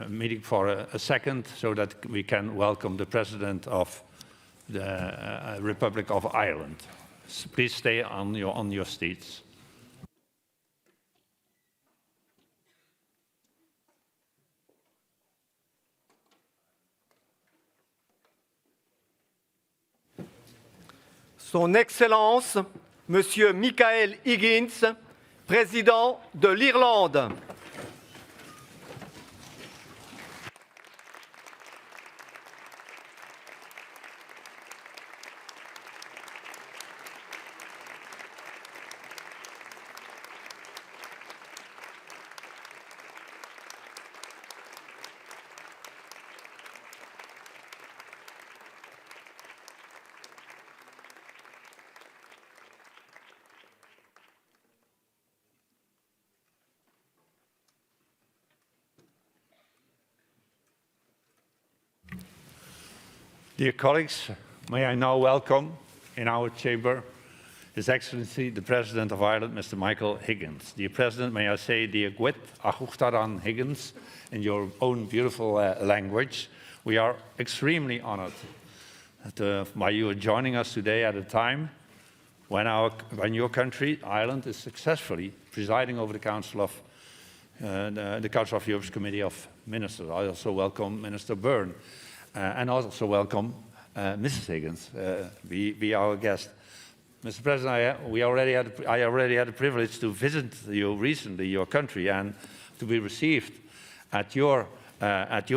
meeting for a second so that we can welcome the President of the Republic of Ireland. Please stay on your seats. Son Excellence, Monsieur Michael Higgins, Président de l'Irlande. Dear colleagues, may I now welcome in our chamber His Excellency, the President of Ireland, Mr. Michael Higgins. Dear President, may I say, dear Gwit Achuchtaran Higgins, in your own beautiful language. We are extremely honored by you joining us today at a time when your country, Ireland, is successfully presiding over the Council of Europe's Committee of Ministers. I also welcome Minister Byrne and also welcome Mrs. Higgins, be our guest. Mr. President, I already had the privilege to visit you recently, your country, and to be received at your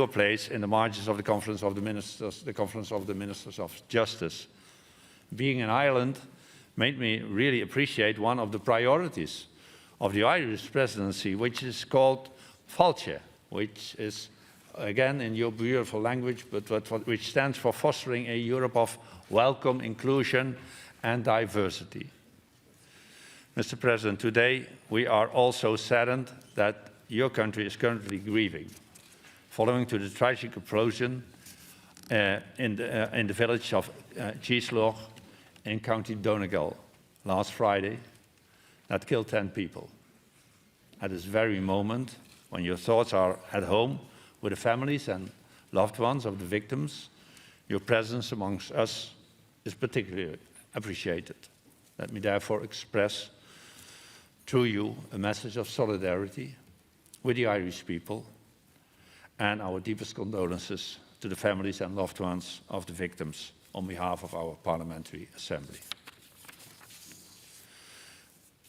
place in the margins of the Conference of the Ministers of Justice. Being in Ireland made me really appreciate one of the priorities of the Irish presidency, which is called Fáilte, which is, again, in your beautiful language, which stands for fostering a Europe of welcome, inclusion, and diversity. Mr. President, today we are also saddened that your country is currently grieving, following to the tragic explosion in the village of Gisloch in County Donegal last Friday that killed 10 people. At this very moment, when your thoughts are at home with the families and loved ones of the victims, your presence amongst us is particularly appreciated. Let me therefore express through you a message of solidarity with the Irish people and our deepest condolences to the families and loved ones of the victims on behalf of our Parliamentary Assembly.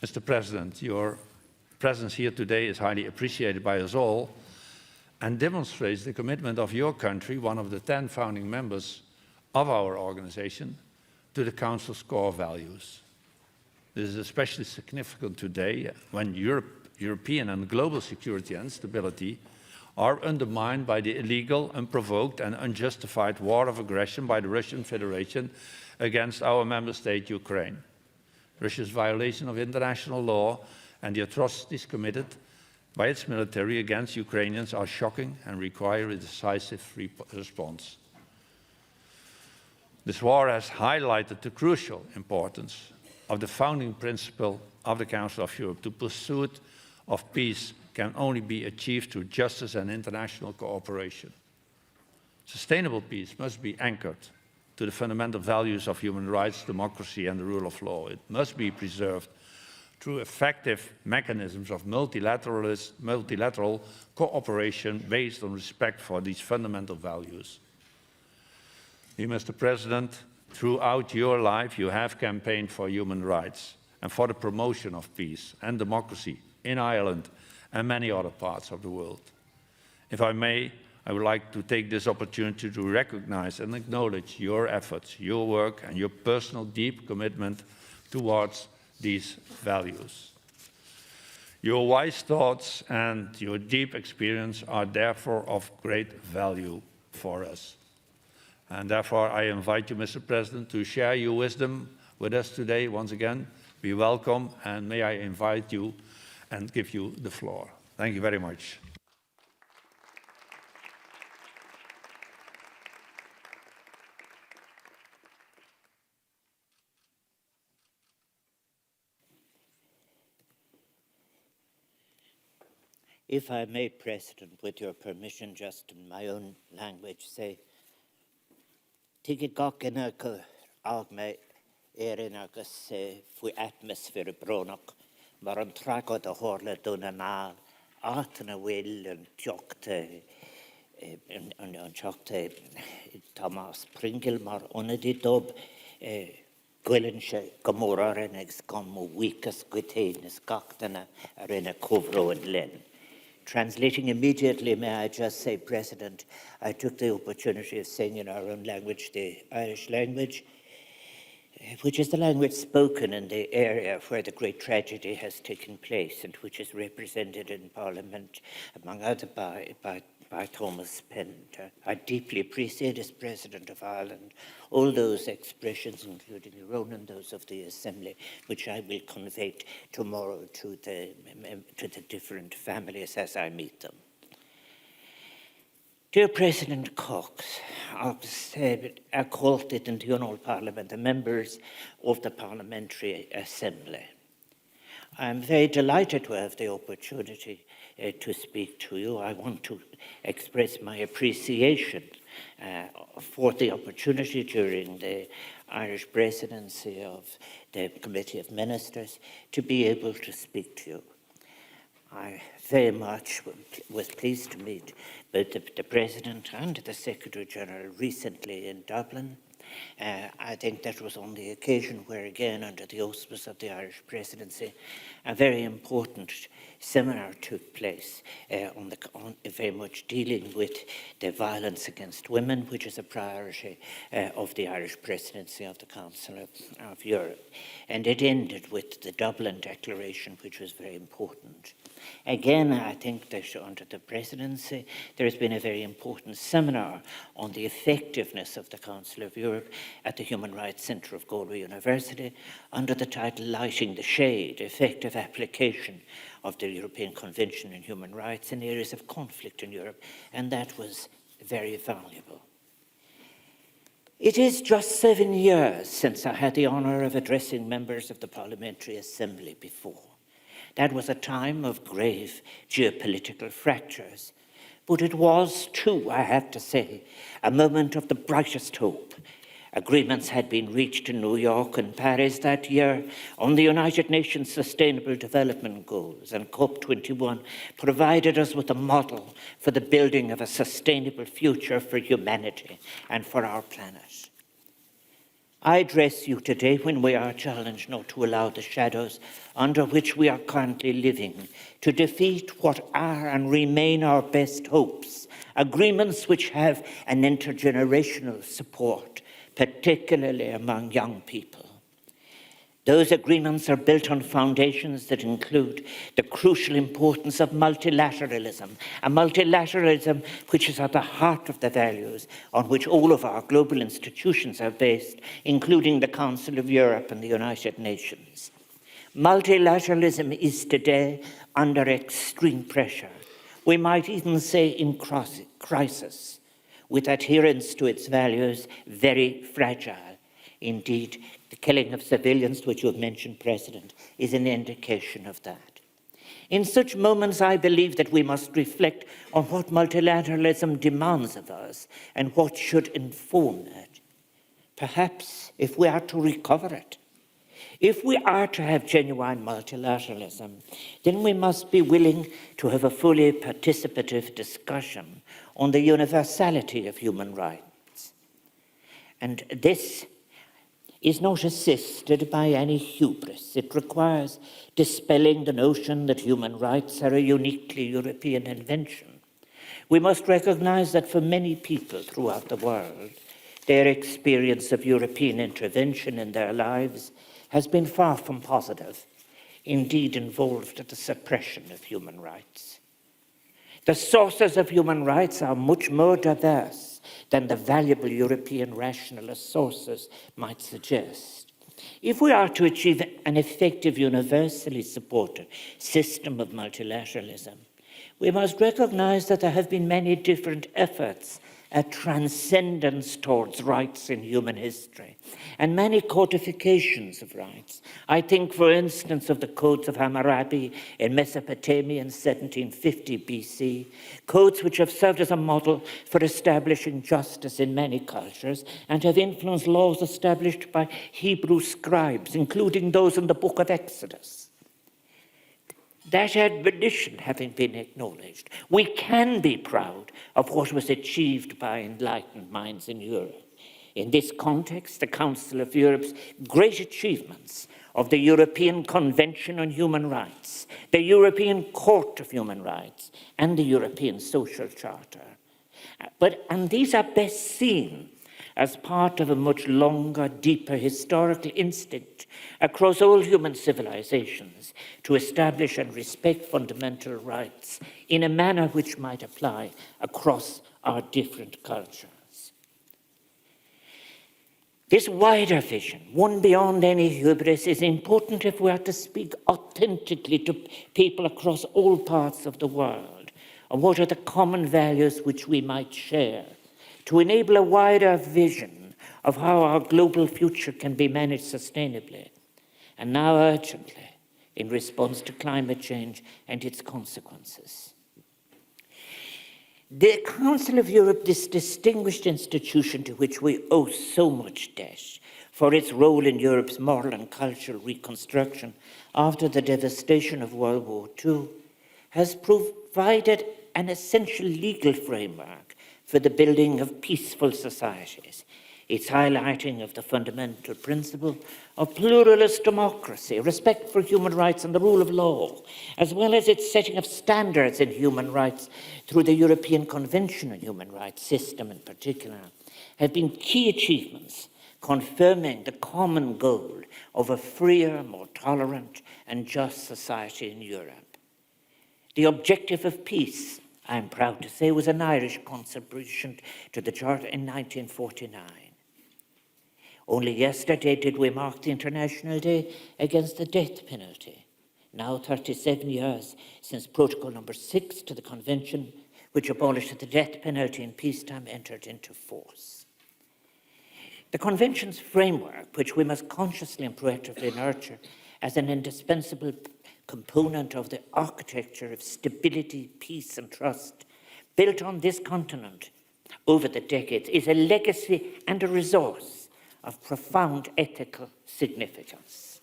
Mr. President, your presence here today is highly appreciated by us all and demonstrates the commitment of your country, one of the 10 founding members of our organization, to the Council's core values. This is especially significant today when European and global security and stability are undermined by the illegal, unprovoked and unjustified war of aggression by the Russian Federation against our member state, Ukraine. Russia's violation of international law and the atrocities committed by its military against Ukrainians are shocking and require a decisive response. This war has highlighted the crucial importance of the founding principle of the Council of Europe. The pursuit of peace can only be achieved through justice and international cooperation. Sustainable peace must be anchored to the fundamental values of human rights, democracy and the rule of law. It must be preserved through effective mechanisms of multilateral cooperation based on respect for these fundamental values. Dear Mr. President, throughout your life you have campaigned for human rights and for the promotion of peace and democracy in Ireland and many other parts of the world. If I may, I would like to take this opportunity to recognize and acknowledge your efforts, your work and your personal deep commitment towards these values. Your wise thoughts and your deep experience are therefore of great value for us. And therefore I invite you, Mr. President, to share your wisdom with us today. Once again, be welcome, and may I invite you and give you the floor. Thank you very much. If I may, President, with your permission, just in my own language, say, Tigi gokina ag me erin agus fwy atmosffer bronach, mar an tragod a horle duna na atna will and chokte Thomas Pringle mar onedi dob gwylyn se gomora renegs gomu weekas gwitenis gachtana arena kovro and len. Translating immediately, may I just say, President, I took the opportunity of saying in our own language, the Irish language, which is the language spoken in the area where the great tragedy has taken place and which is represented in Parliament, among others, by Thomas Pender. I deeply appreciate, as President of Ireland, all those expressions, including your own and those of the Assembly, which I will convey tomorrow to the different families as I meet them. Dear President Cox, Accolted National Parliament, the members of the Parliamentary Assembly. I'm very delighted to have the opportunity to speak to you. I want to express my appreciation for the opportunity during the Irish presidency of the Committee of Ministers to be able to speak to you. I very much was pleased to meet both the President and the Secretary-General recently in Dublin. I think that was on the occasion where, again, under the auspices of the Irish presidency, a very important seminar took place on very much dealing with the violence against women, which is a priority of the Irish presidency of the Council of Europe. And it ended with the Dublin Declaration, which was very important. Again, I think that under the presidency, there has been a very important seminar on the effectiveness of the Council of Europe at the Human Rights Centre of Galway University under the title Lighting the Shade, Effective Application of the European Convention on Human Rights in Areas of Conflict in Europe, and that was very valuable. It is just 7 years since I had the honour of addressing members of the Parliamentary Assembly before. That was a time of grave geopolitical fractures. But it was, too, I have to say, a moment of the brightest hope. Agreements had been reached in New York and Paris that year on the United Nations Sustainable Development Goals, and COP21 provided us with a model for the building of a sustainable future for humanity and for our planet. I address you today when we are challenged not to allow the shadows under which we are currently living to defeat what are and remain our best hopes, agreements which have an intergenerational support, particularly among young people. Those agreements are built on foundations that include the crucial importance of multilateralism, a multilateralism which is at the heart of the values on which all of our global institutions are based, including the Council of Europe and the United Nations. Multilateralism is today under extreme pressure. We might even say in crisis, with adherence to its values very fragile. Indeed, the killing of civilians, which you have mentioned, President, is an indication of that. In such moments, I believe that we must reflect on what multilateralism demands of us and what should inform it. Perhaps if we are to recover it, if we are to have genuine multilateralism, then we must be willing to have a fully participative discussion on the universality of human rights. And this is not assisted by any hubris. It requires dispelling the notion that human rights are a uniquely European invention. We must recognize that for many people throughout the world, their experience of European intervention in their lives has been far from positive, indeed involved the suppression of human rights. The sources of human rights are much more diverse than the valuable European rationalist sources might suggest. If we are to achieve an effective, universally supported system of multilateralism, we must recognize that there have been many different efforts at transcendence towards rights in human history, and many codifications of rights. I think, for instance, of the codes of Hammurabi in Mesopotamia in 1750 BC, codes which have served as a model for establishing justice in many cultures and have influenced laws established by Hebrew scribes, including those in the book of Exodus. That admonition having been acknowledged, we can be proud of what was achieved by enlightened minds in Europe. In this context, the Council of Europe's great achievements of the European Convention on Human Rights, the European Court of Human Rights, and the European Social Charter. And these are best seen as part of a much longer, deeper historical instinct across all human civilizations to establish and respect fundamental rights in a manner which might apply across our different cultures. This wider vision, one beyond any hubris, is important if we are to speak authentically to people across all parts of the world and what are the common values which we might share to enable a wider vision of how our global future can be managed sustainably, and now urgently in response to climate change and its consequences. The Council of Europe, this distinguished institution to which we owe so much debt for its role in Europe's moral and cultural reconstruction after the devastation of World War II, has provided an essential legal framework for the building of peaceful societies. Its highlighting of the fundamental principle of pluralist democracy, respect for human rights and the rule of law, as well as its setting of standards in human rights through the European Convention on Human Rights system in particular, have been key achievements confirming the common goal of a freer, more tolerant and just society in Europe. The objective of peace, I am proud to say, was an Irish contribution to the Charter in 1949. Only yesterday did we mark the International Day against the death penalty, now 37 years since Protocol number 6 to the Convention, which abolished the death penalty in peacetime, entered into force. The Convention's framework, which we must consciously and proactively nurture as an indispensable component of the architecture of stability, peace and trust, built on this continent over the decades, is a legacy and a resource of profound ethical significance.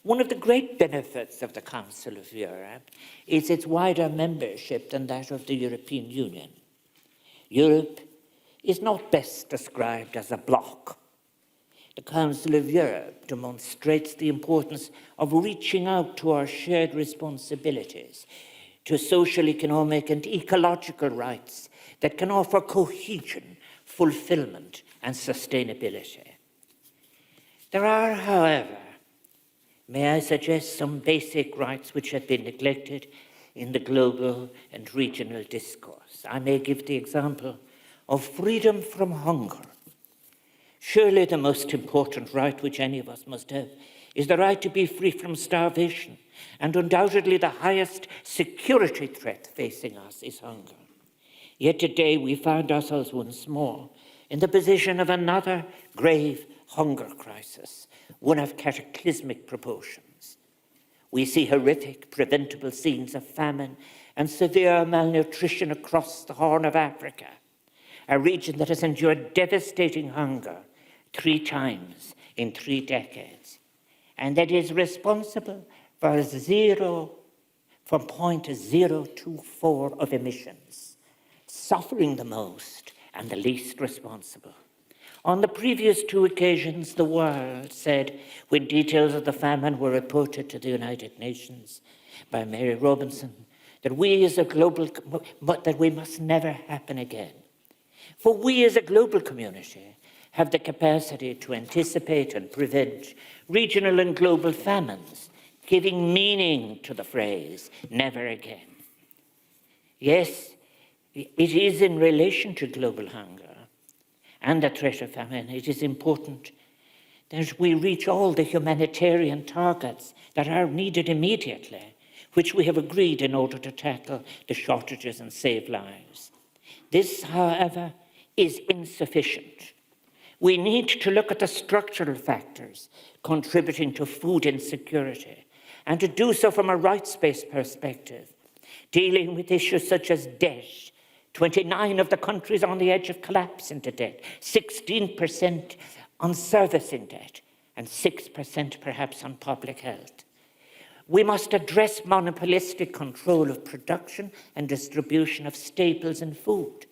One of the great benefits of the Council of Europe is its wider membership than that of the European Union. Europe is not best described as a bloc. The Council of Europe demonstrates the importance of reaching out to our shared responsibilities, to social, economic and ecological rights that can offer cohesion, fulfillment and sustainability. There are, however, may I suggest, some basic rights which have been neglected in the global and regional discourse. I may give the example of freedom from hunger. Surely the most important right which any of us must have is the right to be free from starvation, and undoubtedly the highest security threat facing us is hunger. Yet today we find ourselves once more in the position of another grave hunger crisis, one of cataclysmic proportions. We see horrific, preventable scenes of famine and severe malnutrition across the Horn of Africa, a region that has endured devastating hunger 3 times in 3 decades, and that is responsible for 0.024 of emissions, suffering the most and the least responsible. On the previous 2 occasions, the world said, when details of the famine were reported to the United Nations by Mary Robinson, that we must never happen again. For we as a global community have the capacity to anticipate and prevent regional and global famines, giving meaning to the phrase, never again. Yes, it is in relation to global hunger and the threat of famine, it is important that we reach all the humanitarian targets that are needed immediately, which we have agreed in order to tackle the shortages and save lives. This, however, is insufficient. We need to look at the structural factors contributing to food insecurity, and to do so from a rights-based perspective, dealing with issues such as debt. 29 of the countries on the edge of collapse into debt, 16% on servicing debt, and 6% perhaps on public health. We must address monopolistic control of production and distribution of staples and food,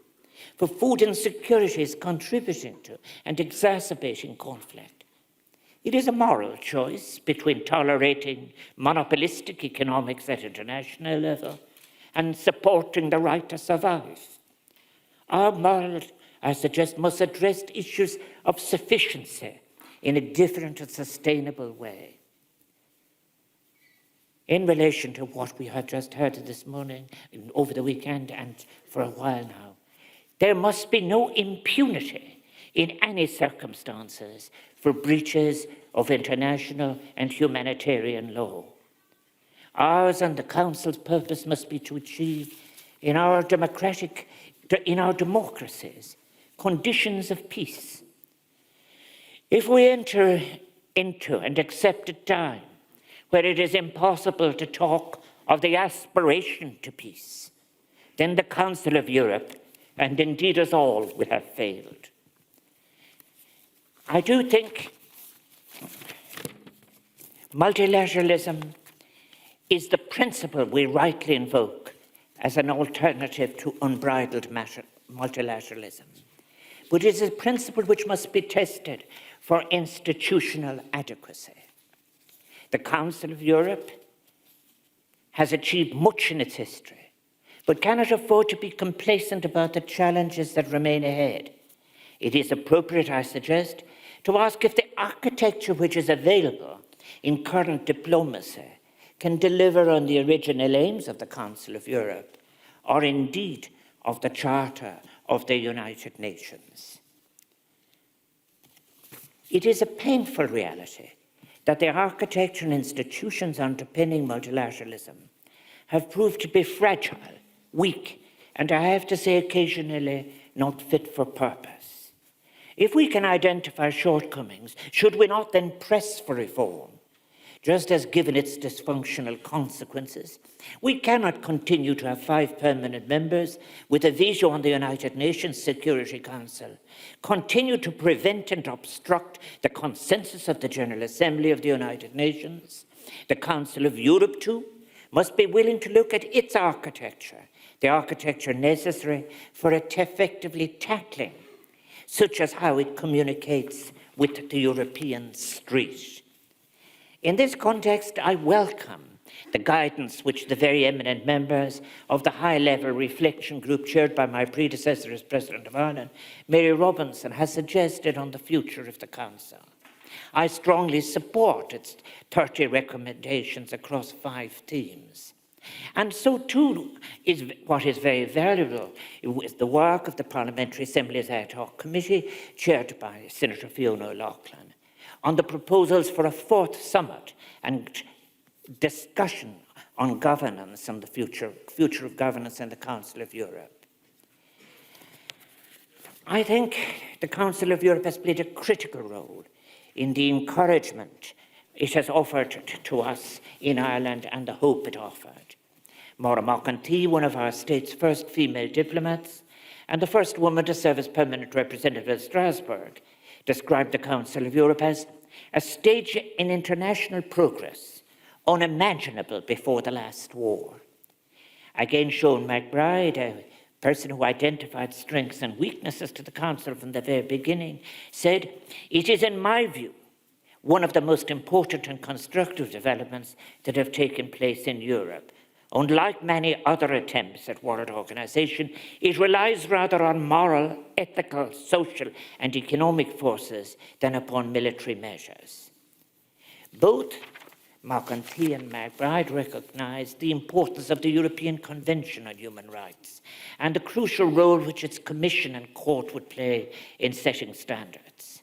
for food insecurity is contributing to and exacerbating conflict. It is a moral choice between tolerating monopolistic economics at international level and supporting the right to survive. Our moral, I suggest, must address issues of sufficiency in a different and sustainable way. In relation to what we have just heard this morning, over the weekend and for a while now, there must be no impunity in any circumstances for breaches of international and humanitarian law. Ours and the Council's purpose must be to achieve in our democracies, conditions of peace. If we enter into and accept a time where it is impossible to talk of the aspiration to peace, then the Council of Europe, and indeed us all, will have failed. I do think multilateralism is the principle we rightly invoke as an alternative to unbridled multilateralism. But it is a principle which must be tested for institutional adequacy. The Council of Europe has achieved much in its history, but cannot afford to be complacent about the challenges that remain ahead. It is appropriate, I suggest, to ask if the architecture which is available in current diplomacy can deliver on the original aims of the Council of Europe, or indeed of the Charter of the United Nations. It is a painful reality that the architecture and institutions underpinning multilateralism have proved to be fragile, weak, and I have to say occasionally not fit for purpose. If we can identify shortcomings, should we not then press for reform? Just as, given its dysfunctional consequences, we cannot continue to have 5 permanent members with a veto on the United Nations Security Council, continue to prevent and obstruct the consensus of the General Assembly of the United Nations. The Council of Europe, too, must be willing to look at its architecture, the architecture necessary for it effectively tackling, such as how it communicates with the European street. In this context, I welcome the guidance which the very eminent members of the high-level reflection group chaired by my predecessor as President of Ireland, Mary Robinson, has suggested on the future of the Council. I strongly support its 30 recommendations across 5 themes. And so too is what is very valuable is the work of the Parliamentary Assembly's Ad Hoc Committee, chaired by Senator Fiona O'Loughlin, on the proposals for a 4th summit and discussion on governance and the future of governance in the Council of Europe. I think the Council of Europe has played a critical role in the encouragement it has offered to us in Ireland and the hope it offered. Maura McEntee, one of our state's first female diplomats and the first woman to serve as permanent representative at Strasbourg, described the Council of Europe as a stage in international progress unimaginable before the last war. Again, Sean McBride, a person who identified strengths and weaknesses to the Council from the very beginning, said, "It is, in my view, one of the most important and constructive developments that have taken place in Europe. Unlike many other attempts at world organization, it relies rather on moral, ethical, social, and economic forces than upon military measures." Both McEntee and McBride recognized the importance of the European Convention on Human Rights and the crucial role which its Commission and Court would play in setting standards.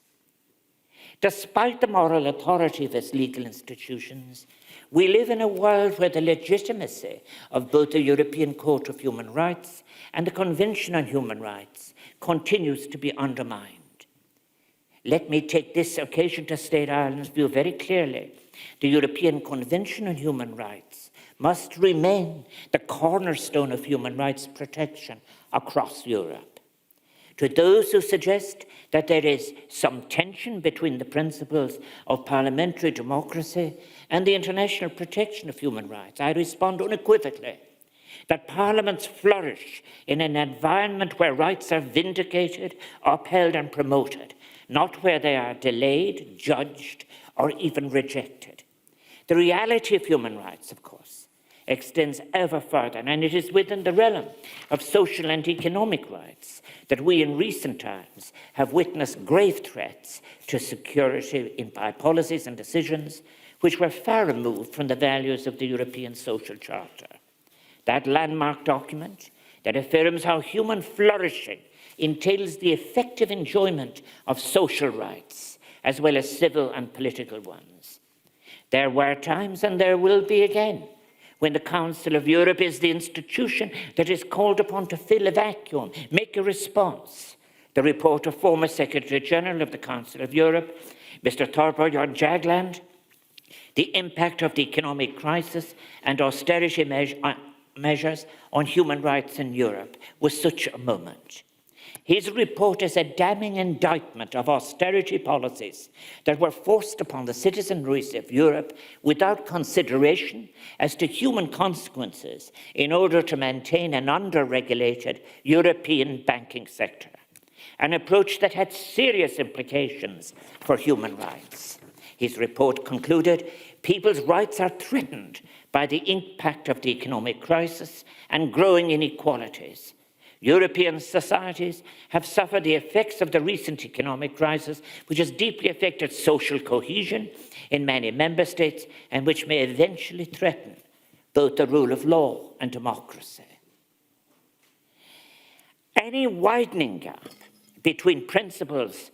Despite the moral authority of its legal institutions, we live in a world where the legitimacy of both the European Court of Human Rights and the Convention on Human Rights continues to be undermined. Let me take this occasion to state Ireland's view very clearly. The European Convention on Human Rights must remain the cornerstone of human rights protection across Europe. To those who suggest that there is some tension between the principles of parliamentary democracy and the international protection of human rights, I respond unequivocally that parliaments flourish in an environment where rights are vindicated, upheld and promoted, not where they are delayed, judged, or even rejected. The reality of human rights, of course, extends ever further, and it is within the realm of social and economic rights that we in recent times have witnessed grave threats to security by policies and decisions which were far removed from the values of the European Social Charter. That landmark document that affirms how human flourishing entails the effective enjoyment of social rights, as well as civil and political ones. There were times, and there will be again, when the Council of Europe is the institution that is called upon to fill a vacuum, make a response. The report of former Secretary General of the Council of Europe, Mr. Thorbjørn Jagland, the impact of the economic crisis and austerity measures on human rights in Europe, was such a moment. His report is a damning indictment of austerity policies that were forced upon the citizenry of Europe without consideration as to human consequences in order to maintain an under-regulated European banking sector, an approach that had serious implications for human rights. His report concluded, people's rights are threatened by the impact of the economic crisis and growing inequalities. European societies have suffered the effects of the recent economic crisis, which has deeply affected social cohesion in many member states and which may eventually threaten both the rule of law and democracy. Any widening gap between principles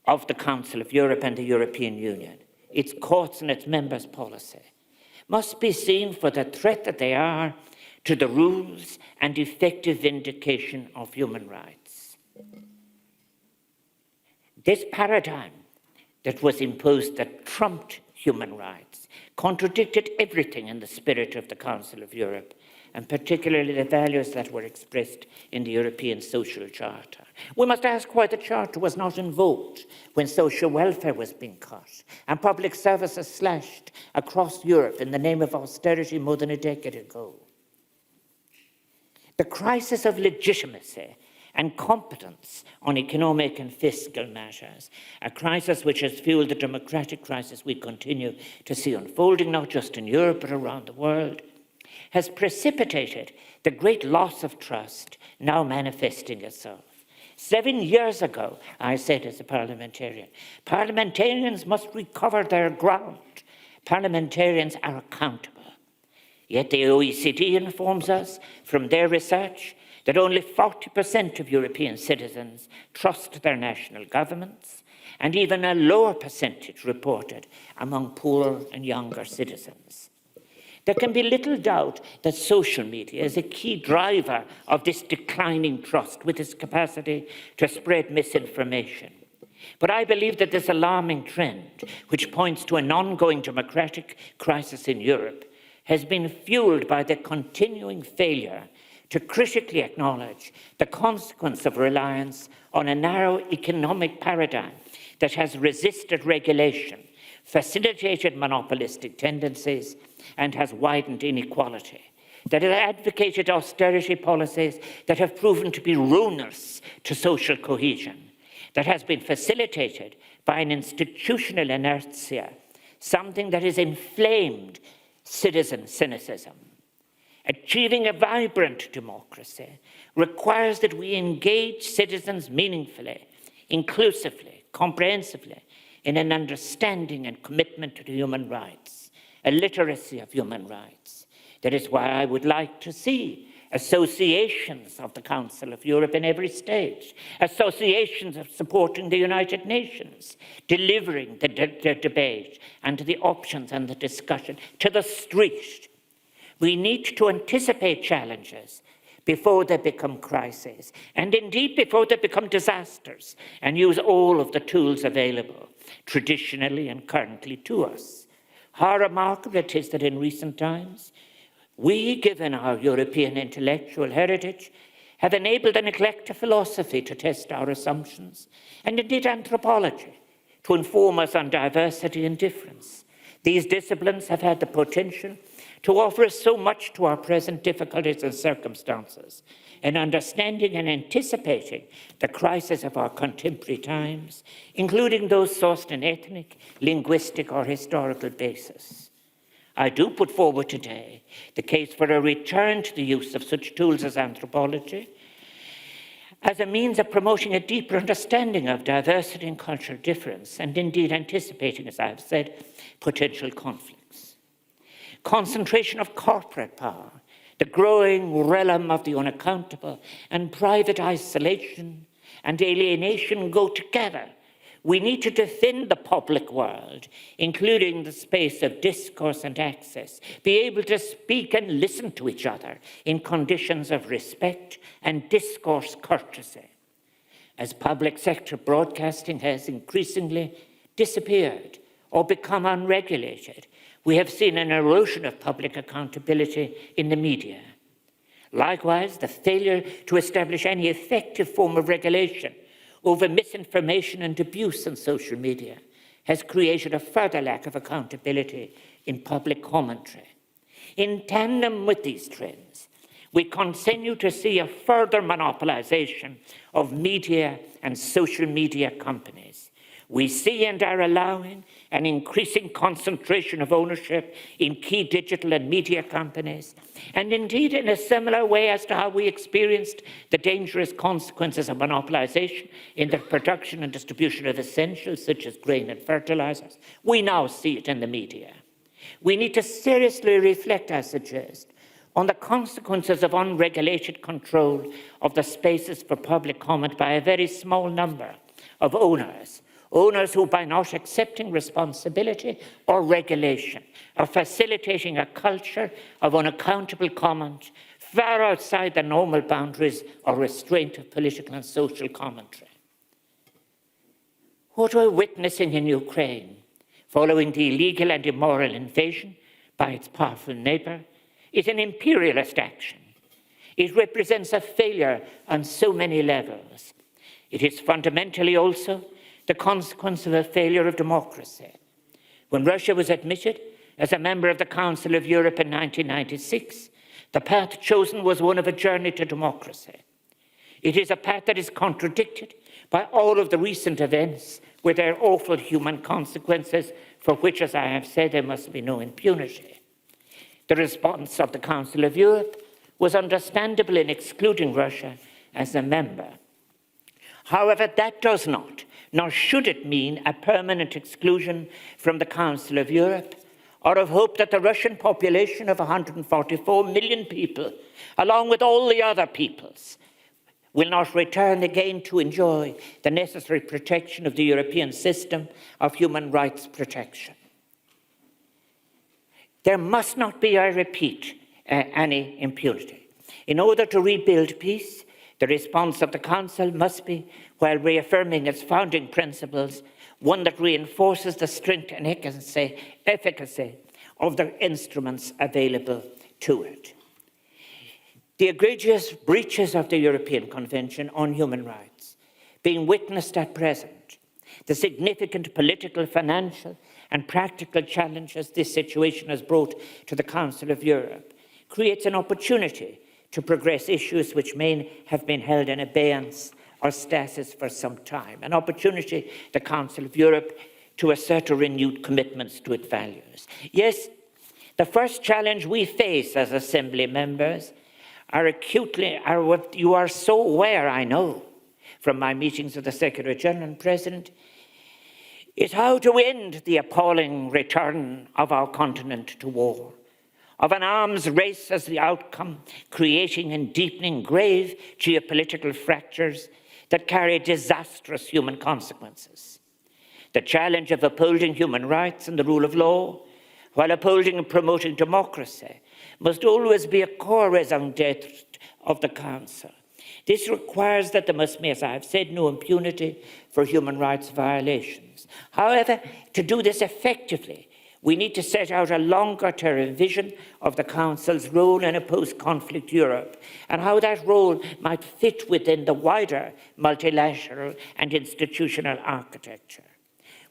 of the Council of Europe and the European Union, its courts and its members' policy, must be seen for the threat that they are to the rules and effective vindication of human rights. This paradigm that was imposed that trumped human rights contradicted everything in the spirit of the Council of Europe, and particularly the values that were expressed in the European Social Charter. We must ask why the Charter was not invoked when social welfare was being cut and public services slashed across Europe in the name of austerity more than a decade ago. The crisis of legitimacy and competence on economic and fiscal matters, a crisis which has fueled the democratic crisis we continue to see unfolding not just in Europe but around the world, has precipitated the great loss of trust now manifesting itself. 7 years ago, I said as a parliamentarian, parliamentarians must recover their ground. Parliamentarians are accountable. Yet the OECD informs us from their research that only 40% of European citizens trust their national governments, and even a lower percentage reported among poorer and younger citizens. There can be little doubt that social media is a key driver of this declining trust with its capacity to spread misinformation. But I believe that this alarming trend, which points to an ongoing democratic crisis in Europe, has been fueled by the continuing failure to critically acknowledge the consequence of reliance on a narrow economic paradigm that has resisted regulation, facilitated monopolistic tendencies, and has widened inequality, that has advocated austerity policies that have proven to be ruinous to social cohesion, that has been facilitated by an institutional inertia, something that has inflamed citizen cynicism. Achieving a vibrant democracy requires that we engage citizens meaningfully, inclusively, comprehensively, in an understanding and commitment to human rights, a literacy of human rights. That is why I would like to see associations of the Council of Europe in every state, associations of supporting the United Nations, delivering the debate and the options and the discussion to the street. We need to anticipate challenges before they become crises, and indeed before they become disasters, and use all of the tools available, traditionally and currently to us. How remarkable it is that in recent times, we, given our European intellectual heritage, have enabled an eclectic philosophy to test our assumptions, and indeed anthropology, to inform us on diversity and difference. These disciplines have had the potential to offer us so much to our present difficulties and circumstances, in understanding and anticipating the crises of our contemporary times, including those sourced in ethnic, linguistic, or historical basis. I do put forward today the case for a return to the use of such tools as anthropology as a means of promoting a deeper understanding of diversity and cultural difference, and indeed anticipating, as I have said, potential conflicts. Concentration of corporate power, the growing realm of the unaccountable, and private isolation and alienation go together We need to defend the public world, including the space of discourse and access, be able to speak and listen to each other in conditions of respect and discourse courtesy. As public sector broadcasting has increasingly disappeared or become unregulated, we have seen an erosion of public accountability in the media. Likewise, the failure to establish any effective form of regulation over misinformation and abuse on social media has created a further lack of accountability in public commentary. In tandem with these trends, we continue to see a further monopolization of media and social media companies. We see and are allowing an increasing concentration of ownership in key digital and media companies, and indeed in a similar way as to how we experienced the dangerous consequences of monopolization in the production and distribution of essentials such as grain and fertilizers, we now see it in the media. We need to seriously reflect, I suggest, on the consequences of unregulated control of the spaces for public comment by a very small number of owners who, by not accepting responsibility or regulation, are facilitating a culture of unaccountable comment far outside the normal boundaries or restraint of political and social commentary. What we're witnessing in Ukraine, following the illegal and immoral invasion by its powerful neighbour, is an imperialist action. It represents a failure on so many levels. It is fundamentally also the consequence of a failure of democracy. When Russia was admitted as a member of the Council of Europe in 1996, the path chosen was one of a journey to democracy. It is a path that is contradicted by all of the recent events with their awful human consequences, for which, as I have said, there must be no impunity. The response of the Council of Europe was understandable in excluding Russia as a member. However, that does not, nor should it mean a permanent exclusion from the Council of Europe, or of hope that the Russian population of 144 million people, along with all the other peoples, will not return again to enjoy the necessary protection of the European system of human rights protection. There must not be, I repeat, any impunity. In order to rebuild peace, the response of the Council must be, while reaffirming its founding principles, one that reinforces the strength and efficacy of the instruments available to it. The egregious breaches of the European Convention on Human Rights being witnessed at present, the significant political, financial, and practical challenges this situation has brought to the Council of Europe, creates an opportunity to progress issues which may have been held in abeyance or stasis for some time, an opportunity, the Council of Europe, to assert a renewed commitments to its values. Yes, the first challenge we face as Assembly members are what you are so aware, I know, from my meetings with the Secretary General and President, is how to end the appalling return of our continent to war, of an arms race as the outcome, creating and deepening grave geopolitical fractures that carry disastrous human consequences. The challenge of upholding human rights and the rule of law, while upholding and promoting democracy, must always be a core raison d'etre of the Council. This requires that there must be, as I have said, no impunity for human rights violations. However, to do this effectively, we need to set out a longer-term vision of the Council's role in a post-conflict Europe and how that role might fit within the wider multilateral and institutional architecture.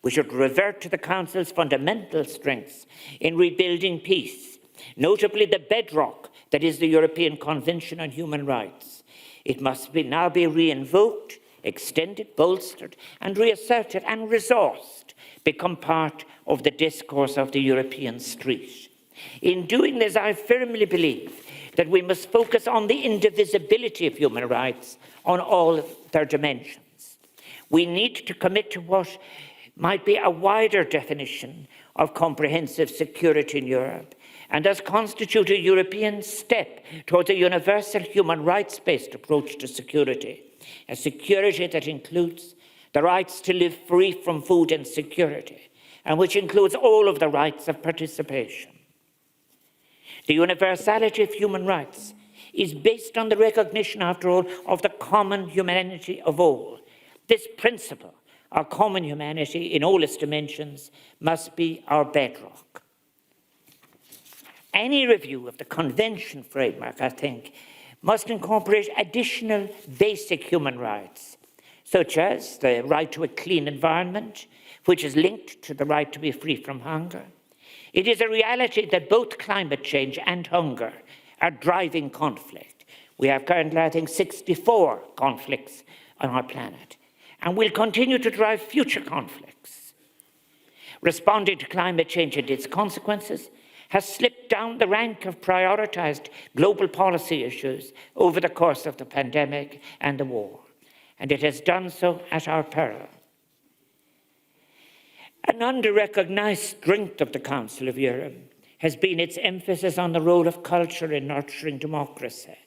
We should revert to the Council's fundamental strengths in rebuilding peace, notably the bedrock that is the European Convention on Human Rights. It must now be re-invoked, extended, bolstered, and reasserted and resourced, become part of the discourse of the European street. In doing this, I firmly believe that we must focus on the indivisibility of human rights on all their dimensions. We need to commit to what might be a wider definition of comprehensive security in Europe, and thus constitute a European step towards a universal human rights-based approach to security, a security that includes the rights to live free from food insecurity, and which includes all of the rights of participation. The universality of human rights is based on the recognition, after all, of the common humanity of all. This principle, our common humanity in all its dimensions, must be our bedrock. Any review of the Convention framework, I think, must incorporate additional basic human rights, such as the right to a clean environment, which is linked to the right to be free from hunger. It is a reality that both climate change and hunger are driving conflict. We have currently, I think, 64 conflicts on our planet, and will continue to drive future conflicts. Responding to climate change and its consequences has slipped down the rank of prioritized global policy issues over the course of the pandemic and the war, and it has done so at our peril. An under-recognized strength of the Council of Europe has been its emphasis on the role of culture in nurturing democracy.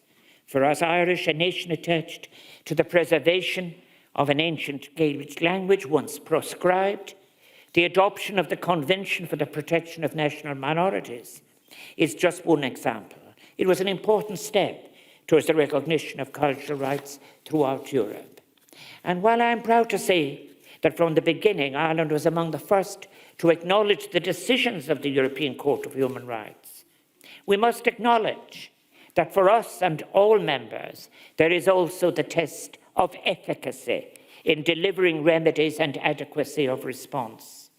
For us Irish, a nation attached to the preservation of an ancient Gaelic language once proscribed, the adoption of the Convention for the Protection of National Minorities is just one example. It was an important step towards the recognition of cultural rights throughout Europe. And while I am proud to say that from the beginning, Ireland was among the first to acknowledge the decisions of the European Court of Human Rights, we must acknowledge that for us and all members, there is also the test of efficacy in delivering remedies and adequacy of response.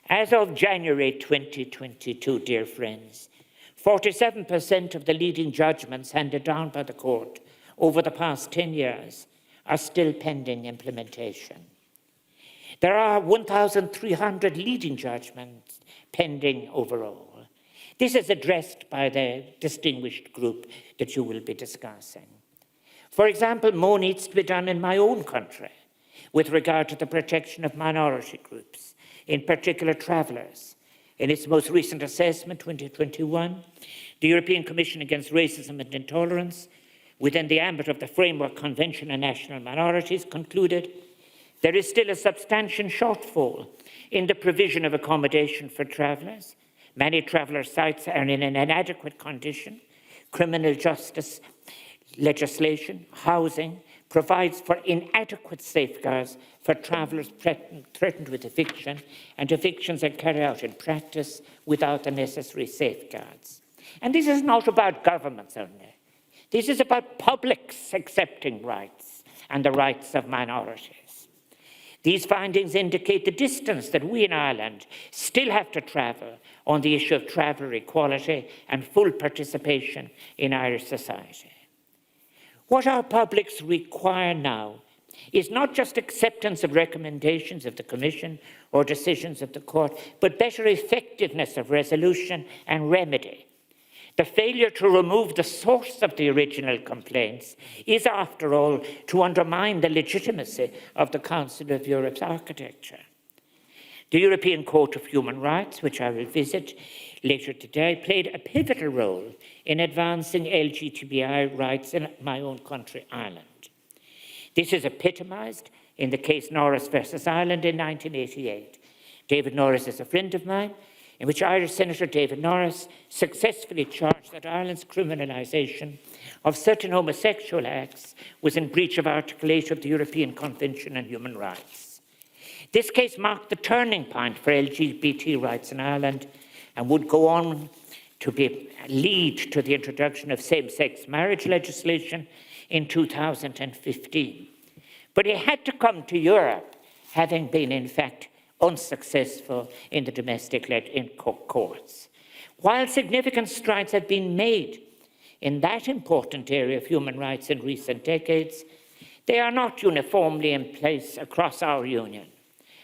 As of January 2022, dear friends, 47% of the leading judgments handed down by the court over the past 10 years are still pending implementation. There are 1,300 leading judgments pending overall. This is addressed by the distinguished group that you will be discussing. For example, more needs to be done in my own country with regard to the protection of minority groups, in particular travellers. In its most recent assessment, 2021, the European Commission Against Racism and Intolerance, within the ambit of the Framework Convention on National Minorities, concluded there is still a substantial shortfall in the provision of accommodation for travellers. Many traveller sites are in an inadequate condition. Criminal justice legislation, housing, provides for inadequate safeguards for travellers threatened with eviction, and evictions are carried out in practice without the necessary safeguards. And this is not about governments only. This is about publics accepting rights and the rights of minorities. These findings indicate the distance that we in Ireland still have to travel on the issue of traveller equality and full participation in Irish society. What our publics require now is not just acceptance of recommendations of the Commission or decisions of the Court, but better effectiveness of resolution and remedy. The failure to remove the source of the original complaints is, after all, to undermine the legitimacy of the Council of Europe's architecture. The European Court of Human Rights, which I will visit later today, played a pivotal role in advancing LGBTI rights in my own country, Ireland. This is epitomised in the case Norris versus Ireland in 1988. David Norris is a friend of mine, in which Irish Senator David Norris successfully charged that Ireland's criminalisation of certain homosexual acts was in breach of Article 8 of the European Convention on Human Rights. This case marked the turning point for LGBT rights in Ireland and would go on to lead to the introduction of same-sex marriage legislation in 2015. But it had to come to Europe, having been, in fact, unsuccessful in the domestic-led courts. While significant strides have been made in that important area of human rights in recent decades, they are not uniformly in place across our Union.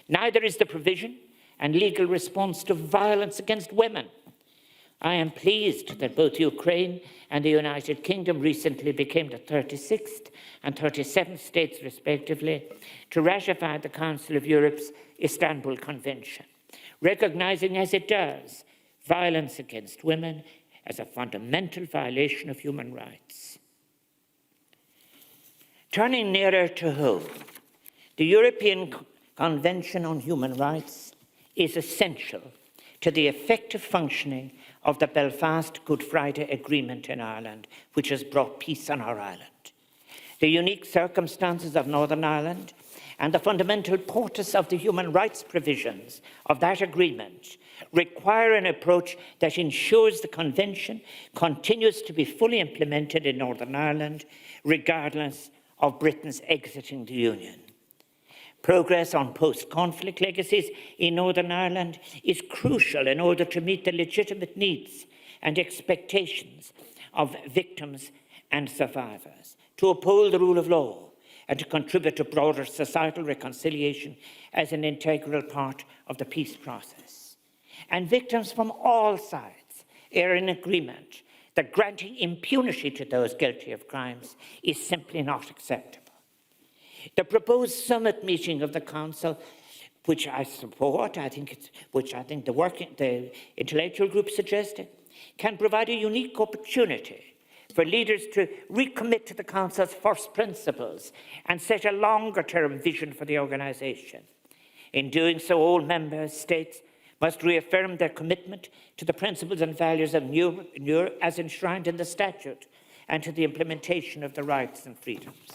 Neither is the provision and legal response to violence against women. I am pleased that both Ukraine and the United Kingdom recently became the 36th and 37th states, respectively, to ratify the Council of Europe's Istanbul Convention, recognizing as it does violence against women as a fundamental violation of human rights. Turning nearer to home, The European Convention on Human Rights is essential to the effective functioning of the Belfast Good Friday Agreement in Ireland, which has brought peace on our island. The unique circumstances of Northern Ireland and the fundamental purpose of the human rights provisions of that agreement require an approach that ensures the Convention continues to be fully implemented in Northern Ireland, regardless of Britain's exiting the Union. Progress on post-conflict legacies in Northern Ireland is crucial in order to meet the legitimate needs and expectations of victims and survivors, to uphold the rule of law, and to contribute to broader societal reconciliation as an integral part of the peace process. And victims from all sides are in agreement that granting impunity to those guilty of crimes is simply not acceptable. The proposed summit meeting of the Council, which I support, which I think the intellectual group suggested, can provide a unique opportunity for leaders to recommit to the Council's first principles and set a longer-term vision for the organisation. In doing so, all member states must reaffirm their commitment to the principles and values of Europe as enshrined in the statute and to the implementation of the rights and freedoms.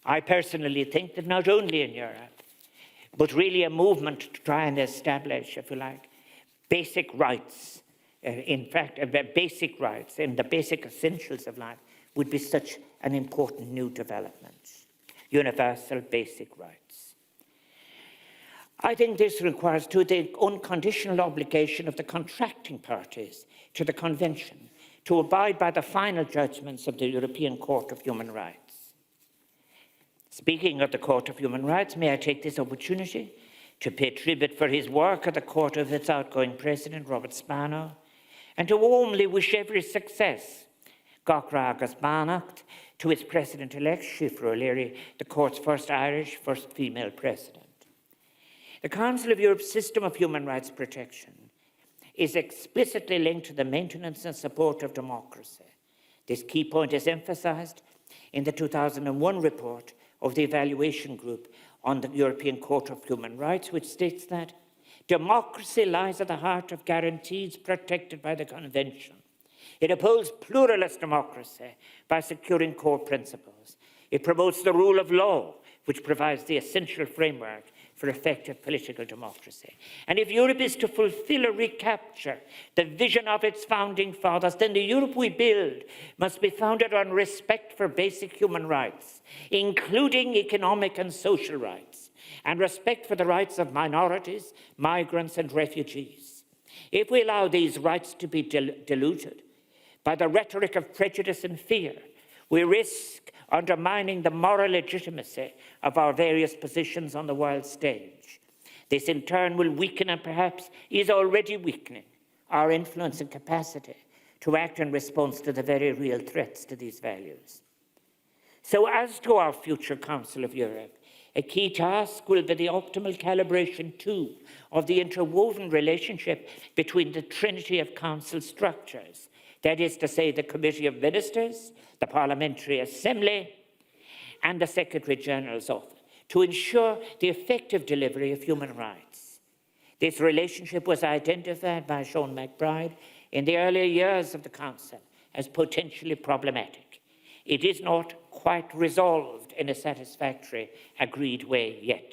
I personally think that not only in Europe, but really a movement to try and establish, if you like, basic rights, basic rights and the basic essentials of life would be such an important new development. Universal basic rights. I think this requires the unconditional obligation of the contracting parties to the Convention to abide by the final judgments of the European Court of Human Rights. Speaking of the Court of Human Rights, may I take this opportunity to pay tribute for his work at the court of its outgoing president, Robert Spano, and to warmly wish every success, Gachra agus Beannacht, to its president-elect, Siofra O'Leary, the court's first female president. The Council of Europe's system of human rights protection is explicitly linked to the maintenance and support of democracy. This key point is emphasised in the 2001 report of the Evaluation Group on the European Court of Human Rights, which states that democracy lies at the heart of guarantees protected by the Convention. It upholds pluralist democracy by securing core principles. It promotes the rule of law, which provides the essential framework for effective political democracy. And if Europe is to fulfill or recapture the vision of its founding fathers, then the Europe we build must be founded on respect for basic human rights, including economic and social rights, and respect for the rights of minorities, migrants, and refugees. If we allow these rights to be diluted by the rhetoric of prejudice and fear, we risk undermining the moral legitimacy of our various positions on the world stage. This in turn will weaken and perhaps is already weakening our influence and capacity to act in response to the very real threats to these values. So as to our future Council of Europe, a key task will be the optimal calibration too of the interwoven relationship between the trinity of Council structures, that is to say the Committee of Ministers, the Parliamentary Assembly, and the Secretary-General's Office, to ensure the effective delivery of human rights. This relationship was identified by Sean McBride in the earlier years of the Council as potentially problematic. It is not quite resolved in a satisfactory, agreed way yet.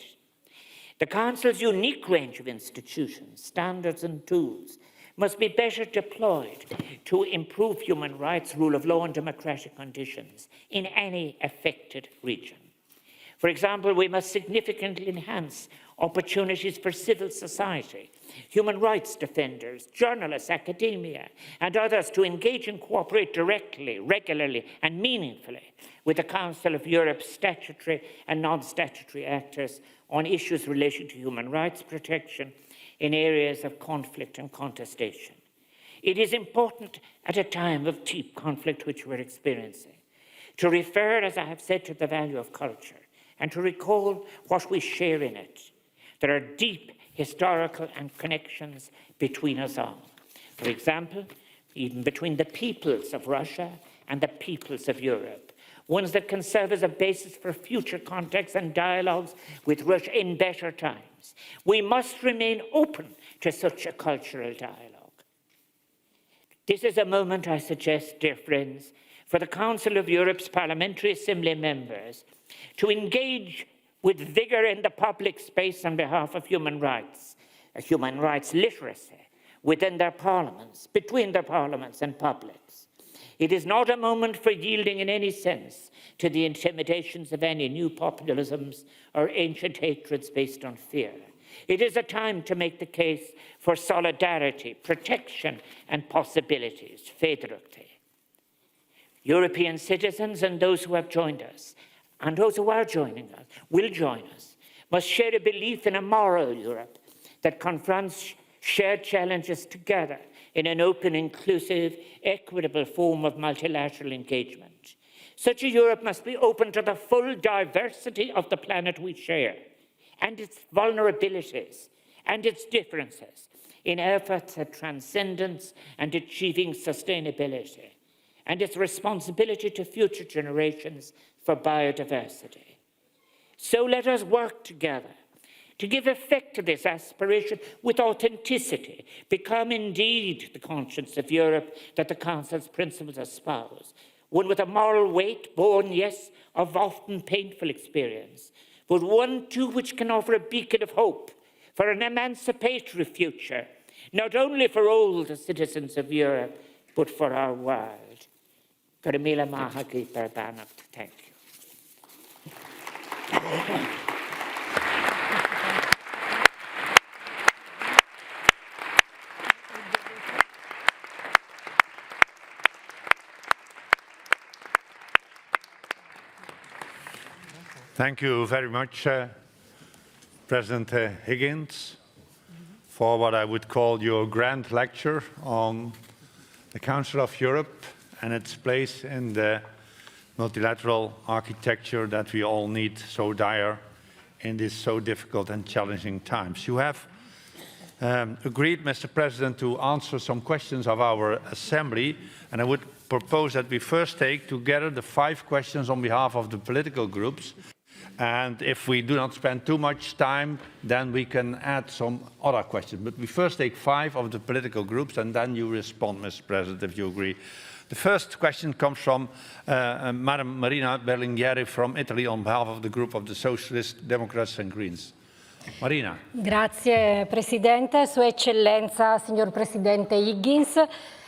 The Council's unique range of institutions, standards and tools must be better deployed to improve human rights, rule of law and democratic conditions in any affected region. For example, we must significantly enhance opportunities for civil society, human rights defenders, journalists, academia, and others to engage and cooperate directly, regularly, and meaningfully with the Council of Europe's statutory and non-statutory actors on issues relating to human rights protection in areas of conflict and contestation. It is important at a time of deep conflict which we're experiencing to refer, as I have said, to the value of culture and to recall what we share in it. There are deep historical and connections between us all. For example, even between the peoples of Russia and the peoples of Europe, ones that can serve as a basis for future contacts and dialogues with Russia in better times. We must remain open to such a cultural dialogue. This is a moment, I suggest, dear friends, for the Council of Europe's Parliamentary Assembly members to engage with vigour in the public space on behalf of human rights literacy within their parliaments, between their parliaments and publics. It is not a moment for yielding in any sense to the intimidations of any new populisms or ancient hatreds based on fear. It is a time to make the case for solidarity, protection and possibilities. Féidirachtaí. European citizens and those who have joined us, and those who are joining us, will join us, must share a belief in a moral Europe that confronts shared challenges together in an open, inclusive, equitable form of multilateral engagement. Such a Europe must be open to the full diversity of the planet we share, and its vulnerabilities and its differences in efforts at transcendence and achieving sustainability, and its responsibility to future generations for biodiversity. So let us work together to give effect to this aspiration with authenticity, become indeed the conscience of Europe that the Council's principles espouse, one with a moral weight born, yes, of often painful experience, but one too which can offer a beacon of hope for an emancipatory future, not only for all the citizens of Europe, but for our world. Thank you. Thank you very much, President Higgins, for what I would call your grand lecture on the Council of Europe and its place in the multilateral architecture that we all need so dire in these so difficult and challenging times. You have agreed, Mr. President, to answer some questions of our Assembly, and I would propose that we first take together the 5 questions on behalf of the political groups. And if we do not spend too much time, then we can add some other questions. But we first take 5 of the political groups, and then you respond, Mr. President, if you agree. The first question comes from Madam Marina Berlingueri from Italy on behalf of the group of the Socialists, Democrats and Greens. Marina. Grazie Presidente, Sua Eccellenza, signor Presidente Higgins.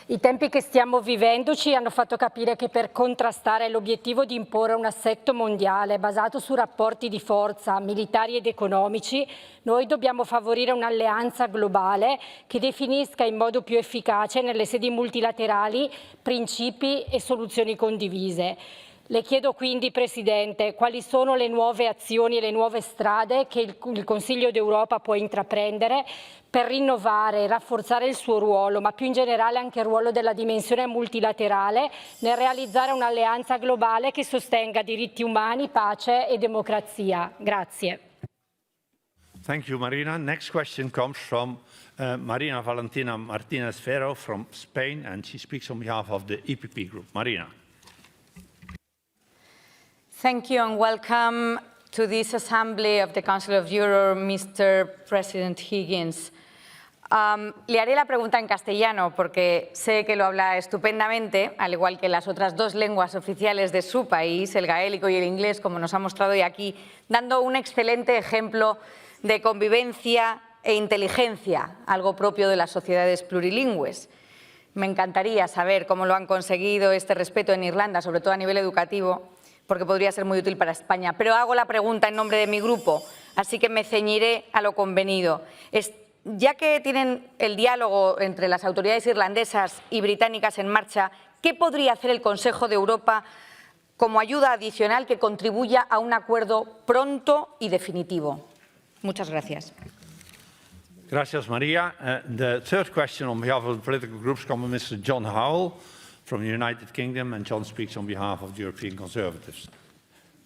I tempi che stiamo vivendo ci hanno fatto capire che per contrastare l'obiettivo di imporre un assetto mondiale basato su rapporti di forza militari ed economici, noi dobbiamo favorire un'alleanza globale che definisca in modo più efficace nelle sedi multilaterali principi e soluzioni condivise. Le chiedo quindi, Presidente, quali sono le nuove azioni e le nuove strade che il Consiglio d'Europa può intraprendere per rinnovare e rafforzare il suo ruolo, ma più in generale anche il ruolo della dimensione multilaterale nel realizzare un'alleanza globale che sostenga diritti umani, pace e democrazia. Grazie. Thank you, Marina. Next question comes from Marina Valentina Martinez Ferro from Spain, and she speaks on behalf of the EPP group. Marina. Thank you and welcome to this Assembly of the Council of Europe, Mr. President Higgins. Le haré la pregunta en castellano porque sé que lo habla estupendamente, al igual que las otras 2 lenguas oficiales de su país, el gaélico y el inglés, como nos ha mostrado hoy aquí, dando un excelente ejemplo de convivencia e inteligencia, algo propio de las sociedades plurilingües. Me encantaría saber cómo lo han conseguido este respeto en Irlanda, sobre todo a nivel educativo, porque podría ser muy útil para España. Pero hago la pregunta en nombre de mi grupo, así que me ceñiré a lo convenido. Ya que tienen el diálogo entre las autoridades irlandesas y británicas en marcha, ¿qué podría hacer el Consejo de Europa como ayuda adicional que contribuya a un acuerdo pronto y definitivo? Muchas gracias. Gracias, Maria. The third question on behalf of the political groups comes from Mr. John Howell from the United Kingdom, and John speaks on behalf of the European Conservatives.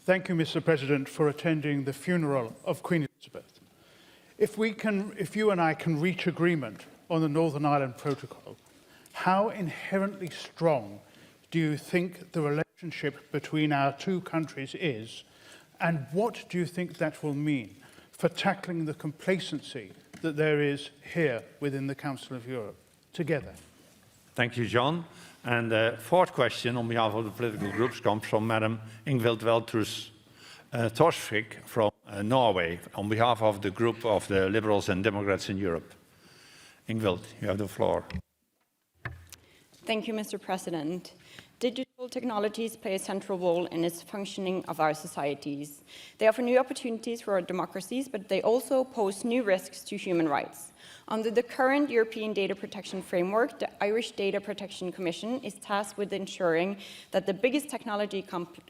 Thank you, Mr. President, for attending the funeral of Queen Elizabeth. If you and I can reach agreement on the Northern Ireland Protocol, how inherently strong do you think the relationship relationship between our two countries is, and what do you think that will mean for tackling the complacency that there is here within the Council of Europe together? Thank you, John. And the fourth question on behalf of the political groups comes from Madam Ingvild Welters Torsvik from Norway on behalf of the group of the Liberals and Democrats in Europe. Ingvild, you have the floor. Thank you, Mr. President. Digital technologies play a central role in the functioning of our societies. They offer new opportunities for our democracies, but they also pose new risks to human rights. Under the current European Data Protection Framework, the Irish Data Protection Commission is tasked with ensuring that the biggest technology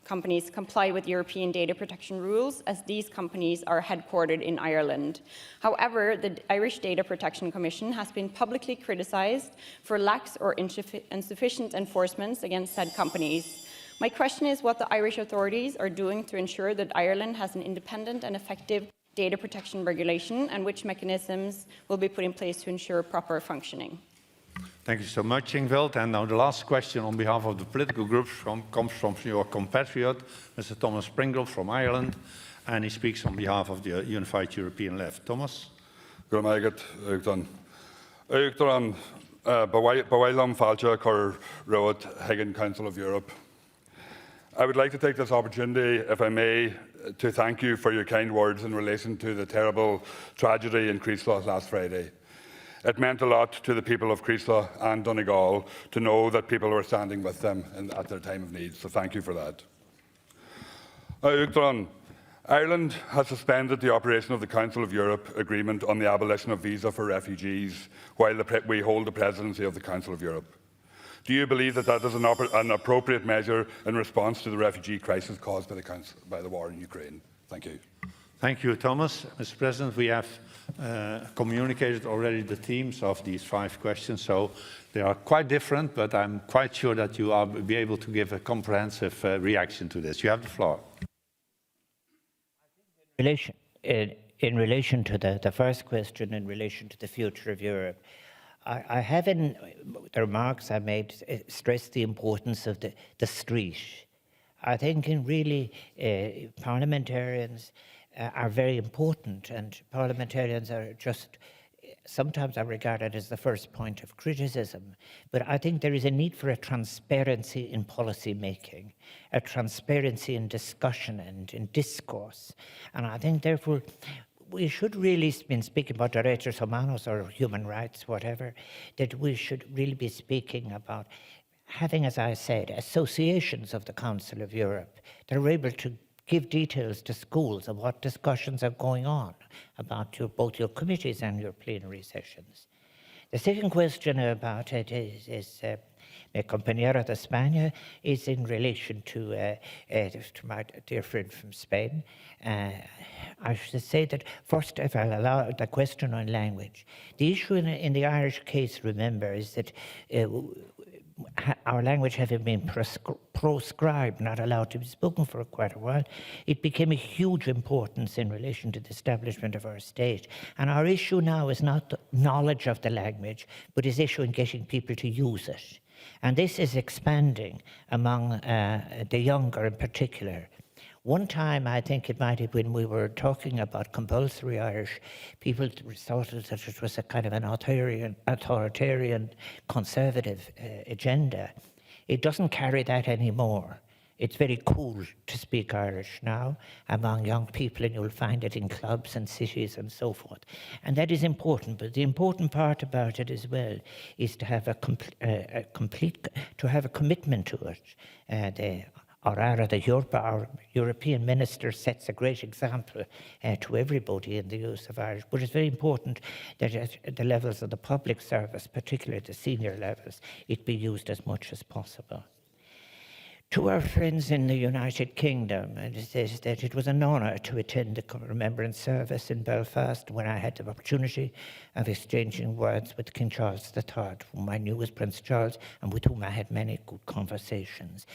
companies comply with European data protection rules, as these companies are headquartered in Ireland. However, the Irish Data Protection Commission has been publicly criticised for lax or insufficient enforcement against said companies. My question is what the Irish authorities are doing to ensure that Ireland has an independent and effective data protection regulation, and which mechanisms will be put in place to ensure proper functioning. Thank you so much, Ingvild. And now the last question on behalf of the political groups comes from your compatriot, Mr. Thomas Pringle from Ireland, and he speaks on behalf of the Unified European Left. Thomas? Council of Europe. I would like to take this opportunity, if I may, to thank you for your kind words in relation to the terrible tragedy in Creeslaw last Friday. It meant a lot to the people of Creeslaw and Donegal to know that people were standing with them at their time of need, so thank you for that. Ireland has suspended the operation of the Council of Europe agreement on the abolition of visa for refugees while we hold the presidency of the Council of Europe. Do you believe that that is an appropriate measure in response to the refugee crisis caused by the war in Ukraine? Thank you. Thank you, Thomas. Mr. President, we have communicated already the themes of these 5 questions, so they are quite different, but I'm quite sure that you will be able to give a comprehensive reaction to this. You have the floor. In relation to the first question, in relation to the future of Europe, I have in the remarks I made stressed the importance of the street. I think parliamentarians are very important, and parliamentarians are sometimes are regarded as the first point of criticism. But I think there is a need for a transparency in policy making, a transparency in discussion and in discourse. And I think therefore we should really, been speaking about derechos humanos or human rights, whatever, that we should really be speaking about having, as I said, associations of the Council of Europe that are able to give details to schools of what discussions are going on about both your committees and your plenary sessions. The second question about it is mi compañera de España, is in relation to my dear friend from Spain. I should say that first, if I'll allow the question on language, the issue in the Irish case, remember, is that our language having been proscribed, not allowed to be spoken for quite a while, it became a huge importance in relation to the establishment of our state. And our issue now is not the knowledge of the language, but is issue in getting people to use it. And this is expanding among the younger in particular. One time, I think it might have been, we were talking about compulsory Irish, people thought that it was a kind of an authoritarian conservative agenda. It doesn't carry that anymore. It's very cool to speak Irish now among young people, and you'll find it in clubs and cities and so forth. And that is important, but the important part about it as well is to have a commitment to it. Our European minister sets a great example to everybody in the use of Irish, but it's very important that at the levels of the public service, particularly at the senior levels, it be used as much as possible. To our friends in the United Kingdom, it says that it was an honour to attend the remembrance service in Belfast when I had the opportunity of exchanging words with King Charles III, whom I knew as Prince Charles and with whom I had many good conversations.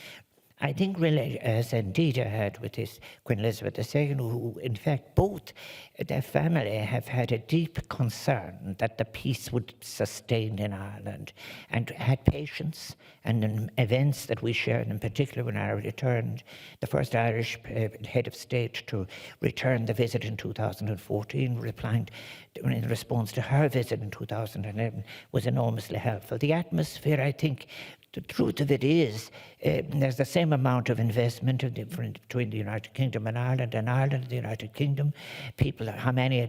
I think really, as indeed I had with this Queen Elizabeth II, who in fact both their family have had a deep concern that the peace would sustain in Ireland, and had patience, and in events that we shared, in particular when I returned, the first Irish head of state to return the visit in 2014, replying in response to her visit in 2011, was enormously helpful. The atmosphere, I think, the truth of it is, there's the same amount of investment between the United Kingdom and Ireland and the United Kingdom. People, how many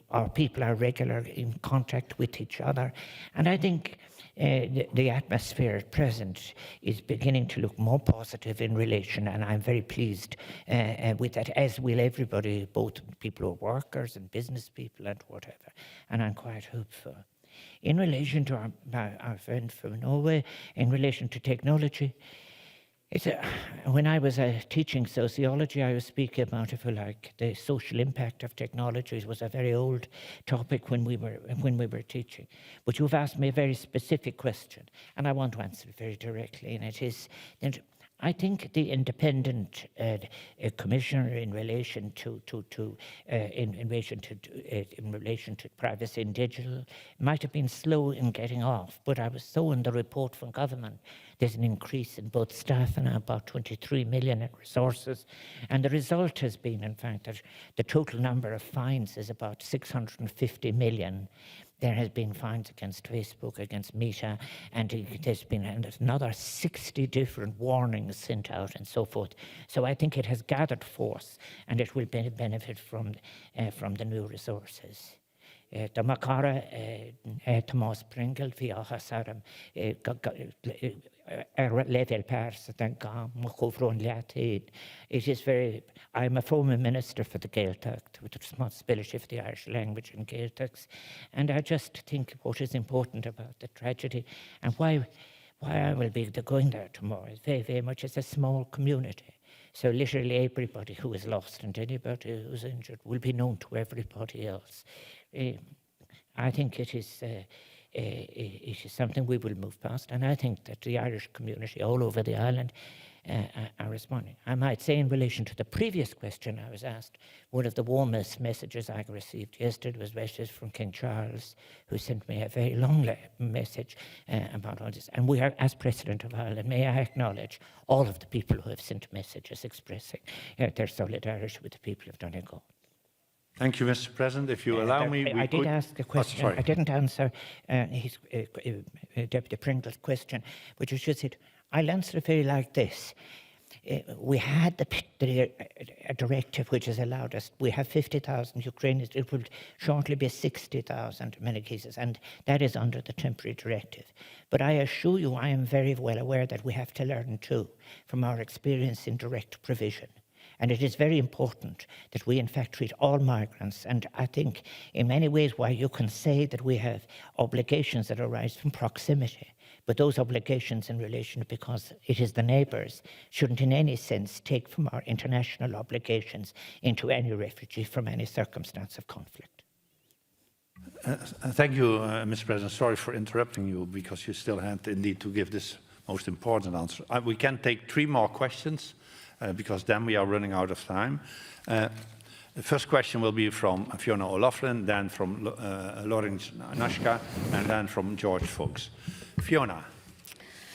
our people are regularly in contact with each other. And I think the atmosphere at present is beginning to look more positive in relation, and I'm very pleased with that, as will everybody, both people who are workers and business people and whatever. And I'm quite hopeful. In relation to our friend from Norway, in relation to technology, when I was teaching sociology, I was speaking about, if you like, the social impact of technology. It was a very old topic when we were teaching. But you've asked me a very specific question, and I want to answer it very directly. And it is that I think the independent commissioner in relation to privacy in digital might have been slow in getting off, but I was so in the report from government. There's an increase in both staff and about 23 million in resources, and the result has been, in fact, that the total number of fines is about 650 million. There has been fines against Facebook, against Meta, and there's been another 60 different warnings sent out and so forth. So I think it has gathered force, and it will benefit from the new resources. The Makara, Thomas Pringle, via Hasaram, level pairs, it is very, I'm a former minister for the Gaeltacht with responsibility for the Irish language and Gaeltachts, and I just think what is important about the tragedy and why I will be going there tomorrow is very, very much as a small community. So literally everybody who is lost and anybody who's injured will be known to everybody else. I think it is something we will move past, and I think that the Irish community all over the island are responding. I might say in relation to the previous question I was asked, one of the warmest messages I received yesterday was messages from King Charles, who sent me a very long message about all this. And we are, as President of Ireland, may I acknowledge all of the people who have sent messages expressing their solidarity with the people of Donegal. Thank you, Mr. President. If you allow me, I did ask a question. I didn't answer Deputy Pringle's question, which was just it. I'll answer it very like this. We had a directive which has allowed us, we have 50,000 Ukrainians, it will shortly be 60,000 in many cases, and that is under the temporary directive. But I assure you, I am very well aware that we have to learn too from our experience in direct provision. And it is very important that we, in fact, treat all migrants. And I think in many ways why you can say that we have obligations that arise from proximity, but those obligations in relation to because it is the neighbours shouldn't in any sense take from our international obligations into any refugee from any circumstance of conflict. Thank you, Mr. President. Sorry for interrupting you because you still had indeed to give this most important answer. We can take 3 more questions. Because then we are running out of time. The first question will be from Fiona O'Loughlin, then from Lawrence Nashka, and then from George Fox. Fiona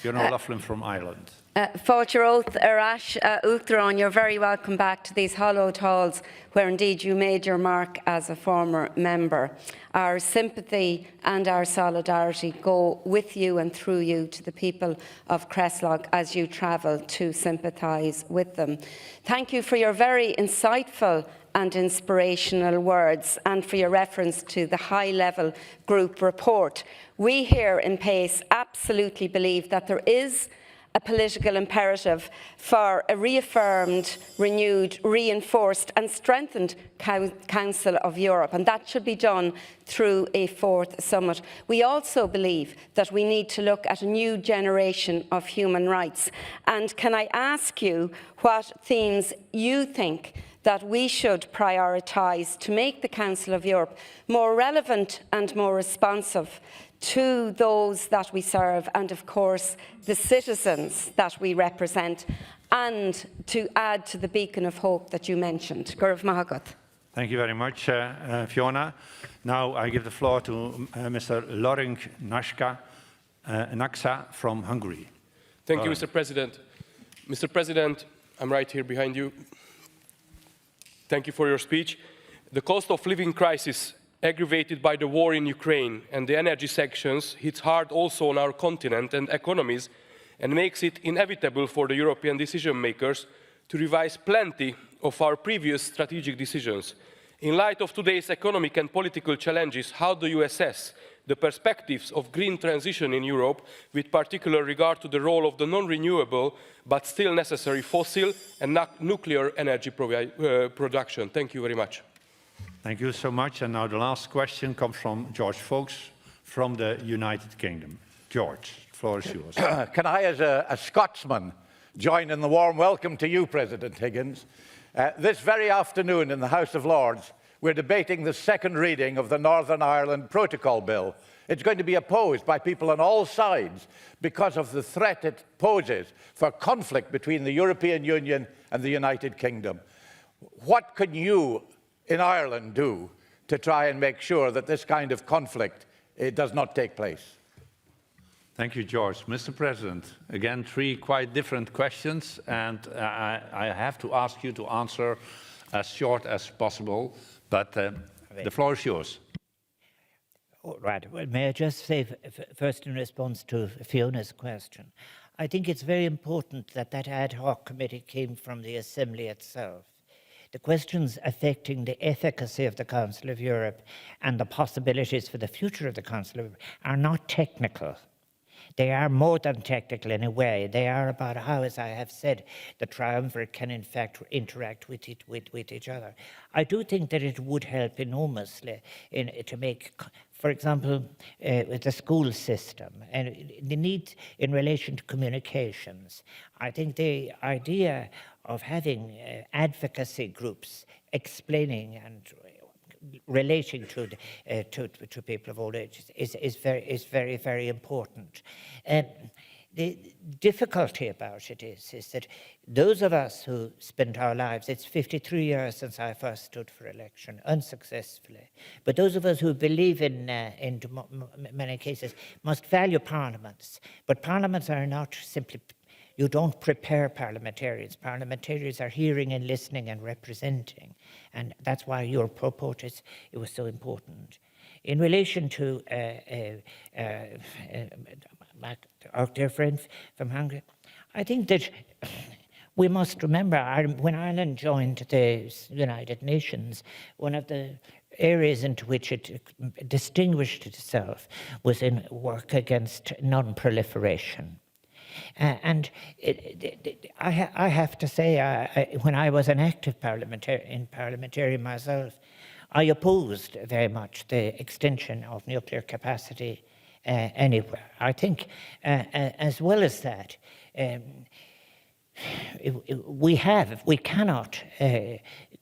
O'Loughlin from Ireland. Fáilte Oath Arash Uachtaráin, you're very welcome back to these hallowed halls where indeed you made your mark as a former member. Our sympathy and our solidarity go with you and through you to the people of Cresslog as you travel to sympathise with them. Thank you for your very insightful and inspirational words and for your reference to the high-level group report. We here in PACE absolutely believe that there is a political imperative for a reaffirmed, renewed, reinforced and strengthened Council of Europe, and that should be done through a 4th summit. We also believe that we need to look at a new generation of human rights. And can I ask you what themes you think that we should prioritise to make the Council of Europe more relevant and more responsive to those that we serve and, of course, the citizens that we represent, and to add to the beacon of hope that you mentioned. Gurv Mahagat. Thank you very much, Fiona. Now I give the floor to Mr. Loring Naksa from Hungary. Thank you, Mr. President. Mr. President, I'm right here behind you. Thank you for your speech. The cost of living crisis aggravated by the war in Ukraine and the energy sanctions hits hard also on our continent and economies, and makes it inevitable for the European decision makers to revise plenty of our previous strategic decisions. In light of today's economic and political challenges, how do you assess the perspectives of green transition in Europe, with particular regard to the role of the non-renewable but still necessary fossil and nuclear energy production? Thank you very much. Thank you so much. And now the last question comes from George Folks from the United Kingdom. George, the floor is yours. Can I, as a Scotsman, join in the warm welcome to you, President Higgins? This very afternoon in the House of Lords, we're debating the second reading of the Northern Ireland Protocol Bill. It's going to be opposed by people on all sides because of the threat it poses for conflict between the European Union and the United Kingdom. What can you in Ireland do to try and make sure that this kind of conflict does not take place? Thank you, George. Mr. President, again, three quite different questions, and I have to ask you to answer as short as possible, but the floor is yours. Oh, right. Well, may I just say, first in response to Fiona's question, I think it's very important that that ad hoc committee came from the Assembly itself. The questions affecting the efficacy of the Council of Europe and the possibilities for the future of the Council of Europe are not technical. They are more than technical in a way. They are about how, as I have said, the triumvirate can in fact interact with each other. I do think that it would help enormously to make, for example, with the school system and the need in relation to communications. I think the idea of having advocacy groups explaining and relating to people of all ages is very, very important. The difficulty about it is that those of us who spent our lives, it's 53 years since I first stood for election, unsuccessfully, but those of us who believe in many cases must value parliaments, but parliaments are not simply, you don't prepare parliamentarians. Parliamentarians are hearing and listening and representing. And that's why your report it was so important. In relation to our dear friend from Hungary, I think that we must remember when Ireland joined the United Nations, one of the areas into which it distinguished itself was in work against non-proliferation. And I have to say, when I was an active parliamentarian myself, I opposed very much the extension of nuclear capacity anywhere. I think, as well as that, we cannot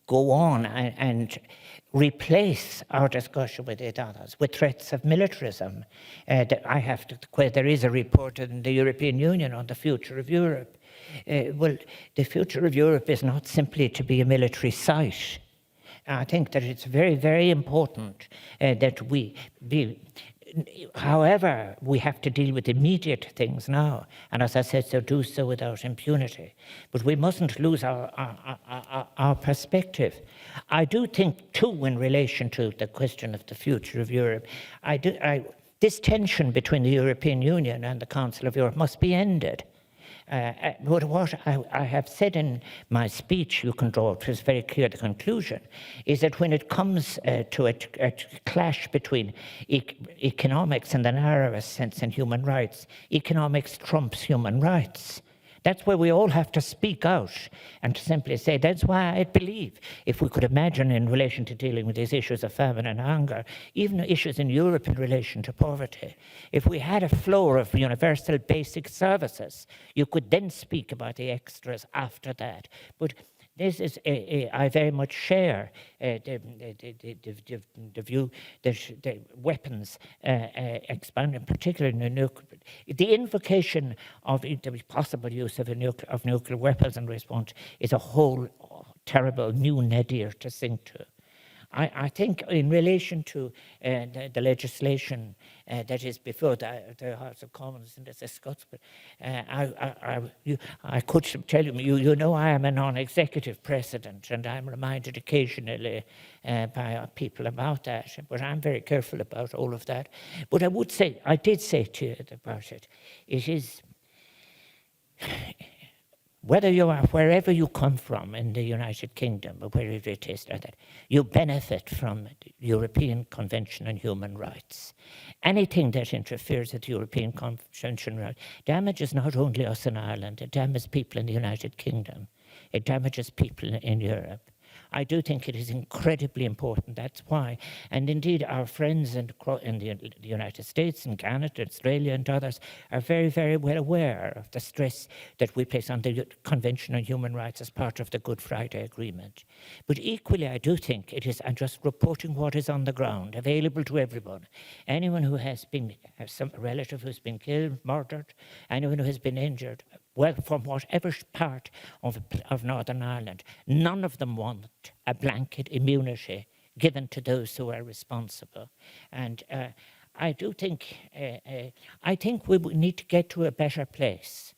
go on and replace our discussion with others with threats of militarism. There is a report in the European Union on the future of Europe. Well, the future of Europe is not simply to be a military site. I think that it's very, very important that we be. However, we have to deal with immediate things now, and as I said, so do so without impunity. But we mustn't lose our perspective. I do think, too, in relation to the question of the future of Europe, this tension between the European Union and the Council of Europe must be ended. But what I have said in my speech, you can draw it was very clear, the conclusion, is that when it comes to a clash between economics in the narrowest sense and human rights, economics trumps human rights. That's where we all have to speak out and to simply say, that's why I believe if we could imagine in relation to dealing with these issues of famine and hunger, even issues in Europe in relation to poverty, if we had a floor of universal basic services, you could then speak about the extras after that. But This is I very much share the view that the weapons expanding, particularly in the nuclear. The invocation of the possible use of nuclear weapons in response is a whole terrible new nadir to sink to. I think in relation to the legislation that is before the House of Commons and the Scots, I could tell you know I am a non-executive president, and I'm reminded occasionally by people about that, but I'm very careful about all of that. But I did say to you about it, it is... Whether you are wherever you come from in the United Kingdom or wherever it is, you benefit from the European Convention on Human Rights. Anything that interferes with the European Convention on Rights damages not only us in Ireland, it damages people in the United Kingdom, it damages people in Europe. I do think it is incredibly important. That's why, and indeed our friends in the United States and Canada, Australia and others are very, very well aware of the stress that we place on the Convention on Human Rights as part of the Good Friday Agreement. But equally, I do think it is, and just reporting what is on the ground, available to everyone. Anyone who has some relative who's been killed, murdered, anyone who has been injured, well, from whatever part of Northern Ireland, none of them want a blanket immunity given to those who are responsible. And I do think, we need to get to a better place.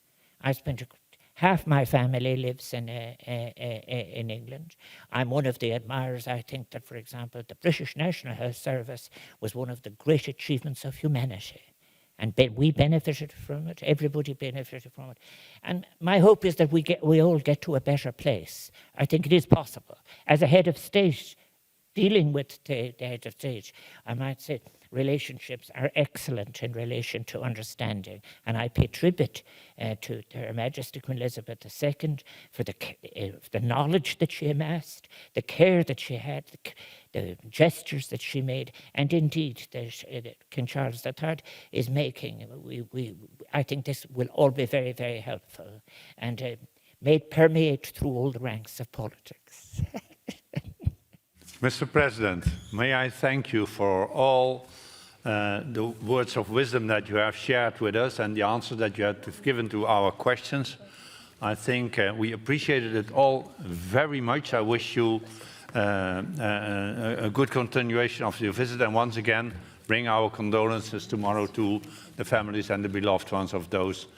Half my family lives in England. I'm one of the admirers. I think that, for example, the British National Health Service was one of the great achievements of humanity. And we benefited from it, everybody benefited from it. And my hope is that we all get to a better place. I think it is possible. As a head of state, dealing with the head of state, I might say relationships are excellent in relation to understanding. And I pay tribute to Her Majesty Queen Elizabeth II for the knowledge that she amassed, the care that she had, the gestures that she made, and indeed that King Charles III is making. I think this will all be very, very helpful and may permeate through all the ranks of politics. Mr. President, may I thank you for all the words of wisdom that you have shared with us and the answers that you have given to our questions. I think we appreciated it all very much. I wish you a good continuation of your visit, and once again, bring our condolences tomorrow to the families and the beloved ones of those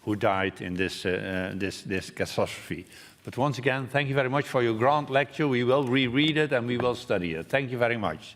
who died in this catastrophe. But once again, thank you very much for your grand lecture. We will reread it and we will study it. Thank you very much.